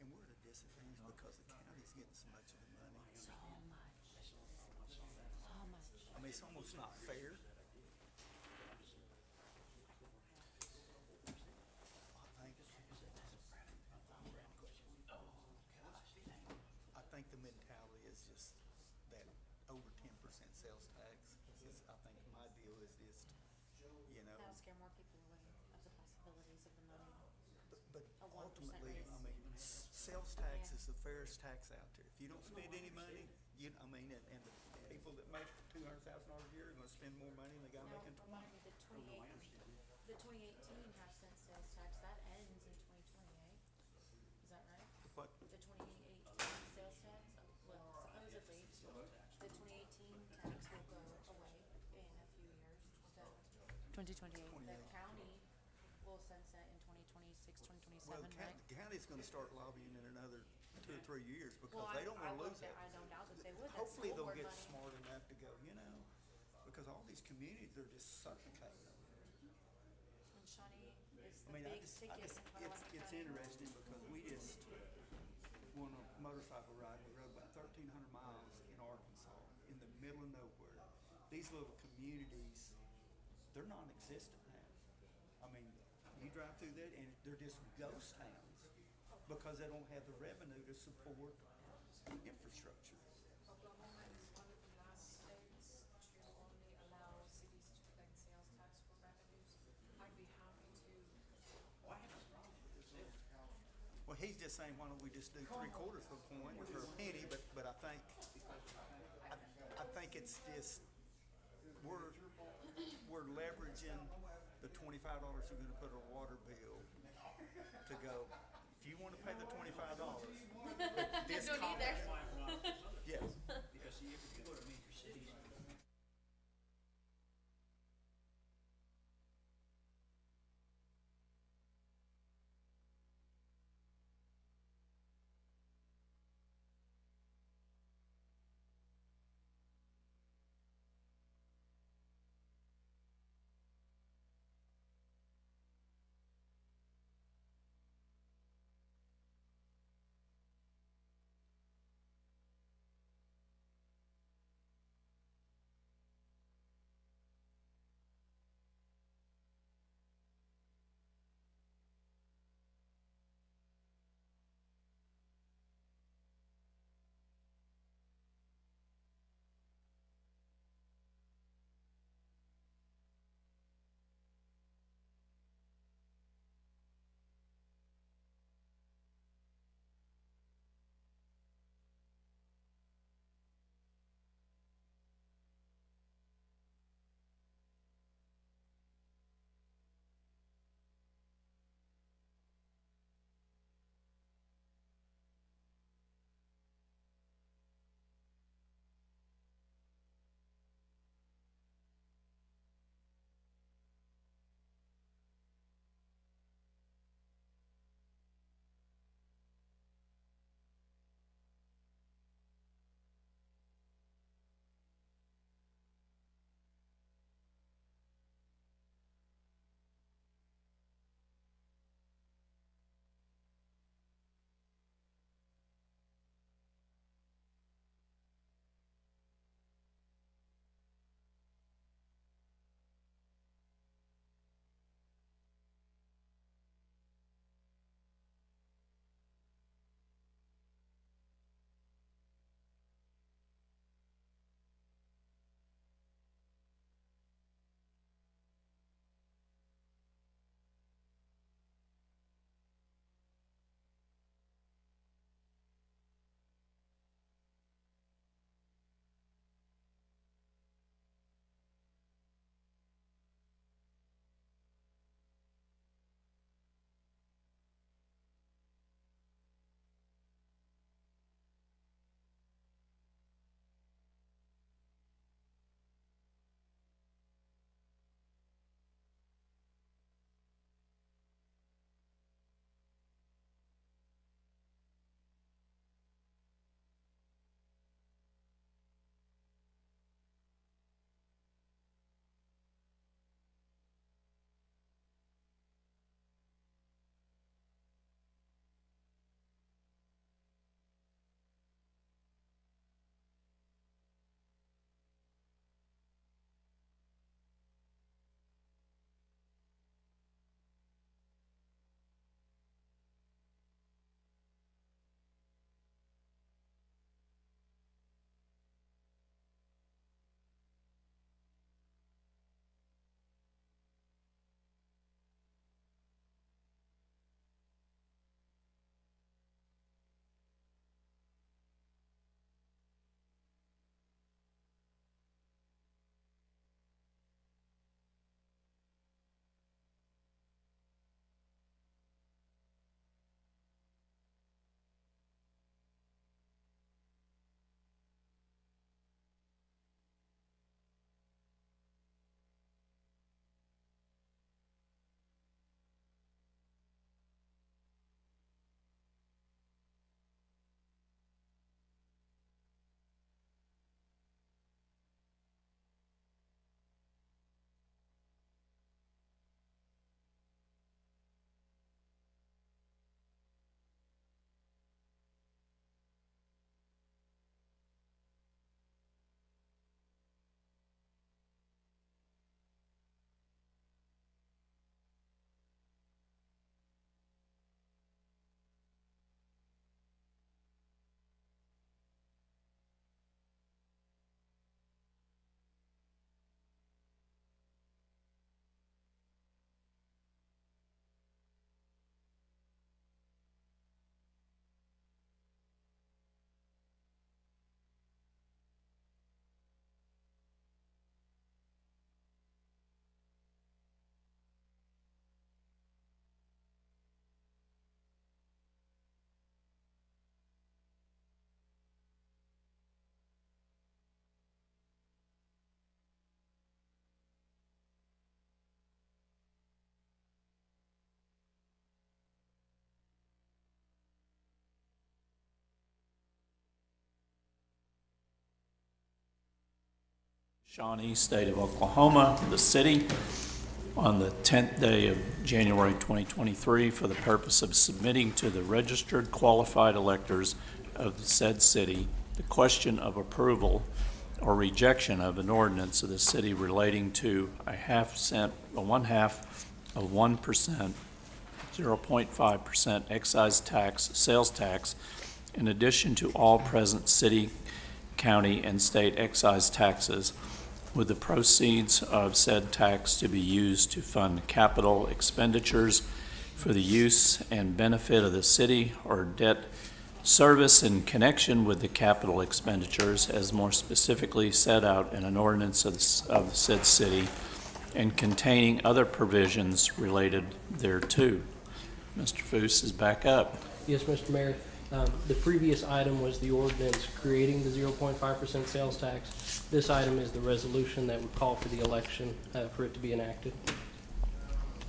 Speaker 15: and we're at a disadvantage because the county's getting so much of the money.
Speaker 21: So much. So much.
Speaker 15: I mean, it's almost not fair. I think the mentality is just that over 10% sales tax. I think my deal is just, you know.
Speaker 6: That'll scare more people away of the possibilities of the money.
Speaker 15: But
Speaker 6: A 1%
Speaker 15: ultimately,
Speaker 6: raise.
Speaker 15: I mean, sales tax
Speaker 6: Yeah.
Speaker 15: is the fairest tax out there. If you don't spend any money, and the people that make $200,000 a year are gonna spend more money than the guy making
Speaker 6: Remind me, the 2018 half-cent sales tax, that ends in 2028. Is that right?
Speaker 15: what?
Speaker 6: The 2018 sales tax, well, supposedly, the 2018 tax will go away in a few years. 2028. The county will sunset in 2026, 2027,
Speaker 15: Well,
Speaker 6: right?
Speaker 15: the county's gonna start lobbying in another 2 or 3 years because
Speaker 6: Well,
Speaker 15: they don't
Speaker 6: I
Speaker 15: wanna lose that.
Speaker 6: I don't doubt that they would. That's
Speaker 15: Hopefully
Speaker 6: school
Speaker 15: they'll
Speaker 6: board
Speaker 15: get
Speaker 6: money.
Speaker 15: smart enough to go, because all these communities are just suffocating.
Speaker 6: And Shawnee is
Speaker 15: I
Speaker 6: the
Speaker 15: mean,
Speaker 6: big ticket in Colorado
Speaker 15: it's
Speaker 6: County.
Speaker 15: interesting because we just went on a motorcycle ride. We rode about 1,300 miles in Arkansas, in the middle of nowhere. These little communities, they're non-existent now. I mean, you drive through that and they're just ghost towns because they don't have the revenue to support infrastructure.
Speaker 13: Oklahoma is one of the last states to only allow cities to collect sales tax for revenues. I'd be happy to.
Speaker 15: Well, he's just saying, why don't we just do 3/4 of a point or for a penny, but I think it's just, we're leveraging the $25 we're gonna put on a water bill to go, if you wanna pay the $25, this
Speaker 6: Don't need that.
Speaker 15: yes.
Speaker 22: Because see, if you go to major cities,
Speaker 3: Shawnee, State of Oklahoma, the city, on the 10th day of January 2023 for the purpose of submitting to the registered qualified electors of the said city the question of approval or rejection of an ordinance of the city relating to a 1/2 of 1%, 0.5% excise tax, sales tax, in addition to all present city, county, and state excise taxes, with the proceeds of said tax to be used to fund capital expenditures for the use and benefit of the city or debt service in connection with the capital expenditures as more specifically set out in an ordinance of the said city and containing other provisions related thereto. Mr. Foos is back up.
Speaker 14: Yes, Mr. Mayor. The previous item was the ordinance creating the 0.5% sales tax. This item is the resolution that would call for the election for it to be enacted.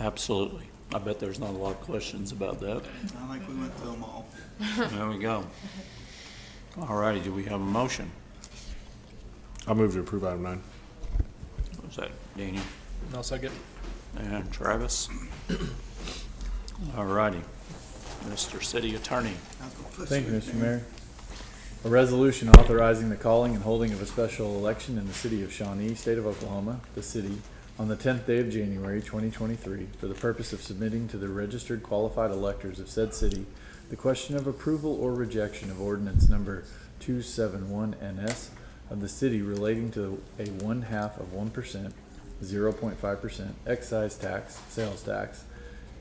Speaker 3: Absolutely. I bet there's not a lot of questions about that.
Speaker 15: I think we went through them all.
Speaker 3: There we go. All righty, do we have a motion?
Speaker 1: I'll move to approve item 9.
Speaker 3: Was that Daniel?
Speaker 17: I'll second.
Speaker 3: And Travis? All righty. Mr. City Attorney.
Speaker 17: Thank you, Mr. Mayor. A resolution authorizing the calling and holding of a special election in the city of Shawnee, state of Oklahoma, the city, on the 10th day of January 2023 for the purpose of submitting to the registered qualified electors of said city the question of approval or rejection of ordinance number 271 NS of the city relating to a 1/2 of 1%, 0.5% excise tax, sales tax,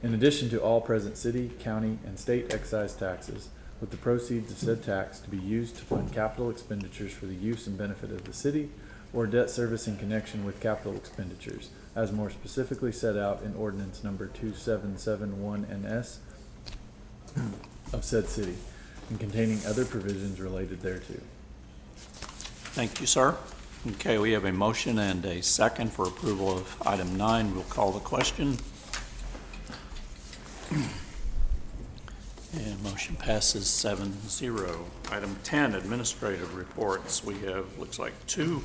Speaker 17: in addition to all present city, county, and state excise taxes, with the proceeds of said tax to be used to fund capital expenditures for the use and benefit of the city or debt service in connection with capital expenditures, as more specifically set out in ordinance number 2771 NS of said city, and containing other provisions related thereto.
Speaker 3: Thank you, sir. Okay, we have a motion and a second for approval of item 9. We'll call the question. And motion passes 7-0. Item 10, administrative reports. We have, looks like 2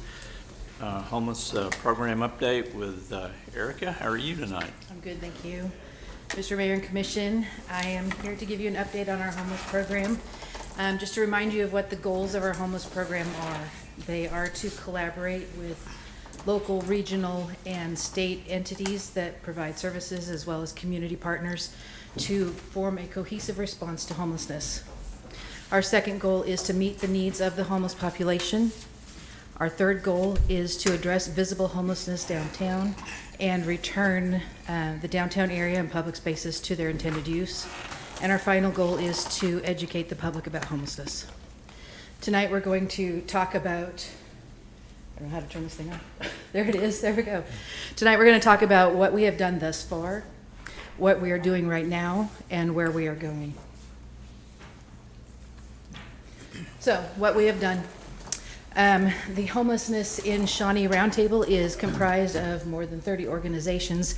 Speaker 3: homeless program update with Erica. How are you tonight?
Speaker 9: I'm good, thank you. Mr. Mayor and Commission, I am here to give you an update on our homeless program. Just to remind you of what the goals of our homeless program are. They are to collaborate with local, regional, and state entities that provide services, as well as community partners, to form a cohesive response to homelessness. Our second goal is to meet the needs of the homeless population. Our third goal is to address visible homelessness downtown and return the downtown area and public spaces to their intended use. And our final goal is to educate the public about homelessness. Tonight we're going to talk about, I don't know how to turn this thing on. There it is, there we go. Tonight we're going to talk about what we have done thus far, what we are doing right now, and where we are going. So, what we have done. The Homelessness in Shawnee Roundtable is comprised of more than 30 organizations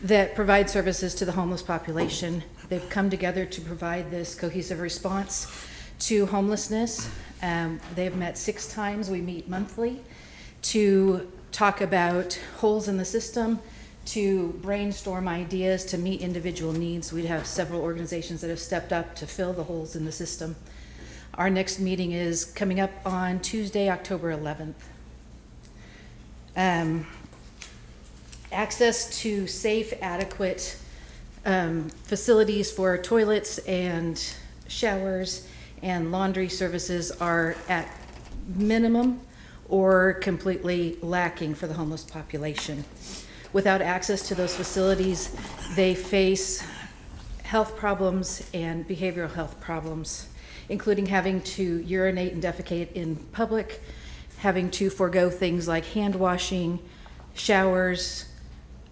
Speaker 9: that provide services to the homeless population. They've come together to provide this cohesive response to homelessness. They've met 6 times. We meet monthly to talk about holes in the system, to brainstorm ideas to meet individual needs. We have several organizations that have stepped up to fill the holes in the system. Our next meeting is coming up on Tuesday, October 11th. Access to safe, adequate facilities for toilets and showers and laundry services are at minimum or completely lacking for the homeless population. Without access to those facilities, they face health problems and behavioral health problems, including having to urinate and defecate in public, having to forego things like hand washing, showers,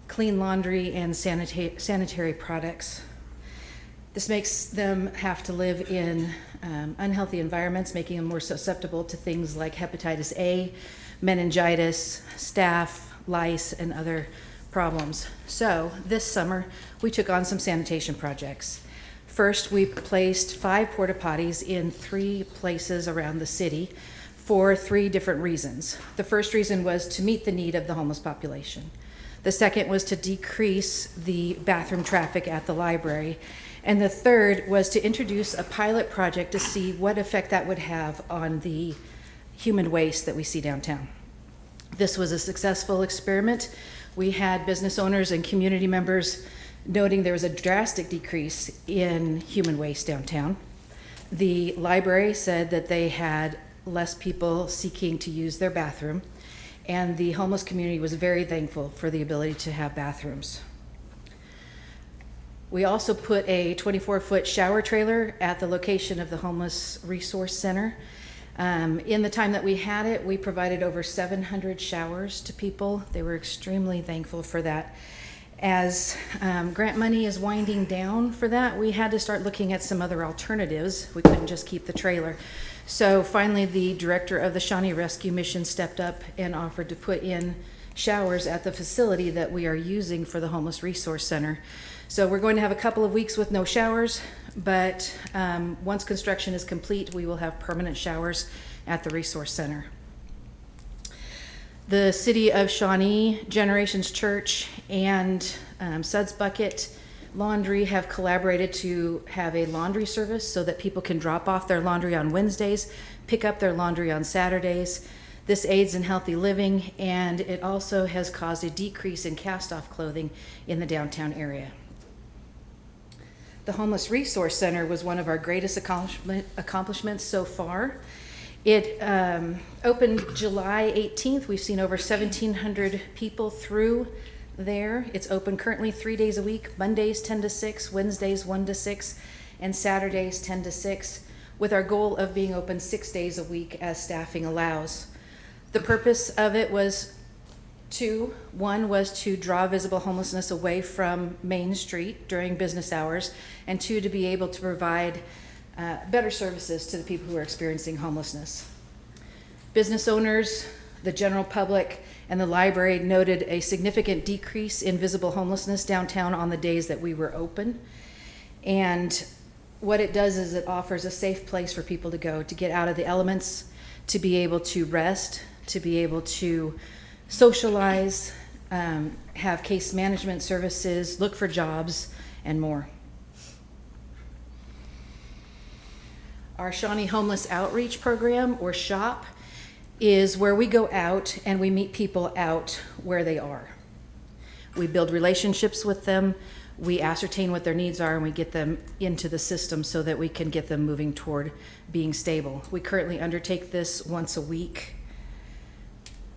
Speaker 9: clean laundry, and sanitary products. This makes them have to live in unhealthy environments, making them more susceptible to things like hepatitis A, meningitis, staph, lice, and other problems. So this summer, we took on some sanitation projects. First, we placed 5 porta potties in 3 places around the city for 3 different reasons. The first reason was to meet the need of the homeless population. The second was to decrease the bathroom traffic at the library. And the third was to introduce a pilot project to see what effect that would have on the human waste that we see downtown. This was a successful experiment. We had business owners and community members noting there was a drastic decrease in human waste downtown. The library said that they had less people seeking to use their bathroom, and the homeless community was very thankful for the ability to have bathrooms. We also put a 24-foot shower trailer at the location of the Homeless Resource Center. In the time that we had it, we provided over 700 showers to people. They were extremely thankful for that. As grant money is winding down for that, we had to start looking at some other alternatives. We couldn't just keep the trailer. So finally, the director of the Shawnee Rescue Mission stepped up and offered to put in showers at the facility that we are using for the Homeless Resource Center. So we're going to have a couple of weeks with no showers, but once construction is complete, we will have permanent showers at the Resource Center. The City of Shawnee, Generations Church, and Suds Bucket Laundry have collaborated to have a laundry service so that people can drop off their laundry on Wednesdays, pick up their laundry on Saturdays. This aids in healthy living, and it also has caused a decrease in cast-off clothing in the downtown area. The Homeless Resource Center was one of our greatest accomplishments so far. It opened July 18th. We've seen over 1,700 people through there. It's open currently 3 days a week, Mondays 10 to 6, Wednesdays 1 to 6, and Saturdays 10 to 6, with our goal of being open 6 days a week as staffing allows. The purpose of it was two. One was to draw visible homelessness away from Main Street during business hours, and 2, to be able to provide better services to the people who are experiencing homelessness. Business owners, the general public, and the library noted a significant decrease in visible homelessness downtown on the days that we were open. And what it does is it offers a safe place for people to go, to get out of the elements, to be able to rest, to be able to socialize, have case management services, look for jobs, and more. Our Shawnee Homeless Outreach Program, or SHOP, is where we go out and we meet people out where they are. We build relationships with them, we ascertain what their needs are, and we get them into the system so that we can get them moving toward being stable. We currently undertake this once a week.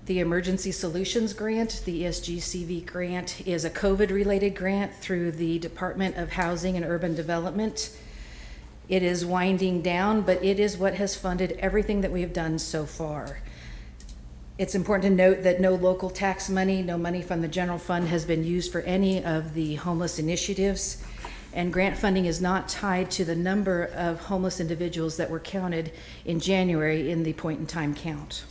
Speaker 9: The Emergency Solutions Grant, the ESGCV grant, is a COVID-related grant through the Department of Housing and Urban Development. It is winding down, but it is what has funded everything that we have done so far. It's important to note that no local tax money, no money from the general fund has been used for any of the homeless initiatives, and grant funding is not tied to the number of homeless individuals that were counted in January in the point-in-time count.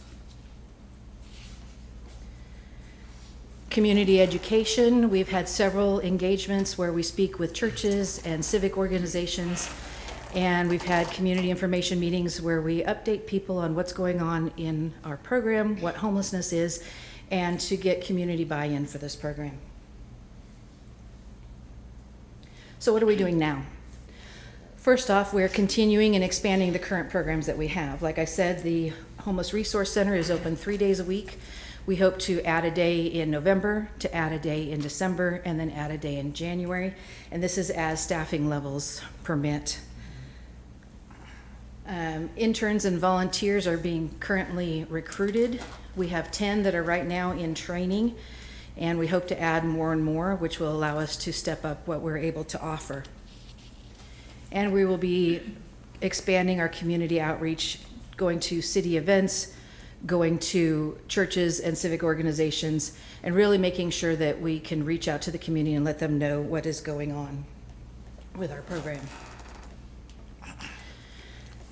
Speaker 9: Community education, we've had several engagements where we speak with churches and civic organizations, and we've had community information meetings where we update people on what's going on in our program, what homelessness is, and to get community buy-in for this program. So what are we doing now? First off, we're continuing and expanding the current programs that we have. Like I said, the Homeless Resource Center is open 3 days a week. We hope to add a day in November, to add a day in December, and then add a day in January. And this is as staffing levels permit. Interns and volunteers are being currently recruited. We have 10 that are right now in training, and we hope to add more and more, which will allow us to step up what we're able to offer. And we will be expanding our community outreach, going to city events, going to churches and civic organizations, and really making sure that we can reach out to the community and let them know what is going on with our program.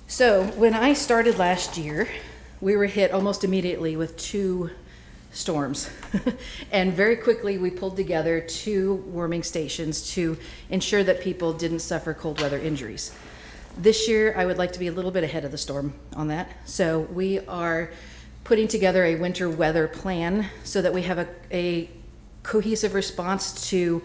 Speaker 9: So when I started last year, we were hit almost immediately with 2 storms. And very quickly we pulled together 2 warming stations to ensure that people didn't suffer cold weather injuries. This year, I would like to be a little bit ahead of the storm on that. So we are putting together a winter weather plan so that we have a cohesive response to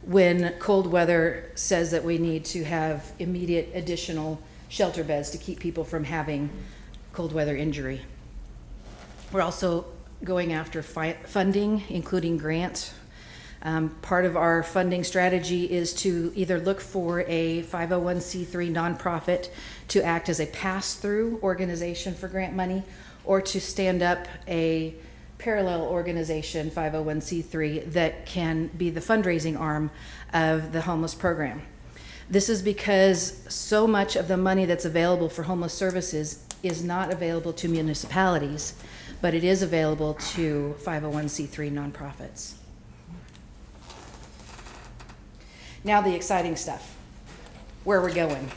Speaker 9: when cold weather says that we need to have immediate additional shelter beds to keep people from having cold weather injury. We're also going after funding, including grants. Part of our funding strategy is to either look for a 501c3 nonprofit to act as a pass-through organization for grant money, or to stand up a parallel organization, 501c3, that can be the fundraising arm of the homeless program. This is because so much of the money that's available for homeless services is not available to municipalities, but it is available to 501c3 nonprofits. Now the exciting stuff, where we're going.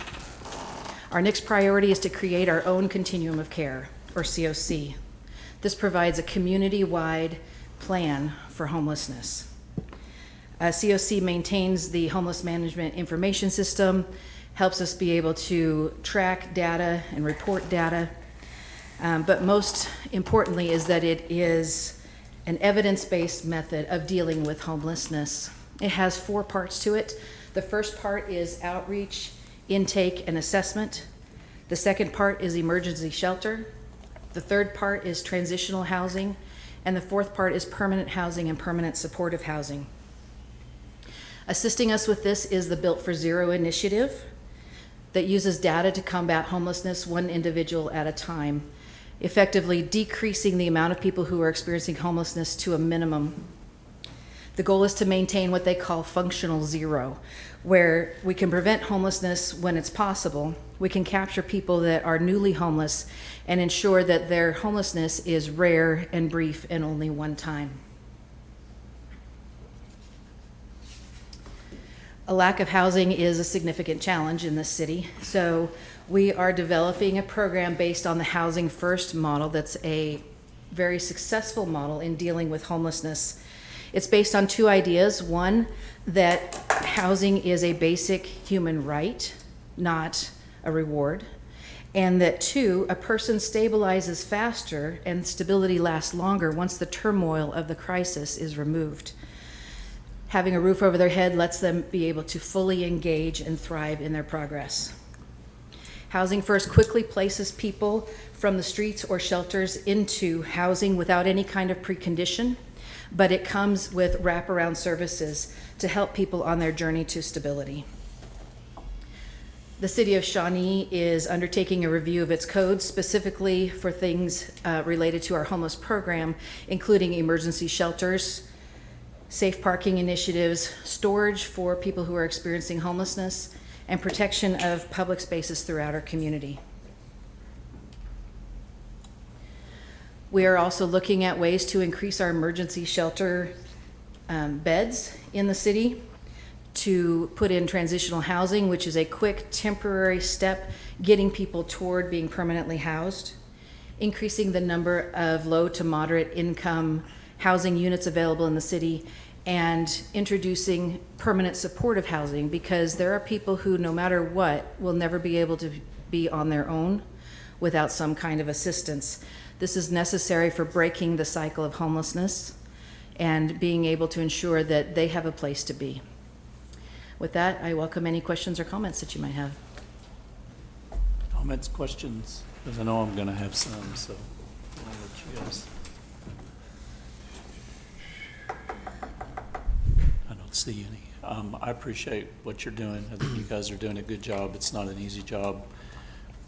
Speaker 9: Our next priority is to create our own Continuum of Care, or COC. This provides a community-wide plan for homelessness. COC maintains the homeless management information system, helps us be able to track data and report data, but most importantly is that it is an evidence-based method of dealing with homelessness. It has 4 parts to it. The first part is outreach, intake, and assessment. The second part is emergency shelter. The third part is transitional housing. And the fourth part is permanent housing and permanent supportive housing. Assisting us with this is the Built for Zero initiative that uses data to combat homelessness one individual at a time, effectively decreasing the amount of people who are experiencing homelessness to a minimum. The goal is to maintain what they call functional zero, where we can prevent homelessness when it's possible. We can capture people that are newly homeless and ensure that their homelessness is rare and brief and only one time. A lack of housing is a significant challenge in this city, so we are developing a program based on the Housing First model that's a very successful model in dealing with homelessness. It's based on 2 ideas. One, that housing is a basic human right, not a reward. And that 2, a person stabilizes faster and stability lasts longer once the turmoil of the crisis is removed. Having a roof over their head lets them be able to fully engage and thrive in their progress. Housing First quickly places people from the streets or shelters into housing without any kind of precondition, but it comes with wraparound services to help people on their journey to stability. The city of Shawnee is undertaking a review of its codes specifically for things related to our homeless program, including emergency shelters, safe parking initiatives, storage for people who are experiencing homelessness, and protection of public spaces throughout our community. We are also looking at ways to increase our emergency shelter beds in the city, to put in transitional housing, which is a quick temporary step getting people toward being permanently housed, increasing the number of low to moderate income housing units available in the city, and introducing permanent supportive housing, because there are people who, no matter what, will never be able to be on their own without some kind of assistance. This is necessary for breaking the cycle of homelessness and being able to ensure that they have a place to be. With that, I welcome any questions or comments that you might have.
Speaker 3: Comments, questions? Because I know I'm going to have some, so I'll let you guys. I don't see any. I appreciate what you're doing. I think you guys are doing a good job. It's not an easy job.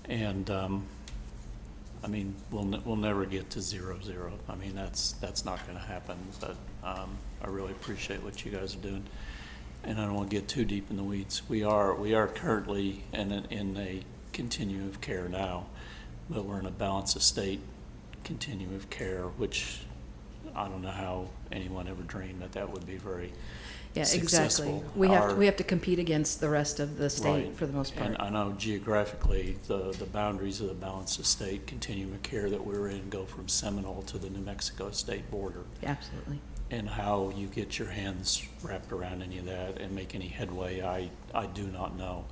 Speaker 3: And I mean, we'll never get to 0-0. I mean, that's not going to happen. But I really appreciate what you guys are doing. And I don't want to get too deep in the weeds. We are currently in a continuum of care now, but we're in a balanced estate continuum of care, which I don't know how anyone ever dreamed that would be very successful.
Speaker 9: Exactly. We have to compete against the rest of the state,
Speaker 3: right,
Speaker 9: for the most part.
Speaker 3: And I know geographically the boundaries of the balanced estate continuum of care that we're in go from Seminole to the New Mexico state border.
Speaker 9: Absolutely.
Speaker 3: And how you get your hands wrapped around any of that and make any headway, I do not know.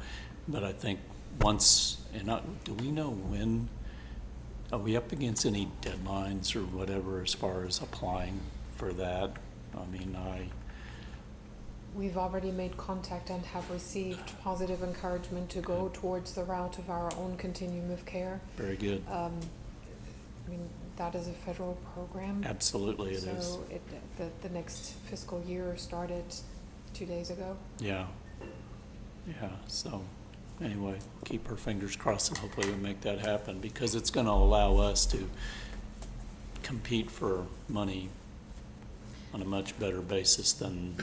Speaker 3: But I think once, do we know when, are we up against any deadlines or whatever as far as applying for that? I mean,
Speaker 13: We've already made contact and have received positive encouragement to go towards the route of our own Continuum of Care.
Speaker 3: Very good.
Speaker 13: I mean, that is a federal program.
Speaker 3: Absolutely it is.
Speaker 13: So the next fiscal year started 2 days ago.
Speaker 3: Yeah. Yeah, so anyway, keep our fingers crossed and hopefully we make that happen, because it's gonna allow us to compete for money on a much better basis than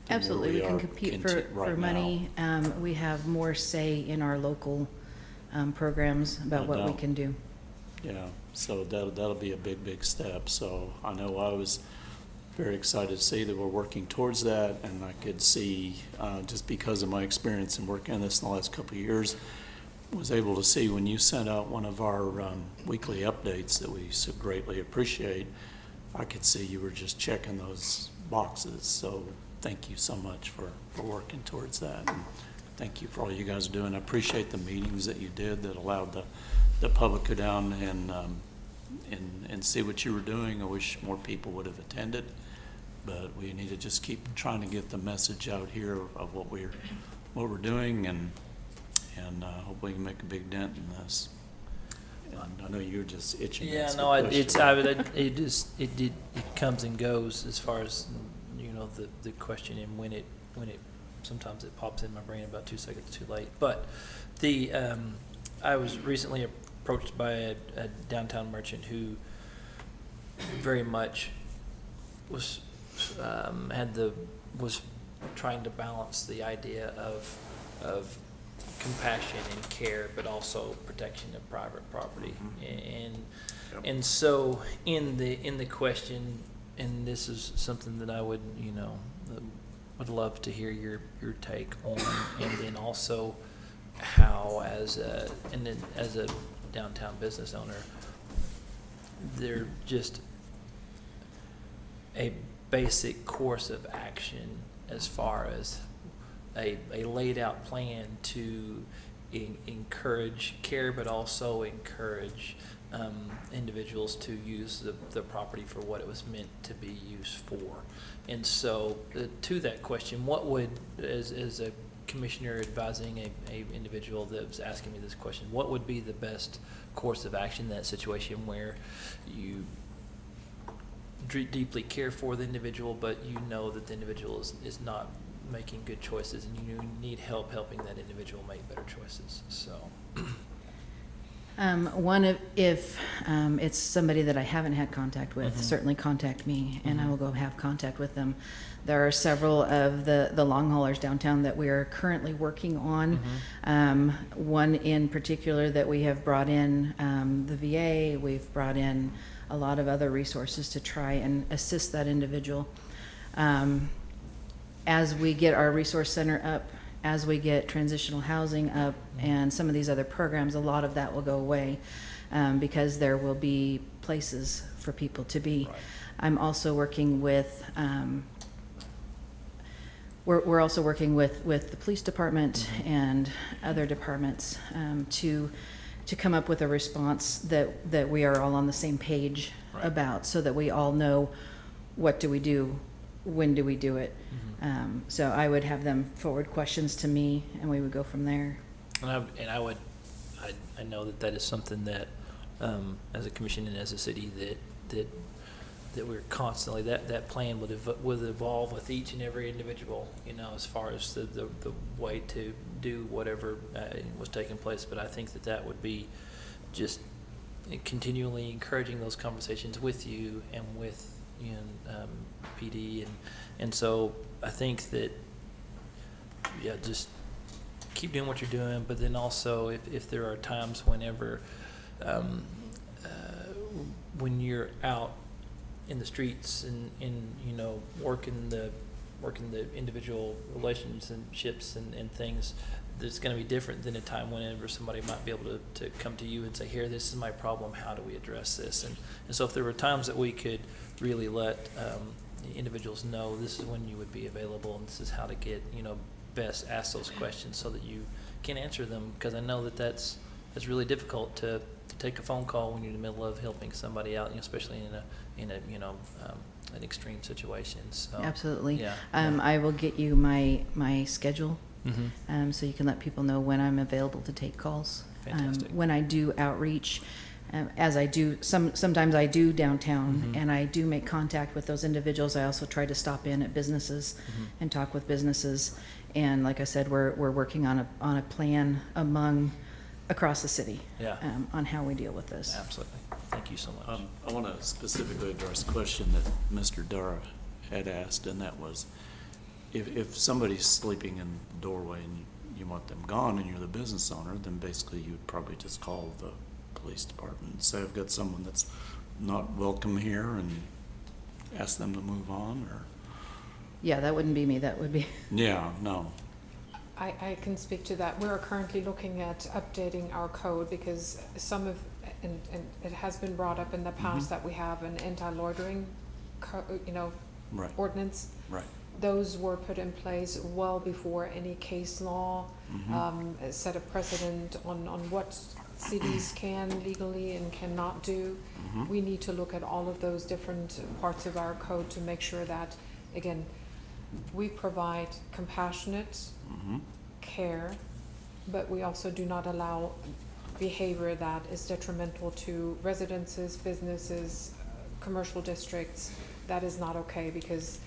Speaker 9: Absolutely, we can compete for
Speaker 3: right
Speaker 9: money. We have more say in our local programs about
Speaker 3: No
Speaker 9: what we
Speaker 3: doubt.
Speaker 9: can do.
Speaker 3: Yeah, so that'll be a big step. So I know I was very excited to see that we're working towards that, and I could see, just because of my experience in working on this in the last couple of years, was able to see when you sent out one of our weekly updates that we so greatly appreciate, I could see you were just checking those boxes. So thank you so much for working towards that. And thank you for all you guys are doing. I appreciate the meetings that you did that allowed the public to go down and see what you were doing. I wish more people would have attended, but we need to just keep trying to get the message out here of what we're doing, and hope we can make a big dent in this. And I know you're just itching.
Speaker 5: Yeah,
Speaker 3: to
Speaker 5: no,
Speaker 3: push
Speaker 5: it comes and goes as far as, you know, the question, and when it sometimes it pops in my brain about 2 seconds too late. But I was recently approached by a downtown merchant who very much was was trying to balance the idea of compassion and care, but also protection of private property. And so in the question, and this is something that I would, you know, would love to hear your take on, and then also how as a downtown business owner, they're just a basic course of action as far as a laid out plan to encourage care, but also encourage individuals to use the property for what it was meant to be used for. And so to that question, what would, as a commissioner advising a individual that was asking me this question, what would be the best course of action in that situation where you deeply care for the individual, but you know that the individual is not making good choices, and you need help helping that individual make better choices? So
Speaker 9: If it's somebody that I haven't had contact with, certainly contact me, and I will go have contact with them. There are several of the long haulers downtown that we are currently working on. One in particular that we have brought in, the VA, we've brought in a lot of other resources to try and assist that individual. As we get our resource center up, as we get transitional housing up, and some of these other programs, a lot of that will go away, because there will be places for people to be.
Speaker 3: Right.
Speaker 9: I'm also working with, we're also working with the police department and other departments to come up with a response that we are all on the same page about, so that we all know what do we do, when do we do it. So I would have them forward questions to me, and we would go from there.
Speaker 5: I know that is something that, as a commission and as a city, that we're constantly, that plan would evolve with each and every individual, you know, as far as the way to do whatever was taking place. But I think that would be just continually encouraging those conversations with you and with, you know, PD, and so I think that, yeah, just keep doing what you're doing, but then also if there are times whenever when you're out in the streets and you know, working the individual relationships and things, that's going to be different than a time whenever somebody might be able to come to you and say, here, this is my problem, how do we address this? And so if there were times that we could really let individuals know this is when you would be available, and this is how to get, you know, best ask those questions so that you can answer them, because I know that that's really difficult to take a phone call when you're in the middle of helping somebody out, especially in a an extreme situation. So
Speaker 9: Absolutely.
Speaker 5: yeah,
Speaker 9: I will get you my schedule,
Speaker 5: Mhm.
Speaker 9: so you can let people know when I'm available to take calls.
Speaker 5: Fantastic.
Speaker 9: When I do outreach, as I do, sometimes I do downtown, and I do make contact with those individuals. I also try to stop in at businesses and talk with businesses. And like I said, we're working on a plan across the city,
Speaker 5: Yeah.
Speaker 9: on how we deal with this.
Speaker 5: Absolutely. Thank you so much.
Speaker 3: I want to specifically address a question that Mr. Dura had asked, and that was, if somebody's sleeping in the doorway and you want them gone and you're the business owner, then basically you would probably just call the police department and say, I've got someone that's not welcome here, and ask them to move on, or?
Speaker 9: Yeah, that wouldn't be me. That would be.
Speaker 3: Yeah, no.
Speaker 13: I can speak to that. We're currently looking at updating our code because some of, and it has been brought up in the past that we have an anti-loitering,
Speaker 3: Right.
Speaker 13: ordinance.
Speaker 3: Right.
Speaker 13: Those were put in place well before any case law set a precedent on what cities can legally and cannot do. We need to look at all of those different parts of our code to make sure that, again, we provide compassionate care, but we also do not allow behavior that is detrimental to residences, businesses, commercial districts. That is not okay, because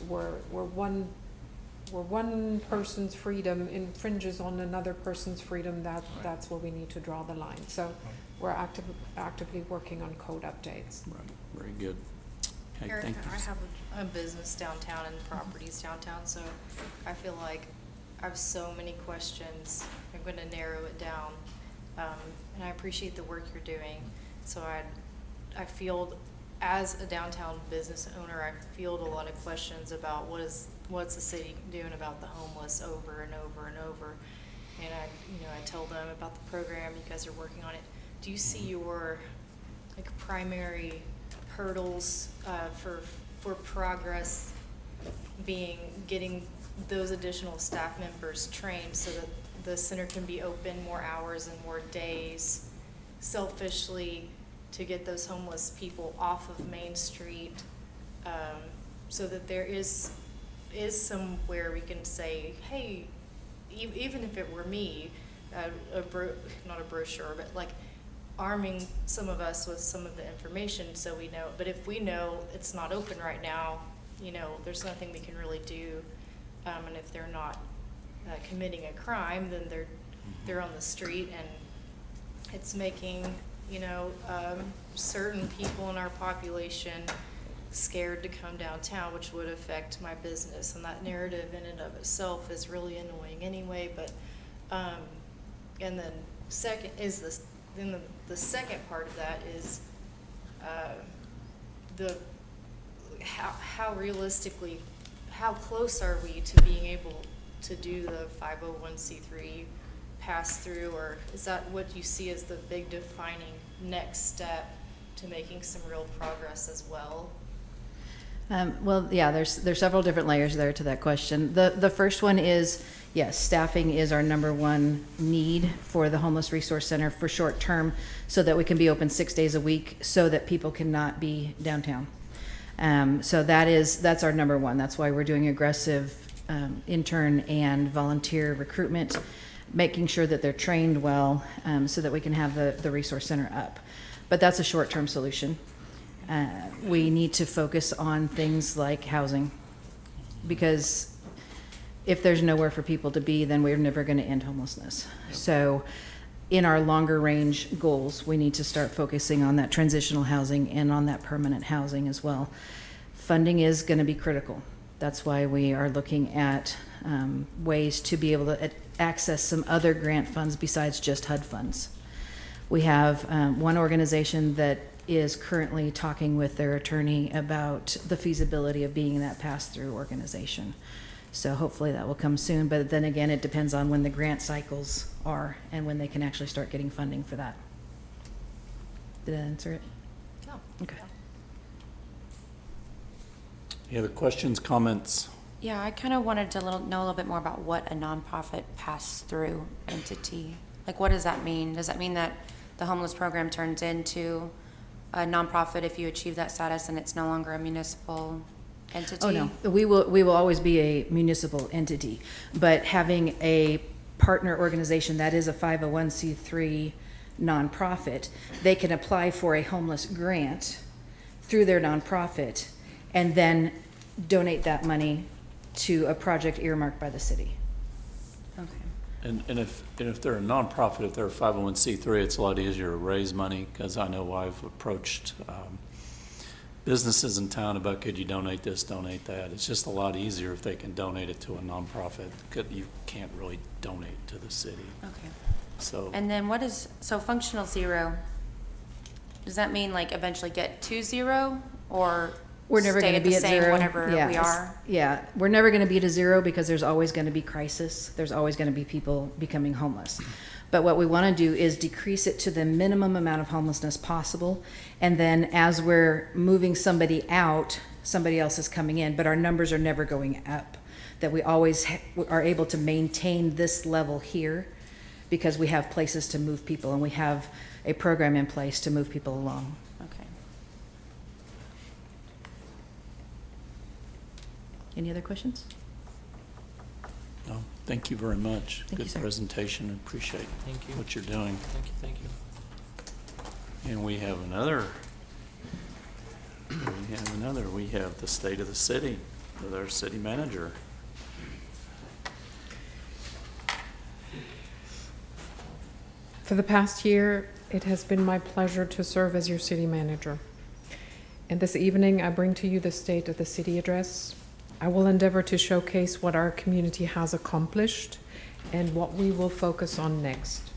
Speaker 13: we're one person's freedom infringes on another person's freedom. That's where we need to draw the line. So we're actively working on code updates.
Speaker 3: Right. Very good. Okay,
Speaker 4: Erica,
Speaker 3: thank you.
Speaker 4: I have a business downtown and properties downtown, so I feel like I have so many questions. I'm gonna narrow it down. And I appreciate the work you're doing. So I field, as a downtown business owner, I field a lot of questions about what's the city doing about the homeless over and over and over. And I tell them about the program, you guys are working on it. Do you see your primary hurdles for progress being getting those additional staff members trained so that the center can be open more hours and more days selfishly to get those homeless people off of Main Street, so that there is somewhere we can say, hey, even if it were me, not a brochure, but like arming some of us with some of the information so we know. But if we know it's not open right now, there's nothing we can really do. And if they're not committing a crime, then they're on the street, and it's making certain people in our population scared to come downtown, which would affect my business. And that narrative in and of itself is really annoying anyway. But and then second is this. Then the second part of that is how realistically, how close are we to being able to do the 501c3 pass through, or is that what you see as the big defining next step to making some real progress as well?
Speaker 9: Well, yeah, there's several different layers there to that question. The first one is, yes, staffing is our number one need for the Homeless Resource Center for short term, so that we can be open 6 days a week, so that people cannot be downtown. So that's our number one. That's why we're doing aggressive intern and volunteer recruitment, making sure that they're trained well, so that we can have the resource center up. But that's a short-term solution. We need to focus on things like housing, because if there's nowhere for people to be, then we're never going to end homelessness. So in our longer range goals, we need to start focusing on that transitional housing and on that permanent housing as well. Funding is going to be critical. That's why we are looking at ways to be able to access some other grant funds besides just HUD funds. We have one organization that is currently talking with their attorney about the feasibility of being that pass-through organization. So hopefully that will come soon, but then again, it depends on when the grant cycles are and when they can actually start getting funding for that. Did that answer it?
Speaker 4: No.
Speaker 9: Okay.
Speaker 3: Any other questions, comments
Speaker 6: Yeah, I kind of wanted to know a little bit more about what a nonprofit pass-through entity, like what does that mean? Does that mean that the homeless program turns into a nonprofit if you achieve that status and it's no longer a municipal entity?
Speaker 9: Oh, no, we will always be a municipal entity, but having a partner organization that is a 501c3 nonprofit, they can apply for a homeless grant through their nonprofit and then donate that money to a project earmarked by the city.
Speaker 6: Okay.
Speaker 3: And if they're a nonprofit, if they're a 501c3, it's a lot easier to raise money, because I know I've approached businesses in town about, could you donate this, donate that? It's just a lot easier if they can donate it to a nonprofit. You can't really donate to the city.
Speaker 6: Okay.
Speaker 3: So,
Speaker 6: And then so functional zero, does that mean like eventually get to zero, or
Speaker 9: We're never
Speaker 6: stay
Speaker 9: going to
Speaker 6: at the
Speaker 9: be at
Speaker 6: same
Speaker 9: zero.
Speaker 6: whatever
Speaker 9: Yeah,
Speaker 6: we are?
Speaker 9: Yeah, we're never going to be to zero because there's always going to be crisis. There's always going to be people becoming homeless. But what we want to do is decrease it to the minimum amount of homelessness possible. And then as we're moving somebody out, somebody else is coming in. But our numbers are never going up. That we always are able to maintain this level here because we have places to move people and we have a program in place to move people along.
Speaker 6: Okay.
Speaker 9: Any other questions?
Speaker 3: no, thank you very much.
Speaker 9: Thank you,
Speaker 3: Good
Speaker 9: sir.
Speaker 3: presentation. Appreciate
Speaker 5: Thank you.
Speaker 3: what you're doing.
Speaker 5: Thank you.
Speaker 3: And we have another. We have the state of the city with our city manager.
Speaker 13: For the past year, it has been my pleasure to serve as your city manager. And this evening, I bring to you the State of the City address. I will endeavor to showcase what our community has accomplished and what we will focus on next.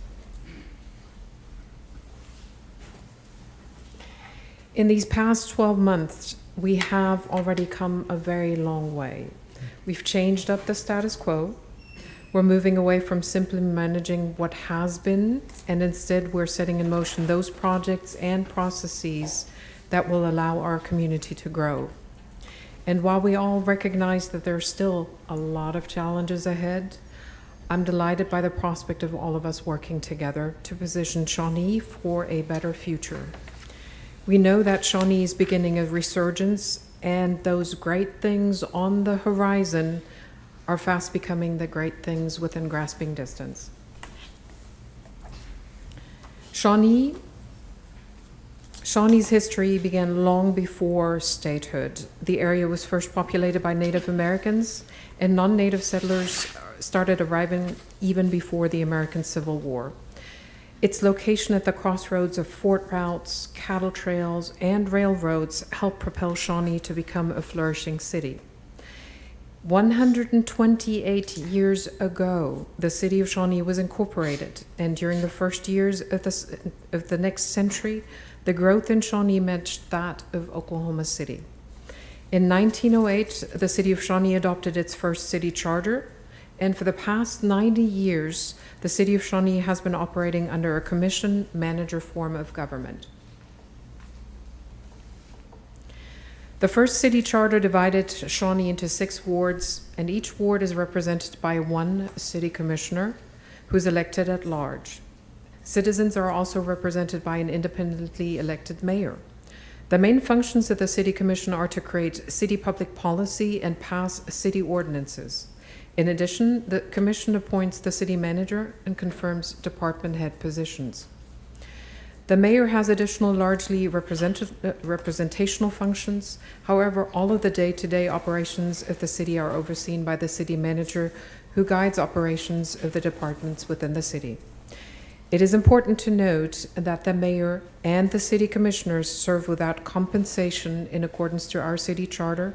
Speaker 13: In these past 12 months, we have already come a very long way. We've changed up the status quo. We're moving away from simply managing what has been, and instead we're setting in motion those projects and processes that will allow our community to grow. And while we all recognize that there's still a lot of challenges ahead, I'm delighted by the prospect of all of us working together to position Shawnee for a better future. We know that Shawnee is beginning a resurgence, and those great things on the horizon are fast becoming the great things within grasping distance. Shawnee's history began long before statehood. The area was first populated by Native Americans, and non-Native settlers started arriving even before the American Civil War. Its location at the crossroads of fort routes, cattle trails, and railroads helped propel Shawnee to become a flourishing city. 128 years ago, the city of Shawnee was incorporated, and during the first years of the next century, the growth in Shawnee matched that of Oklahoma City. In 1908, the city of Shawnee adopted its first city charter, and for the past 90 years, the city of Shawnee has been operating under a commission-manager form of government. The first city charter divided Shawnee into 6 wards, and each ward is represented by one city commissioner who is elected at large. Citizens are also represented by an independently elected mayor. The main functions of the city commission are to create city public policy and pass city ordinances. In addition, the commission appoints the city manager and confirms department head positions. The mayor has additional largely representational functions. However, all of the day-to-day operations of the city are overseen by the city manager, who guides operations of the departments within the city. It is important to note that the mayor and the city commissioners serve without compensation in accordance to our city charter,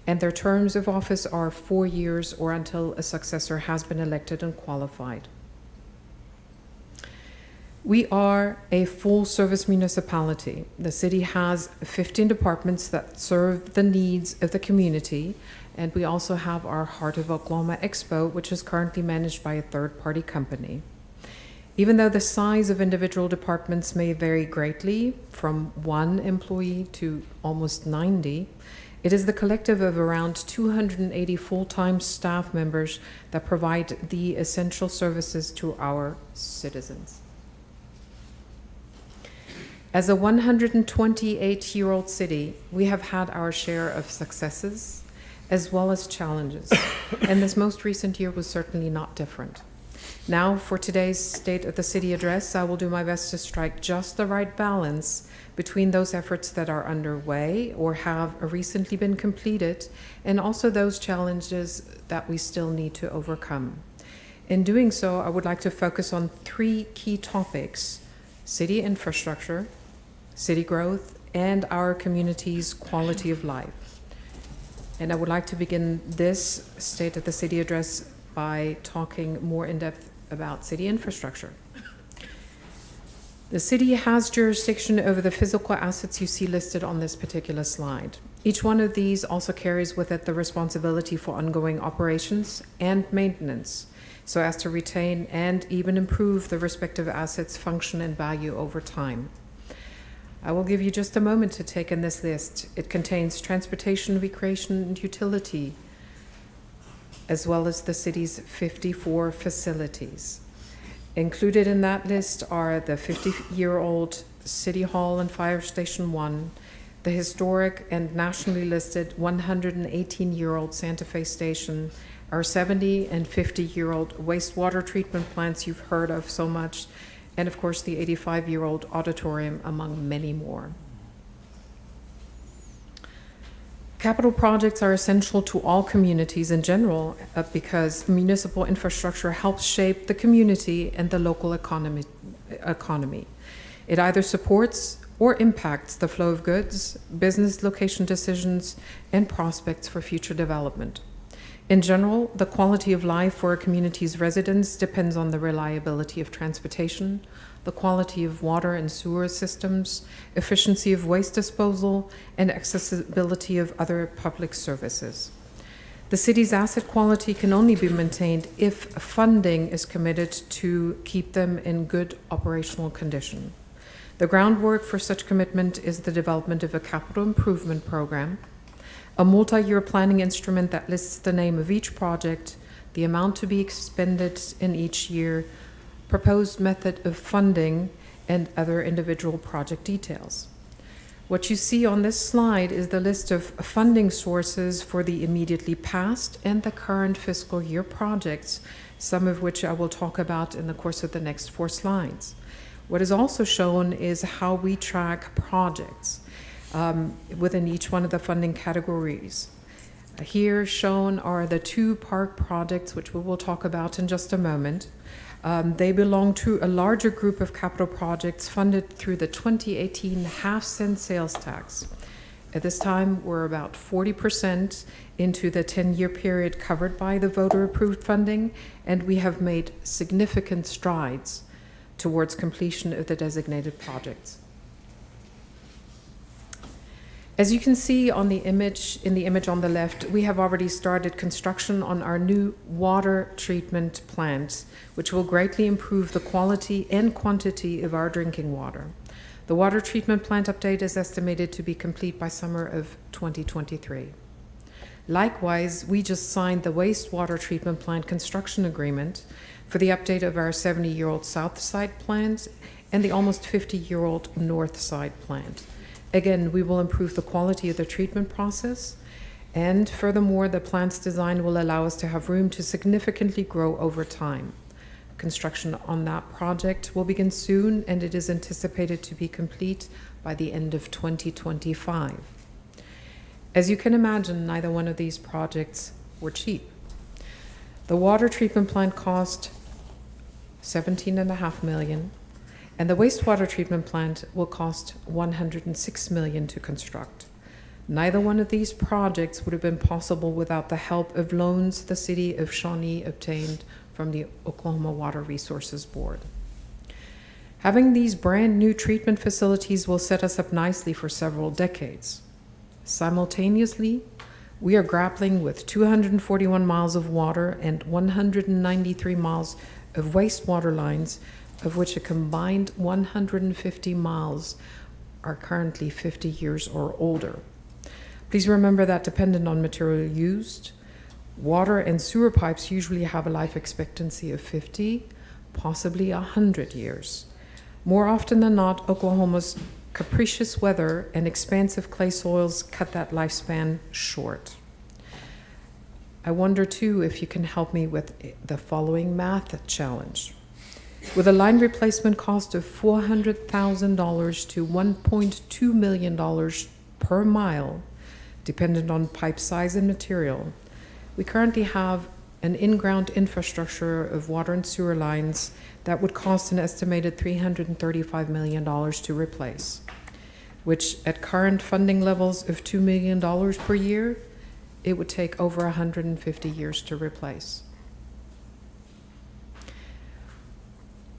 Speaker 13: and their terms of office are 4 years or until a successor has been elected and qualified. We are a full-service municipality. The city has 15 departments that serve the needs of the community, and we also have our Heart of Oklahoma Expo, which is currently managed by a third-party company. Even though the size of individual departments may vary greatly, from 1 employee to almost 90, It is the collective of around 280 full-time staff members that provide the essential services to our citizens. As a 128-year-old city, we have had our share of successes as well as challenges, and this most recent year was certainly not different. Now, for today's State of the City address, I will do my best to strike just the right balance between those efforts that are underway or have recently been completed, and also those challenges that we still need to overcome. In doing so, I would like to focus on three key topics: city infrastructure, city growth, and our community's quality of life. And I would like to begin this State of the City address by talking more in depth about city infrastructure. The city has jurisdiction over the physical assets you see listed on this particular slide. Each one of these also carries with it the responsibility for ongoing operations and maintenance, so as to retain and even improve the respective assets' function and value over time. I will give you just a moment to take in this list. It contains transportation, recreation, and utility, as well as the city's 54 facilities. Included in that list are the 50-year-old City Hall and Fire Station 1, the historic and nationally listed 118-year-old Santa Fe Station, our 70 and 50-year-old wastewater treatment plants you've heard of so much, and of course the 85-year-old auditorium, among many more. Capital projects are essential to all communities in general because municipal infrastructure helps shape the community and the local economy. It either supports or impacts the flow of goods, business location decisions, and prospects for future development. In general, the quality of life for a community's residents depends on the reliability of transportation, the quality of water and sewer systems, efficiency of waste disposal, and accessibility of other public services. The city's asset quality can only be maintained if funding is committed to keep them in good operational condition. The groundwork for such commitment is the development of a capital improvement program, a multi-year planning instrument that lists the name of each project, the amount to be expended in each year, proposed method of funding, and other individual project details. What you see on this slide is the list of funding sources for the immediately past and the current fiscal year projects, some of which I will talk about in the course of the next 4 slides. What is also shown is how we track projects within each one of the funding categories. Here shown are the 2 park projects, which we will talk about in just a moment. They belong to a larger group of capital projects funded through the 2018 half-cent sales tax. At this time, we're about 40% into the 10-year period covered by the voter-approved funding, and we have made significant strides towards completion of the designated projects. As you can see on the image, in the image on the left, we have already started construction on our new water treatment plant, which will greatly improve the quality and quantity of our drinking water. The water treatment plant update is estimated to be complete by summer of 2023. Likewise, we just signed the wastewater treatment plant construction agreement for the update of our 70-year-old South Side plant and the almost 50-year-old North Side plant. Again, we will improve the quality of the treatment process, and furthermore, the plant's design will allow us to have room to significantly grow over time. Construction on that project will begin soon, and it is anticipated to be complete by the end of 2025. As you can imagine, neither one of these projects were cheap. The water treatment plant cost $17.5 million, and the wastewater treatment plant will cost $106 million to construct. Neither one of these projects would have been possible without the help of loans the city of Shawnee obtained from the Oklahoma Water Resources Board. Having these brand new treatment facilities will set us up nicely for several decades. Simultaneously, we are grappling with 241 miles of water and 193 miles of wastewater lines, of which a combined 150 miles are currently 50 years or older. Please remember that dependent on material used, water and sewer pipes usually have a life expectancy of 50, possibly 100 years. More often than not, Oklahoma's capricious weather and expansive clay soils cut that lifespan short. I wonder too if you can help me with the following math challenge. With a line replacement cost of $400,000 to $1.2 million per mile, dependent on pipe size and material, we currently have an in-ground infrastructure of water and sewer lines that would cost an estimated $335 million to replace, which at current funding levels of $2 million per year, it would take over 150 years to replace.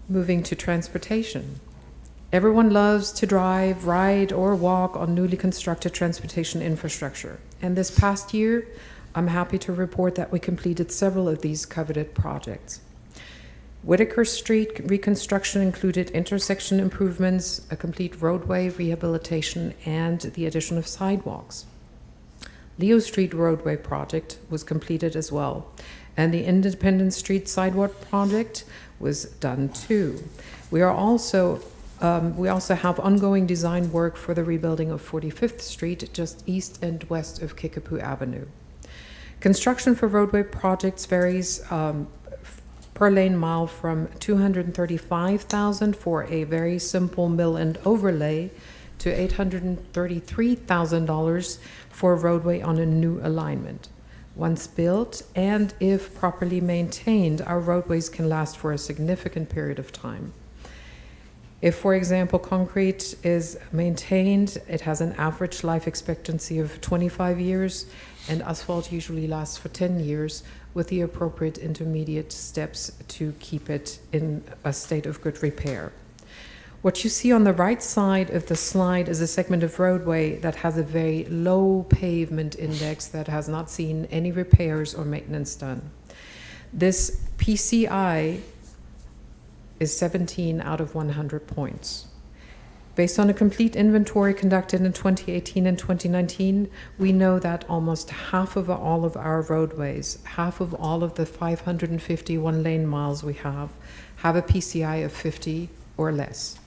Speaker 13: Moving to transportation. Everyone loves to drive, ride, or walk on newly constructed transportation infrastructure. And this past year, I'm happy to report that we completed several of these coveted projects. Whitaker Street reconstruction included intersection improvements, a complete roadway rehabilitation, and the addition of sidewalks. Leo Street roadway project was completed as well, and the Independence Street sidewalk project was done too. We also have ongoing design work for the rebuilding of 45th Street, just east and west of Kickapoo Avenue. Construction for roadway projects varies per lane mile from $235,000 for a very simple mill and overlay to $833,000 for a roadway on a new alignment. Once built, and if properly maintained, our roadways can last for a significant period of time. If, for example, concrete is maintained, it has an average life expectancy of 25 years, and asphalt usually lasts for 10 years, with the appropriate intermediate steps to keep it in a state of good repair. What you see on the right side of the slide is a segment of roadway that has a very low pavement index that has not seen any repairs or maintenance done. This PCI is 17 out of 100 points. Based on a complete inventory conducted in 2018 and 2019, we know that almost half of all of our roadways, half of all of the 551 lane miles we have a PCI of 50 or less,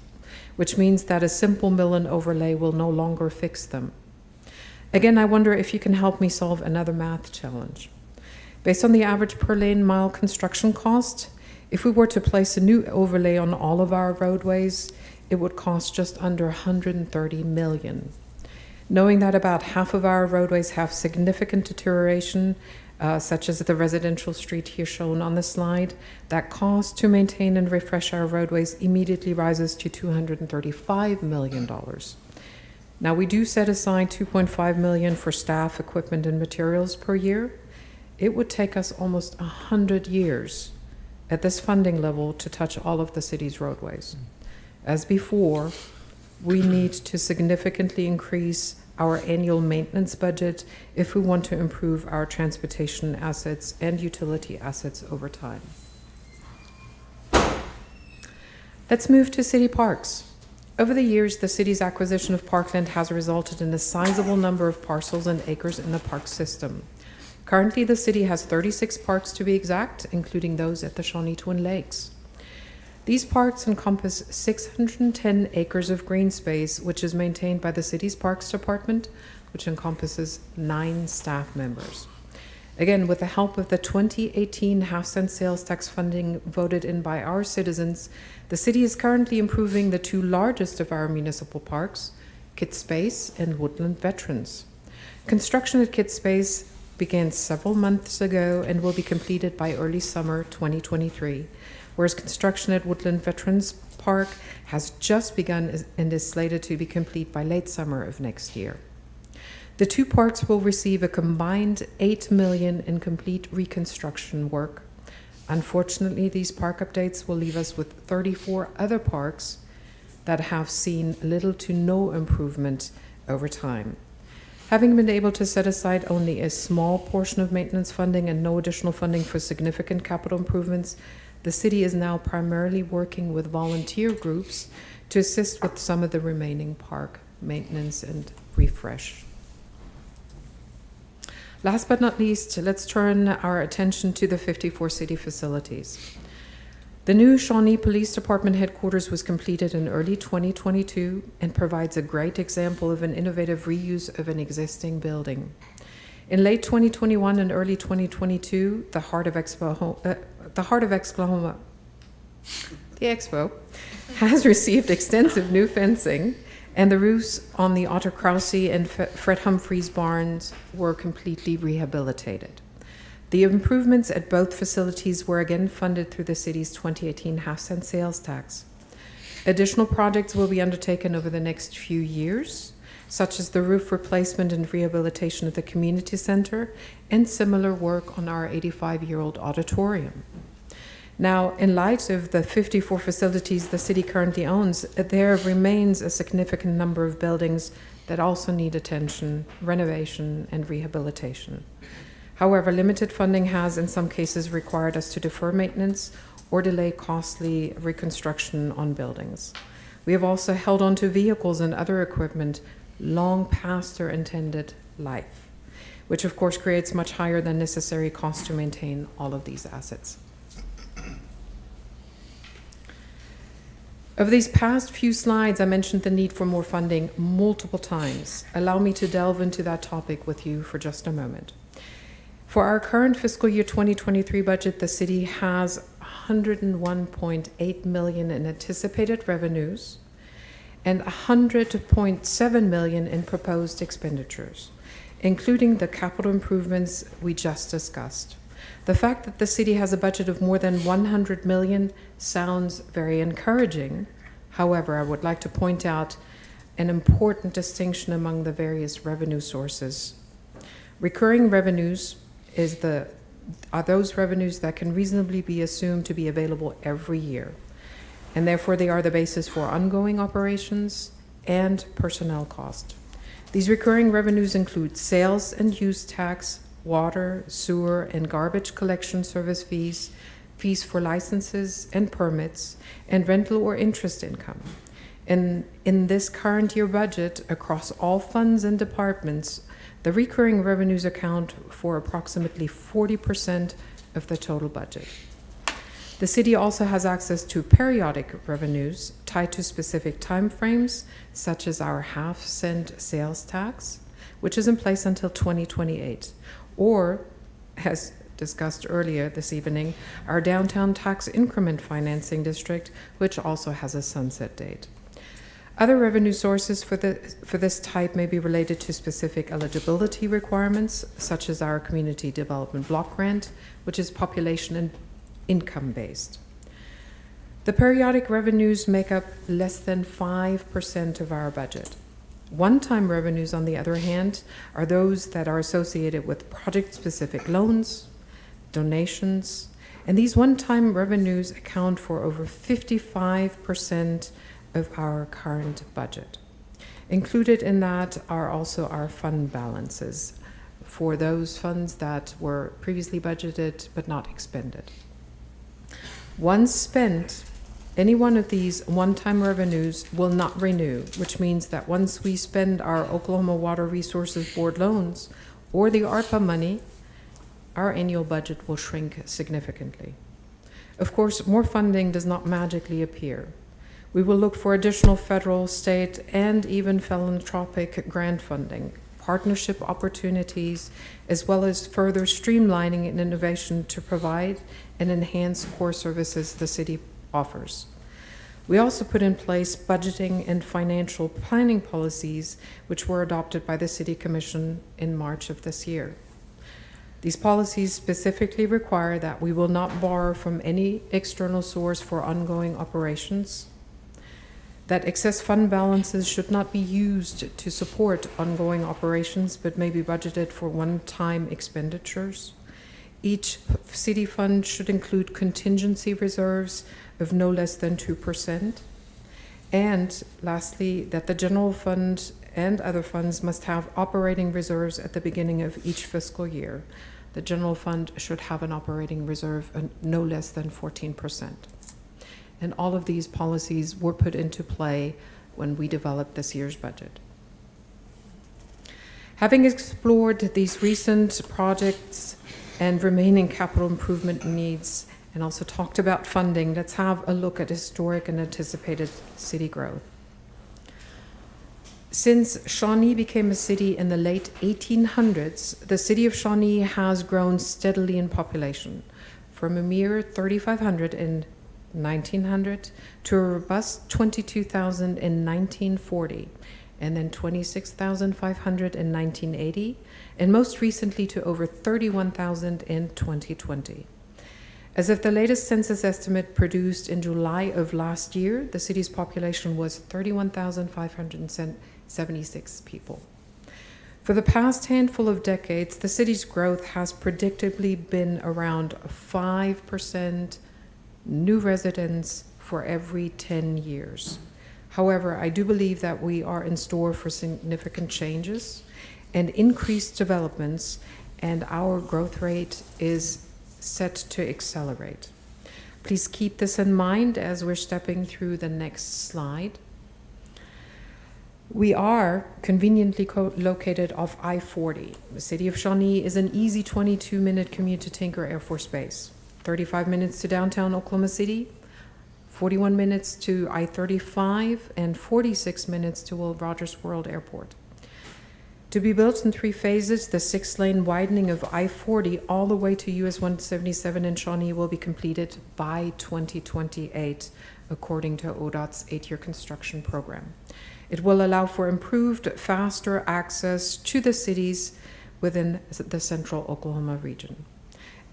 Speaker 13: which means that a simple mill and overlay will no longer fix them. Again, I wonder if you can help me solve another math challenge. Based on the average per lane mile construction cost, if we were to place a new overlay on all of our roadways, it would cost just under $130 million. Knowing that about half of our roadways have significant deterioration, such as the residential street here shown on the slide, that cost to maintain and refresh our roadways immediately rises to $235 million. Now, we do set aside $2.5 million for staff, equipment, and materials per year. It would take us almost 100 years at this funding level to touch all of the city's roadways. As before, we need to significantly increase our annual maintenance budget if we want to improve our transportation assets and utility assets over time. Let's move to city parks. Over the years, the city's acquisition of parkland has resulted in a sizable number of parcels and acres in the park system. Currently, the city has 36 parks to be exact, including those at the Shawnee Twin Lakes. These parks encompass 610 acres of green space, which is maintained by the city's Parks Department, which encompasses 9 staff members. Again, with the help of the 2018 half-cent sales tax funding voted in by our citizens, the city is currently improving the 2 largest of our municipal parks, Kit Space and Woodland Veterans. Construction at Kit Space began several months ago and will be completed by early summer 2023. Whereas construction at Woodland Veterans Park has just begun and is slated to be complete by late summer of next year. The 2 parks will receive a combined $8 million in complete reconstruction work. Unfortunately, these park updates will leave us with 34 other parks that have seen little to no improvement over time. Having been able to set aside only a small portion of maintenance funding and no additional funding for significant capital improvements, the city is now primarily working with volunteer groups to assist with some of the remaining park maintenance and refresh. Last but not least, let's turn our attention to the 54 city facilities. The new Shawnee Police Department headquarters was completed in early 2022 and provides a great example of an innovative reuse of an existing building. In late 2021 and early 2022, the Heart of Expo has received extensive new fencing, and the roofs on the Otter Krause and Fred Humphreys barns were completely rehabilitated. The improvements at both facilities were again funded through the city's 2018 half-cent sales tax. Additional projects will be undertaken over the next few years, such as the roof replacement and rehabilitation of the community center and similar work on our 85-year-old auditorium. Now, in light of the 54 facilities the city currently owns, there remains a significant number of buildings that also need attention, renovation, and rehabilitation. However, limited funding has in some cases required us to defer maintenance or delay costly reconstruction on buildings. We have also held on to vehicles and other equipment long past their intended life, which of course creates much higher than necessary costs to maintain all of these assets. Over these past few slides, I mentioned the need for more funding multiple times. Allow me to delve into that topic with you for just a moment. For our current fiscal year 2023 budget, the city has $101.8 million in anticipated revenues and $100.7 million in proposed expenditures, including the capital improvements we just discussed. The fact that the city has a budget of more than $100 million sounds very encouraging. However, I would like to point out an important distinction among the various revenue sources. Recurring revenues are those revenues that can reasonably be assumed to be available every year, and therefore they are the basis for ongoing operations and personnel cost. These recurring revenues include sales and use tax, water, sewer, and garbage collection service fees, fees for licenses and permits, and rental or interest income. In this current year budget, across all funds and departments, the recurring revenues account for approximately 40% of the total budget. The city also has access to periodic revenues tied to specific timeframes, such as our half-cent sales tax, which is in place until 2028, or, as discussed earlier this evening, our downtown tax increment financing district, which also has a sunset date. Other revenue sources for this type may be related to specific eligibility requirements, such as our Community Development Block Grant, which is population and income-based. The periodic revenues make up less than 5% of our budget. One-time revenues, on the other hand, are those that are associated with project-specific loans, donations, and these one-time revenues account for over 55% of our current budget. Included in that are also our fund balances for those funds that were previously budgeted but not expended. Once spent, any one of these one-time revenues will not renew, which means that once we spend our Oklahoma Water Resources Board loans or the ARPA money, our annual budget will shrink significantly. Of course, more funding does not magically appear. We will look for additional federal, state, and even philanthropic grant funding, partnership opportunities, as well as further streamlining and innovation to provide and enhance core services the city offers. We also put in place budgeting and financial planning policies, which were adopted by the City Commission in March of this year. These policies specifically require that we will not borrow from any external source for ongoing operations, that excess fund balances should not be used to support ongoing operations, but may be budgeted for one-time expenditures. Each city fund should include contingency reserves of no less than 2%. And lastly, that the general fund and other funds must have operating reserves at the beginning of each fiscal year. The general fund should have an operating reserve of no less than 14%. And all of these policies were put into play when we developed this year's budget. Having explored these recent projects and remaining capital improvement needs, and also talked about funding, let's have a look at historic and anticipated city growth. Since Shawnee became a city in the late 1800s, the city of Shawnee has grown steadily in population, from a mere 3,500 in 1900 to a robust 22,000 in 1940, and then 26,500 in 1980, and most recently to over 31,000 in 2020. As of the latest census estimate produced in July of last year, the city's population was 31,576 people. For the past handful of decades, the city's growth has predictably been around 5% new residents for every 10 years. However, I do believe that we are in store for significant changes and increased developments, and our growth rate is set to accelerate. Please keep this in mind as we're stepping through the next slide. We are conveniently located off I-40. The city of Shawnee is an easy 22-minute commute to Tinker Air Force Base, 35 minutes to downtown Oklahoma City, 41 minutes to I-35, and 46 minutes to Will Rogers World Airport. To be built in 3 phases, the 6-lane widening of I-40 all the way to US 177 in Shawnee will be completed by 2028, according to ODOT's 8-year construction program. It will allow for improved, faster access to the cities within the central Oklahoma region.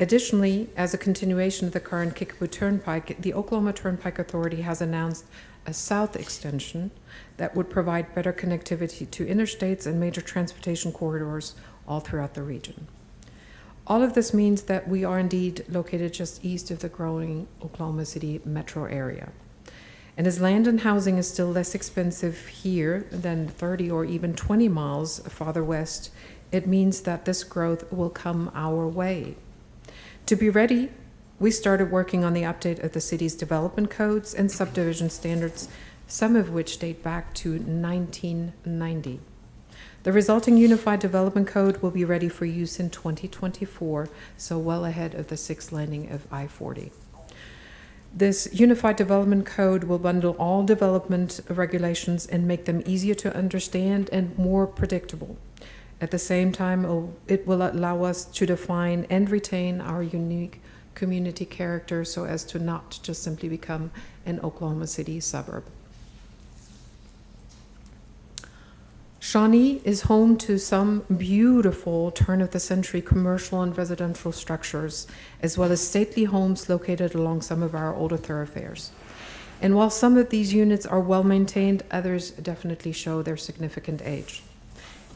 Speaker 13: Additionally, as a continuation of the current Kickapoo Turnpike, the Oklahoma Turnpike Authority has announced a south extension that would provide better connectivity to interstates and major transportation corridors all throughout the region. All of this means that we are indeed located just east of the growing Oklahoma City metro area. And as land and housing is still less expensive here than 30 or even 20 miles farther west, it means that this growth will come our way. To be ready, we started working on the update of the city's development codes and subdivision standards, some of which date back to 1990. The resulting Unified Development Code will be ready for use in 2024, so well ahead of the 6th landing of I-40. This Unified Development Code will bundle all development regulations and make them easier to understand and more predictable. At the same time, it will allow us to define and retain our unique community character so as to not just simply become an Oklahoma City suburb. Shawnee is home to some beautiful turn-of-the-century commercial and residential structures, as well as stately homes located along some of our older thoroughfares. And while some of these units are well-maintained, others definitely show their significant age.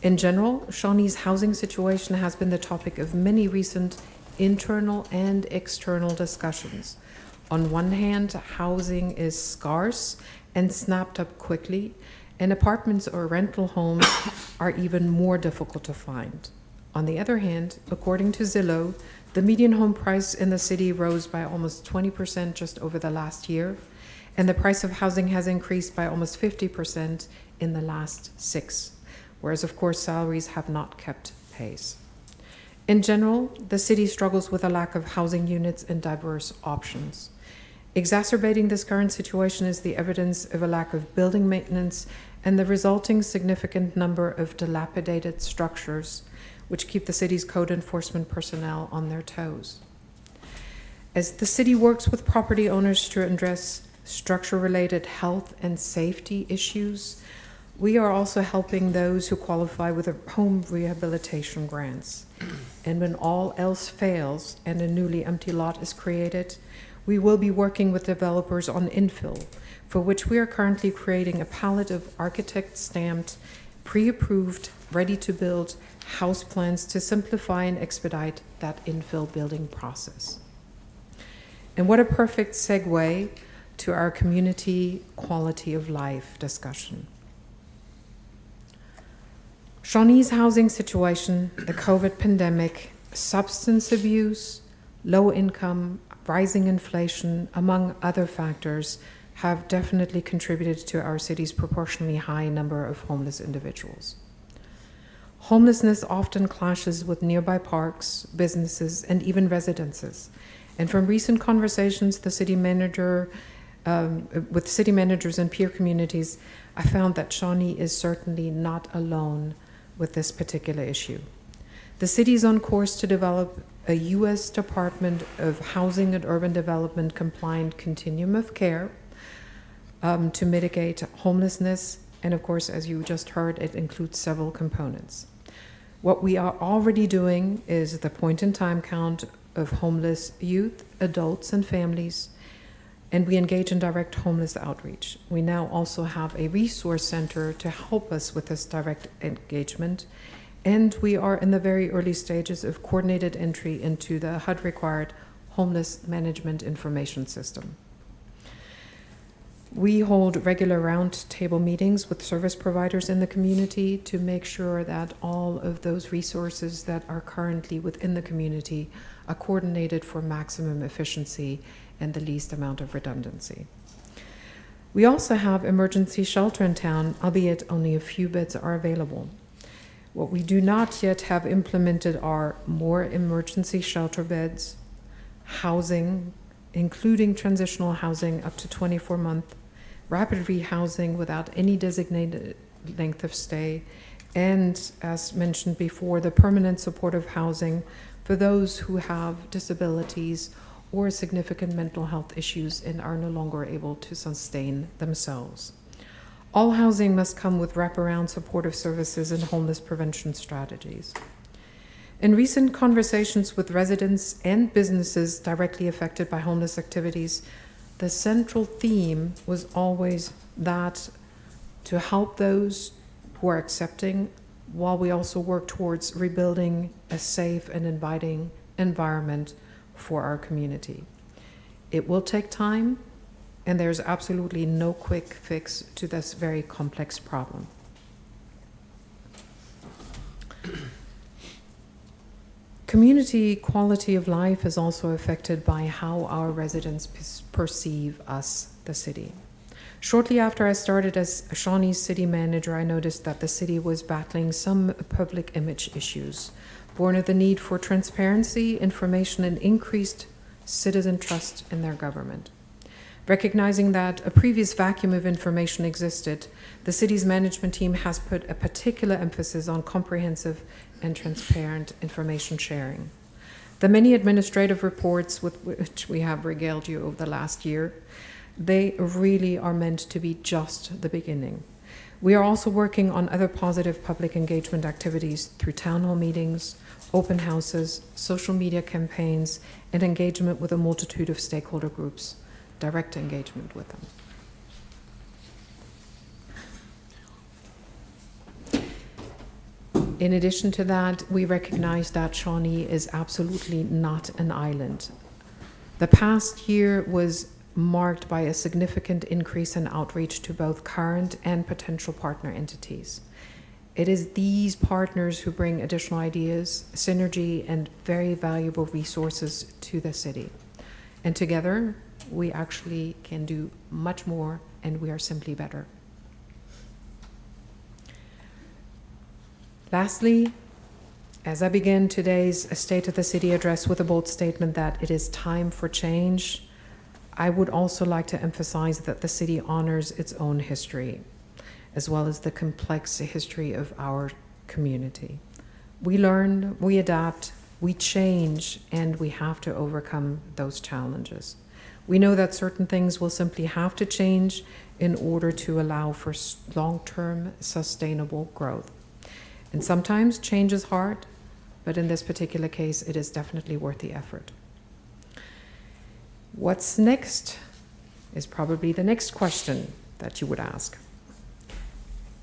Speaker 13: In general, Shawnee's housing situation has been the topic of many recent internal and external discussions. On one hand, housing is scarce and snapped up quickly, and apartments or rental homes are even more difficult to find. On the other hand, according to Zillow, the median home price in the city rose by almost 20% just over the last year, and the price of housing has increased by almost 50% in the last 6, whereas of course salaries have not kept pace. In general, the city struggles with a lack of housing units and diverse options. Exacerbating this current situation is the evidence of a lack of building maintenance and the resulting significant number of dilapidated structures, which keep the city's code enforcement personnel on their toes. As the city works with property owners to address structure-related health and safety issues, we are also helping those who qualify with home rehabilitation grants. And when all else fails and a newly empty lot is created, we will be working with developers on infill, for which we are currently creating a palette of architect-stamped, pre-approved, ready-to-build house plans to simplify and expedite that infill building process. And what a perfect segue to our community quality of life discussion. Shawnee's housing situation, the COVID pandemic, substance abuse, low income, rising inflation, among other factors, have definitely contributed to our city's proportionally high number of homeless individuals. Homelessness often clashes with nearby parks, businesses, and even residences. And from recent conversations with city managers and peer communities, I found that Shawnee is certainly not alone with this particular issue. The city is on course to develop a U.S. Department of Housing and Urban Development compliant Continuum of Care to mitigate homelessness. And of course, as you just heard, it includes several components. What we are already doing is the point-in-time count of homeless youth, adults, and families, and we engage in direct homeless outreach. We now also have a resource center to help us with this direct engagement, and we are in the very early stages of coordinated entry into the HUD-required Homeless Management Information System. We hold regular roundtable meetings with service providers in the community to make sure that all of those resources that are currently within the community are coordinated for maximum efficiency and the least amount of redundancy. We also have emergency shelter in town, albeit only a few beds are available. What we do not yet have implemented are more emergency shelter beds, housing, including transitional housing up to 24 months, rapid rehousing without any designated length of stay, and, as mentioned before, the permanent supportive housing for those who have disabilities or significant mental health issues and are no longer able to sustain themselves. All housing must come with wraparound supportive services and homeless prevention strategies. In recent conversations with residents and businesses directly affected by homeless activities, the central theme was always that to help those who are accepting, while we also work towards rebuilding a safe and inviting environment for our community. It will take time, and there's absolutely no quick fix to this very complex problem. Community quality of life is also affected by how our residents perceive us, the city. Shortly after I started as Shawnee's city manager, I noticed that the city was battling some public image issues, born of the need for transparency, information, and increased citizen trust in their government. Recognizing that a previous vacuum of information existed, the city's management team has put a particular emphasis on comprehensive and transparent information sharing. The many administrative reports with which we have regaled you over the last year, they really are meant to be just the beginning. We are also working on other positive public engagement activities through town hall meetings, open houses, social media campaigns, and engagement with a multitude of stakeholder groups, direct engagement with them. In addition to that, we recognize that Shawnee is absolutely not an island. The past year was marked by a significant increase in outreach to both current and potential partner entities. It is these partners who bring additional ideas, synergy, and very valuable resources to the city. And together, we actually can do much more, and we are simply better. Lastly, as I begin today's State of the City address with a bold statement that it is time for change, I would also like to emphasize that the city honors its own history, as well as the complex history of our community. We learn, we adapt, we change, and we have to overcome those challenges. We know that certain things will simply have to change in order to allow for long-term sustainable growth. And sometimes change is hard, but in this particular case, it is definitely worth the effort. What's next is probably the next question that you would ask.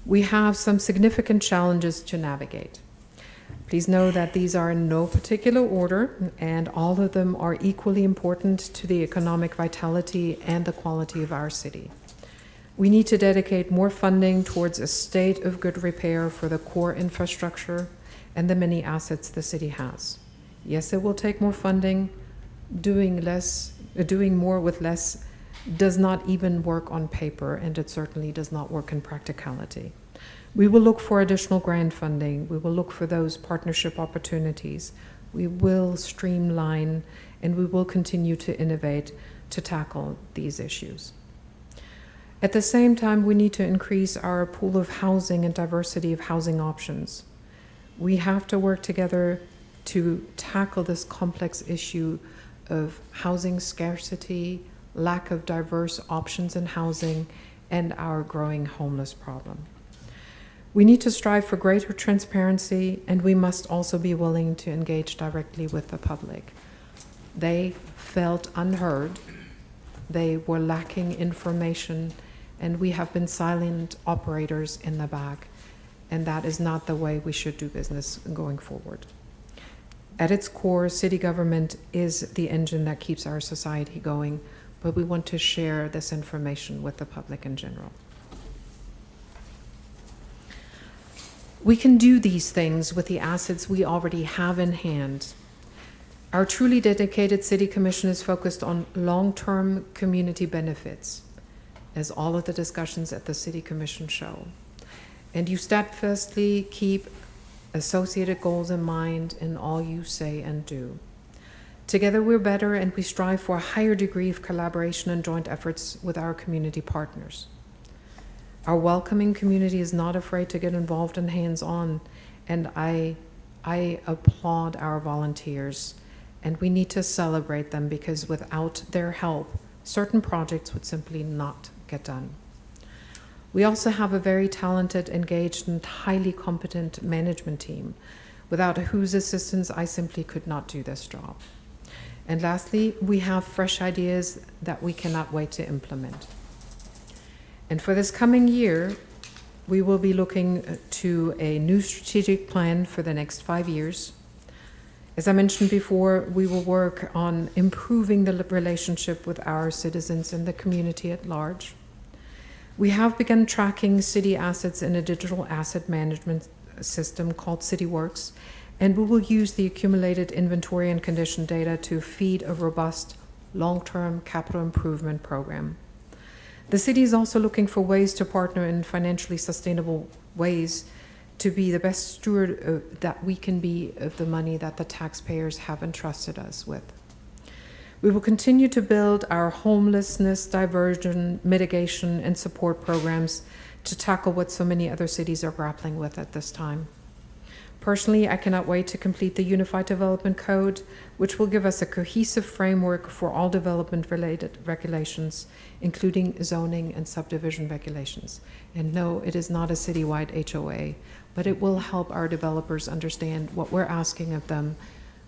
Speaker 13: We have some significant challenges to navigate. Please know that these are in no particular order, and all of them are equally important to the economic vitality and the quality of our city. We need to dedicate more funding towards a state of good repair for the core infrastructure and the many assets the city has. Yes, it will take more funding. Doing more with less does not even work on paper, and it certainly does not work in practicality. We will look for additional grant funding. We will look for those partnership opportunities. We will streamline, and we will continue to innovate to tackle these issues. At the same time, we need to increase our pool of housing and diversity of housing options. We have to work together to tackle this complex issue of housing scarcity, lack of diverse options in housing, and our growing homeless problem. We need to strive for greater transparency, and we must also be willing to engage directly with the public. They felt unheard, they were lacking information, and we have been silent operators in the back, and that is not the way we should do business going forward. At its core, city government is the engine that keeps our society going, but we want to share this information with the public in general. We can do these things with the assets we already have in hand. Our truly dedicated City Commission is focused on long-term community benefits, as all of the discussions at the City Commission show. And you steadfastly keep associated goals in mind in all you say and do. Together we're better, and we strive for a higher degree of collaboration and joint efforts with our community partners. Our welcoming community is not afraid to get involved and hands-on, and I applaud our volunteers, and we need to celebrate them, because without their help, certain projects would simply not get done. We also have a very talented, engaged, and highly competent management team, without whose assistance I simply could not do this job. And lastly, we have fresh ideas that we cannot wait to implement. And for this coming year, we will be looking to a new strategic plan for the next 5 years. As I mentioned before, we will work on improving the relationship with our citizens and the community at large. We have begun tracking city assets in a digital asset management system called CityWorks, and we will use the accumulated inventory and condition data to feed a robust long-term capital improvement program. The city is also looking for ways to partner in financially sustainable ways to be the best steward that we can be of the money that the taxpayers have entrusted us with. We will continue to build our homelessness, diversion, mitigation, and support programs to tackle what so many other cities are grappling with at this time. Personally, I cannot wait to complete the Unified Development Code, which will give us a cohesive framework for all development-related regulations, including zoning and subdivision regulations. And no, it is not a citywide HOA, but it will help our developers understand what we're asking of them.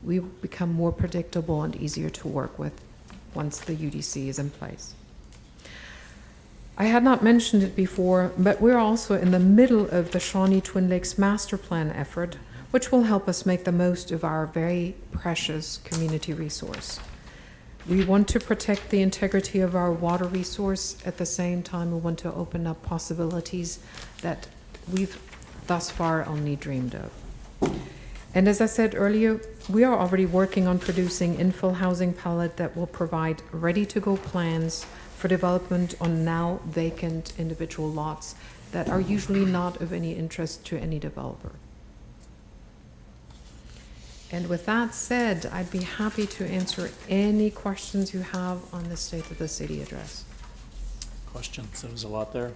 Speaker 13: We become more predictable and easier to work with once the UDC is in place. I had not mentioned it before, but we're also in the middle of the Shawnee Twin Lakes Master Plan effort, which will help us make the most of our very precious community resource. We want to protect the integrity of our water resource. At the same time, we want to open up possibilities that we've thus far only dreamed of. And as I said earlier, we are already working on producing infill housing palette that will provide ready-to-go plans for development on now vacant individual lots that are usually not of any interest to any developer. And with that said, I'd be happy to answer any questions you have on the State of the City address.
Speaker 3: Questions? There was a lot there.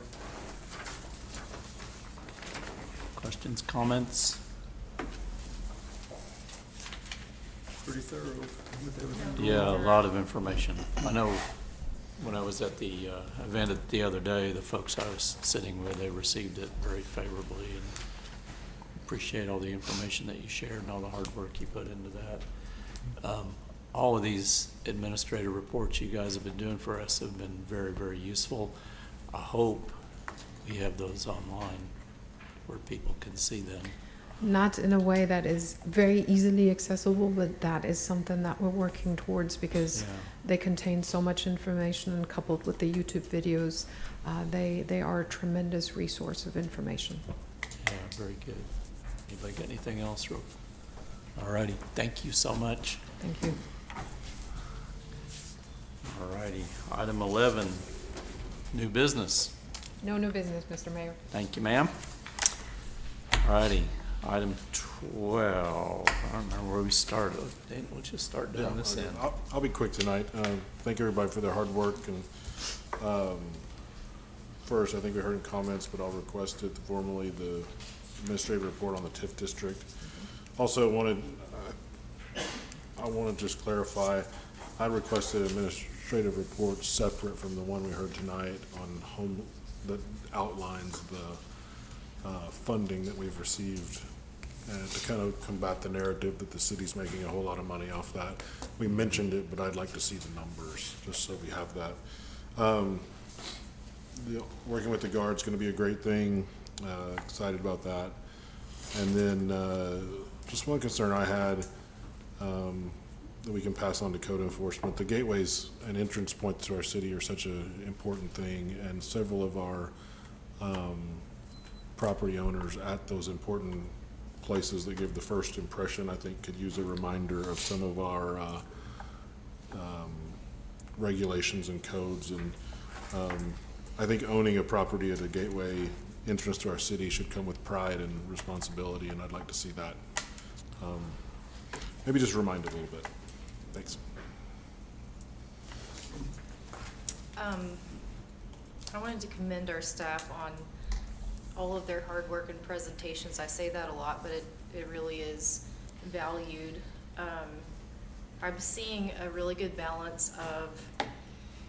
Speaker 3: Questions, comments?
Speaker 15: Pretty thorough with everything.
Speaker 3: Yeah, a lot of information. I know when I was at the event the other day, the folks I was sitting with, they received it very favorably, and appreciate all the information that you shared and all the hard work you put into that. All of these administrative reports you guys have been doing for us have been very, very useful. I hope we have those online where people can see them.
Speaker 13: Not in a way that is very easily accessible, but that is something that we're working towards, because they contain so much information, and coupled with the YouTube videos, they are a tremendous resource of information.
Speaker 3: Yeah, very good. Anybody got anything else? All righty. Thank you so much.
Speaker 13: Thank you.
Speaker 3: All righty. Item 11, new business.
Speaker 13: No new business, Mr. Mayor.
Speaker 3: Thank you, ma'am. Alrighty, item 12. I don't remember where we started. Didn't we just start doing this in?
Speaker 1: I'll be quick tonight. Thank everybody for their hard work, and first, I think we heard in comments, but I'll request it formally, the administrative report on the TIF district. Also I want to just clarify, I requested an administrative report separate from the one we heard tonight on home, that outlines the funding that we've received, and to kind of combat the narrative that the city's making a whole lot of money off that. We mentioned it, but I'd like to see the numbers, just so we have that. Working with the guard's going to be a great thing. Excited about that. And then just one concern I had that we can pass on to code enforcement. The gateways and entrance points to our city are such an important thing, and several of our property owners at those important places that give the first impression, I think, could use a reminder of some of our regulations and codes. And I think owning a property at a gateway entrance to our city should come with pride and responsibility, and I'd like to see that. Maybe just remind it a little bit. Thanks.
Speaker 4: I wanted to commend our staff on all of their hard work and presentations. I say that a lot, but it really is valued. I'm seeing a really good balance of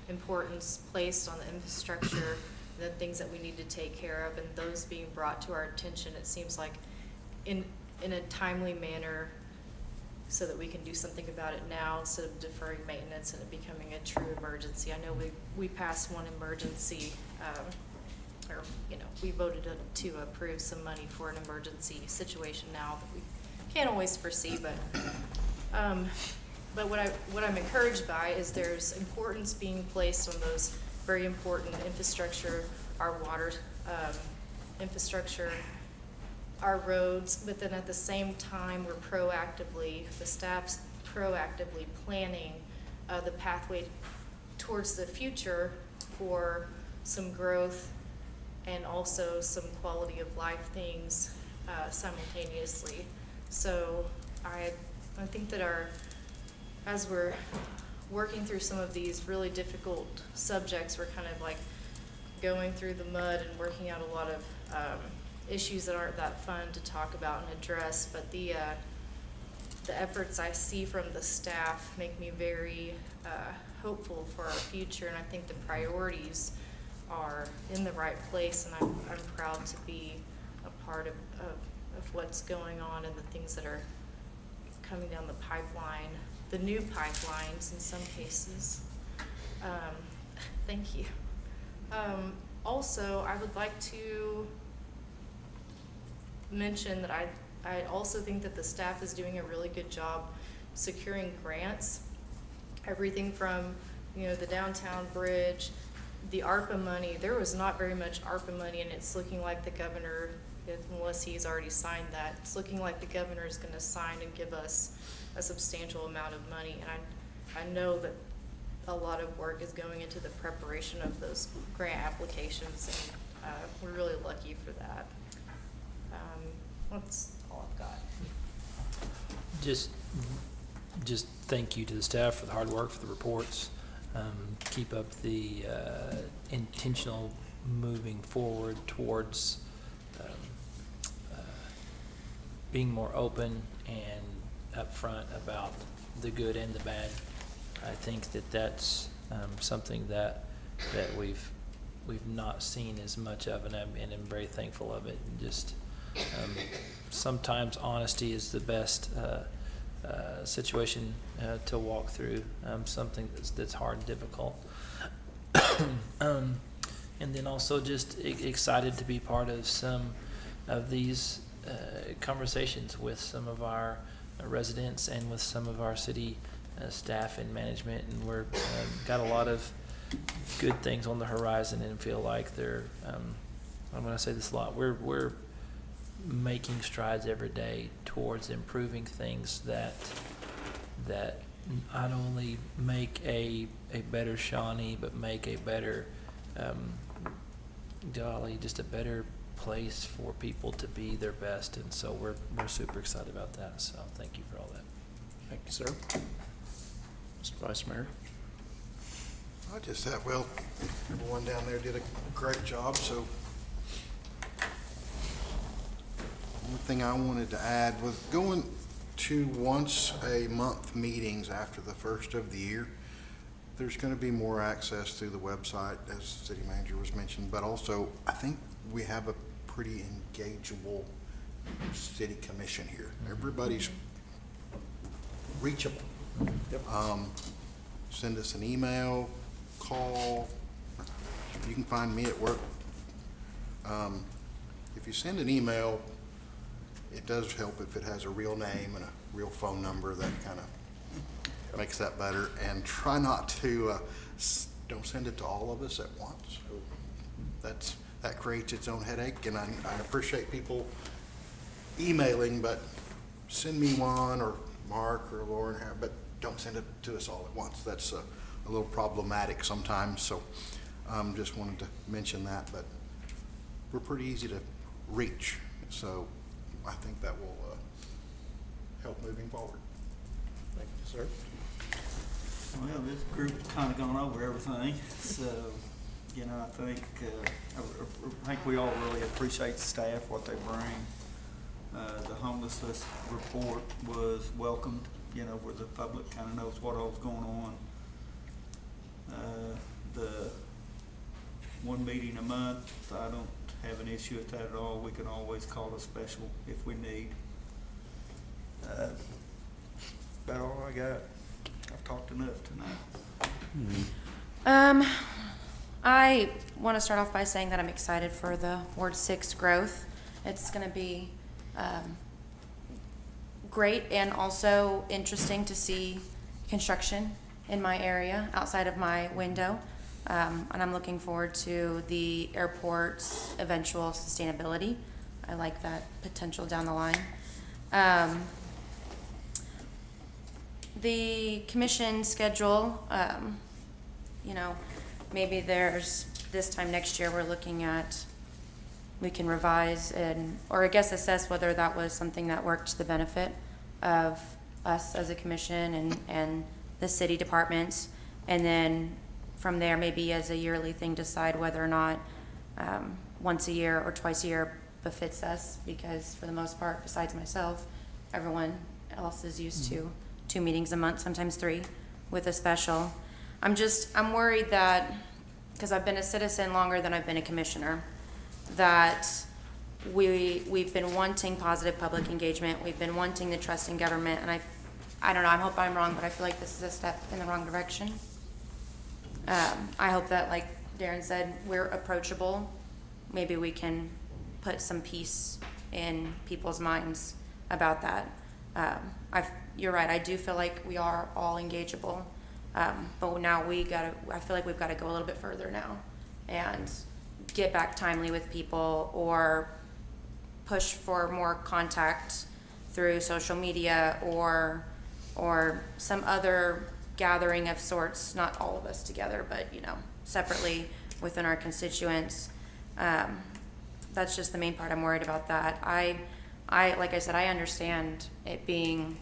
Speaker 4: importance placed on the infrastructure, the things that we need to take care of, and those being brought to our attention, it seems like in a timely manner, so that we can do something about it now instead of deferring maintenance and it becoming a true emergency. I know we passed one emergency, or we voted to approve some money for an emergency situation now that we can't always foresee, but what I'm encouraged by is there's importance being placed on those very important infrastructure, our water infrastructure, our roads, but then at the same time, the staff's proactively planning the pathway towards the future for some growth and also some quality of life things simultaneously. So I think that as we're working through some of these really difficult subjects, we're kind of like going through the mud and working out a lot of issues that aren't that fun to talk about and address, but the efforts I see from the staff make me very hopeful for our future, and I think the priorities are in the right place, and I'm proud to be a part of what's going on and the things that are coming down the pipeline, the new pipelines in some cases. Thank you. Also, I would like to mention that I also think that the staff is doing a really good job securing grants. Everything from, the downtown bridge, the ARPA money. There was not very much ARPA money, and it's looking like the governor, unless he's already signed that, it's looking like the governor is going to sign and give us a substantial amount of money. And I know that a lot of work is going into the preparation of those grant applications, and we're really lucky for that. That's all I've got.
Speaker 5: Just thank you to the staff for the hard work, for the reports. Keep up the intentional moving forward towards being more open and upfront about the good and the bad. I think that's something that we've not seen as much of, and I'm very thankful of it. And just sometimes honesty is the best situation to walk through, something that's hard and difficult. And then also just excited to be part of some of these conversations with some of our residents and with some of our city staff and management, and we're got a lot of good things on the horizon, and feel like they're I'm going to say this a lot, we're making strides every day towards improving things that not only make a better Shawnee, but make a better just a better place for people to be their best, and so we're super excited about that, so thank you for all that.
Speaker 3: Thank you, sir. Mr. Vice Mayor?
Speaker 16: I just thought, well, everyone down there did a great job, so one thing I wanted to add was going to once a month meetings after the first of the year. There's going to be more access through the website, as City Manager was mentioned, but also I think we have a pretty engageable city commission here. Everybody's reachable. Send us an email, call. You can find me at work. If you send an email, it does help if it has a real name and a real phone number. That kind of makes that better. And try not to, don't send it to all of us at once. That creates its own headache, and I appreciate people emailing, but send me one, or Mark or Lauren, but don't send it to us all at once. That's a little problematic sometimes, so just wanted to mention that, but we're pretty easy to reach, so I think that will help moving forward.
Speaker 3: Thank you, sir.
Speaker 15: Well, this group's kind of gone over everything, so, you know, I think we all really appreciate the staff, what they bring. The homelessness report was welcomed, you know, where the public kind of knows what all's going on. The one meeting a month, I don't have an issue with that at all. We can always call a special if we need. About all I got. I've talked enough tonight.
Speaker 6: I want to start off by saying that I'm excited for the Ward 6 growth. It's going to be great and also interesting to see construction in my area outside of my window. And I'm looking forward to the airport's eventual sustainability. I like that potential down the line. The commission schedule, you know, maybe there's, this time next year, we're looking at, we can revise and, or I guess assess whether that was something that worked to the benefit of us as a commission and the city departments. And then from there, maybe as a yearly thing, decide whether or not once a year or twice a year befits us, because for the most part, besides myself, everyone else is used to 2 meetings a month, sometimes 3, with a special. I'm worried that, because I've been a citizen longer than I've been a commissioner, that we've been wanting positive public engagement, we've been wanting the trust in government, and I don't know, I hope I'm wrong, but I feel like this is a step in the wrong direction. I hope that, like Darren said, we're approachable. Maybe we can put some peace in people's minds about that. You're right, I do feel like we are all engageable. But now I feel like we've got to go a little bit further now and get back timely with people, or push for more contact through social media or some other gathering of sorts, not all of us together, but, you know, separately within our constituents. That's just the main part. I'm worried about that. I like I said, I understand it being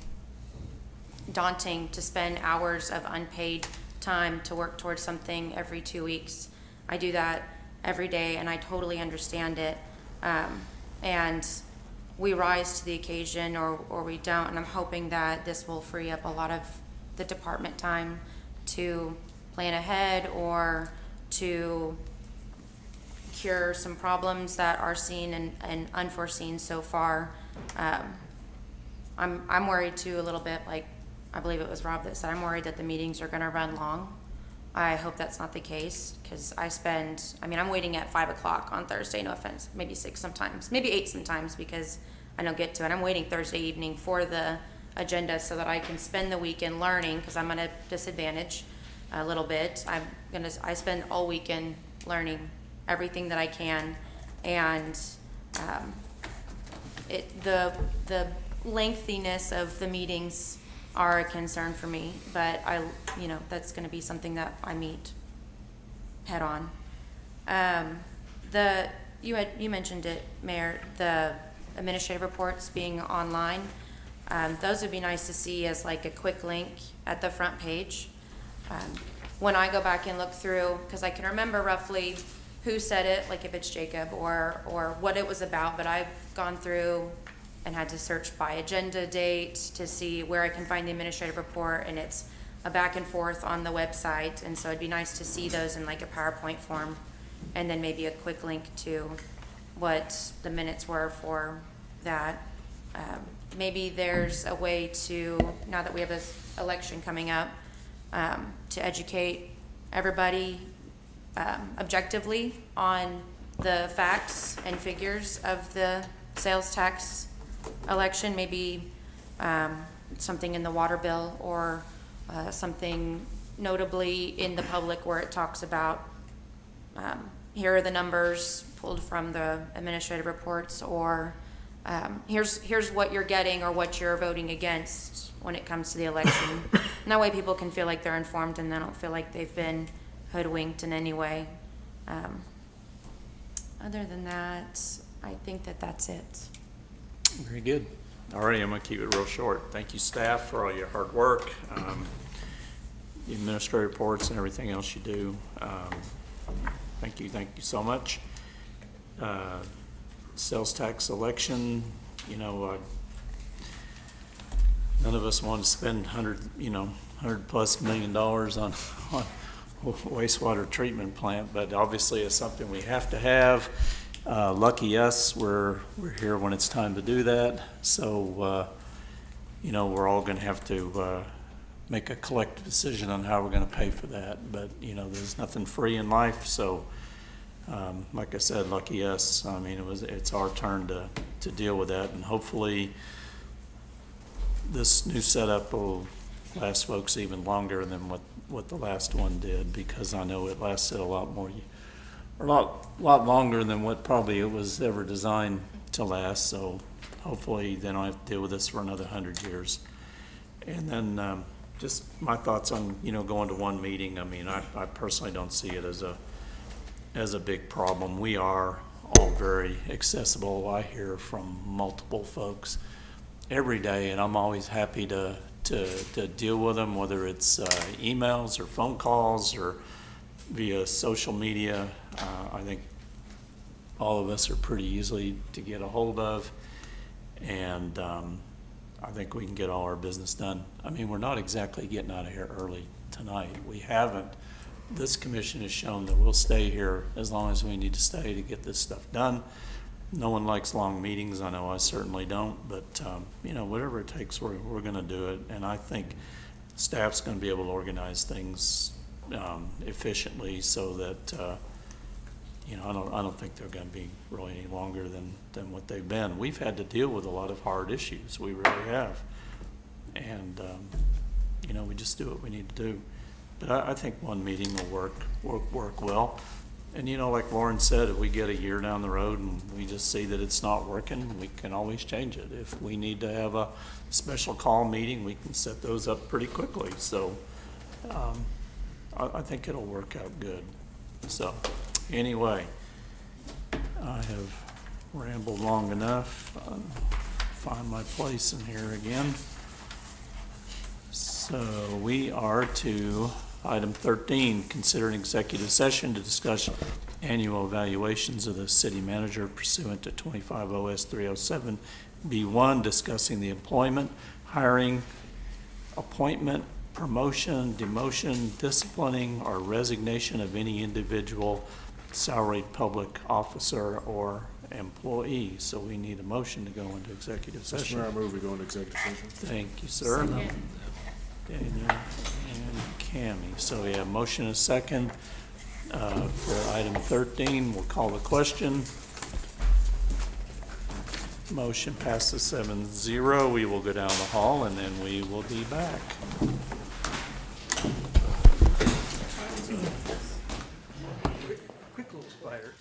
Speaker 6: daunting to spend hours of unpaid time to work towards something every 2 weeks. I do that every day, and I totally understand it. And we rise to the occasion, or we don't, and I'm hoping that this will free up a lot of the department time to plan ahead or to cure some problems that are seen and unforeseen so far. I'm worried too a little bit, like I believe it was Rob that said, I'm worried that the meetings are gonna run long. I hope that's not the case, because I'm waiting at 5 o'clock on Thursday, no offense, maybe 6 sometimes, maybe 8 sometimes, because I don't get to it. I'm waiting Thursday evening for the agenda so that I can spend the weekend learning, because I'm at a disadvantage a little bit. I spend all weekend learning everything that I can, and the lengthiness of the meetings are a concern for me, but that's going to be something that I meet head on. The You mentioned it, Mayor, the administrative reports being online. Those would be nice to see as like a quick link at the front page. When I go back and look through, because I can remember roughly who said it, like if it's Jacob, or what it was about, but I've gone through and had to search by agenda date to see where I can find the administrative report, and it's a back and forth on the website, and so it'd be nice to see those in like a PowerPoint form, and then maybe a quick link to what the minutes were for that. Maybe there's a way to, now that we have this election coming up, to educate everybody objectively on the facts and figures of the sales tax election, maybe something in the water bill, or something notably in the public where it talks about here are the numbers pulled from the administrative reports, or here's what you're getting or what you're voting against when it comes to the election. And that way people can feel like they're informed and they don't feel like they've been hoodwinked in any way. Other than that, I think that that's it.
Speaker 3: Very good. All right, I'm going to keep it real short. Thank you, staff, for all your hard work, the administrative reports and everything else you do. Thank you so much. Sales tax election, you know, none of us want to spend $100+ million on wastewater treatment plant, but obviously it's something we have to have. Lucky us, we're here when it's time to do that. So, we're all going to have to make a collective decision on how we're going to pay for that. But, there's nothing free in life. So, like I said, lucky us. I mean, it's our turn to deal with that. And hopefully this new setup will last folks even longer than what the last one did, because I know it lasted a lot longer than what probably it was ever designed to last. So hopefully they don't have to deal with this for another 100 years. And then just my thoughts on going to one meeting. I mean, I personally don't see it as a big problem. We are all very accessible. I hear from multiple folks every day, and I'm always happy to deal with them, whether it's emails or phone calls or via social media. I think all of us are pretty easily to get a hold of, and I think we can get all our business done. I mean, we're not exactly getting out of here early tonight. We haven't. This commission has shown that we'll stay here as long as we need to stay to get this stuff done. No one likes long meetings. I know I certainly don't, but whatever it takes, we're going to do it. And I think staff's going to be able to organize things efficiently, so that I don't think they're going to be really any longer than what they've been. We've had to deal with a lot of hard issues. We really have, and we just do what we need to do. But I think one meeting will work well. And like Lauren said, if we get a year down the road and we just see that it's not working, we can always change it. If we need to have a special call meeting, we can set those up pretty quickly. So I think it'll work out good. So anyway, I have rambled long enough. Find my place in here again. So we are to item 13, consider an executive session to discuss annual evaluations of the city manager pursuant to 25 OS 307 B1, discussing the employment, hiring, appointment, promotion, demotion, disciplining, or resignation of any individual salaried public officer or employee. So we need a motion to go into executive session.
Speaker 1: Mr. Mayor, I move we go into executive session.
Speaker 3: Thank you, sir. Daniel and Cammie. So we have motion and a second for item 13. We'll call the question. Motion passes 7-0. We will go down the hall and then we will be back.
Speaker 14: Quick little spider.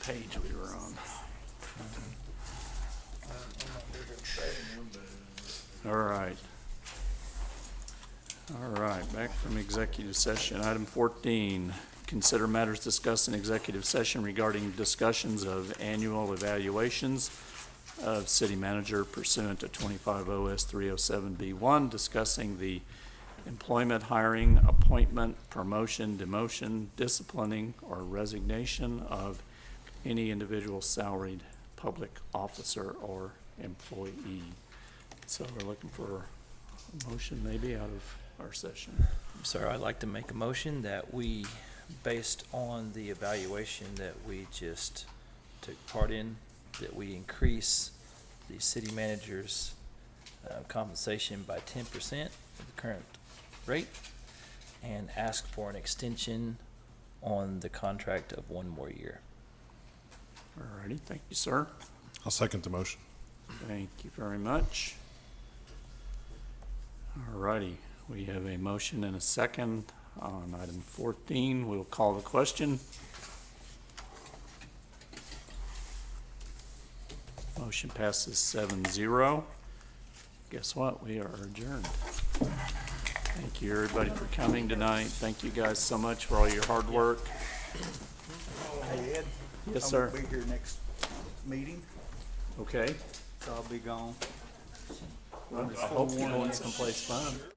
Speaker 3: page we were on. All right. All right, back from executive session. Item 14, consider matters discussed in executive session regarding discussions of annual evaluations of city manager pursuant to 25 OS 307B1, discussing the employment, hiring, appointment, promotion, demotion, disciplining, or resignation of any individual salaried public officer or employee. So we're looking for a motion maybe out of our session.
Speaker 5: Sir, I'd like to make a motion that we, based on the evaluation that we just took part in, that we increase the city manager's compensation by 10% of the current rate and ask for an extension on the contract of 1 more year.
Speaker 3: All righty, thank you, sir.
Speaker 1: I'll second the motion.
Speaker 3: Thank you very much. All righty, we have a motion and a second on item 14. We'll call the question. Motion passes 7-0. Guess what? We are adjourned. Thank you, everybody, for coming tonight. Thank you guys so much for all your hard work.
Speaker 15: Hey, Ed?
Speaker 3: Yes, sir.
Speaker 15: I won't be here next meeting,
Speaker 3: Okay.
Speaker 15: so I'll be gone.
Speaker 3: Well, I hope you're going someplace fun.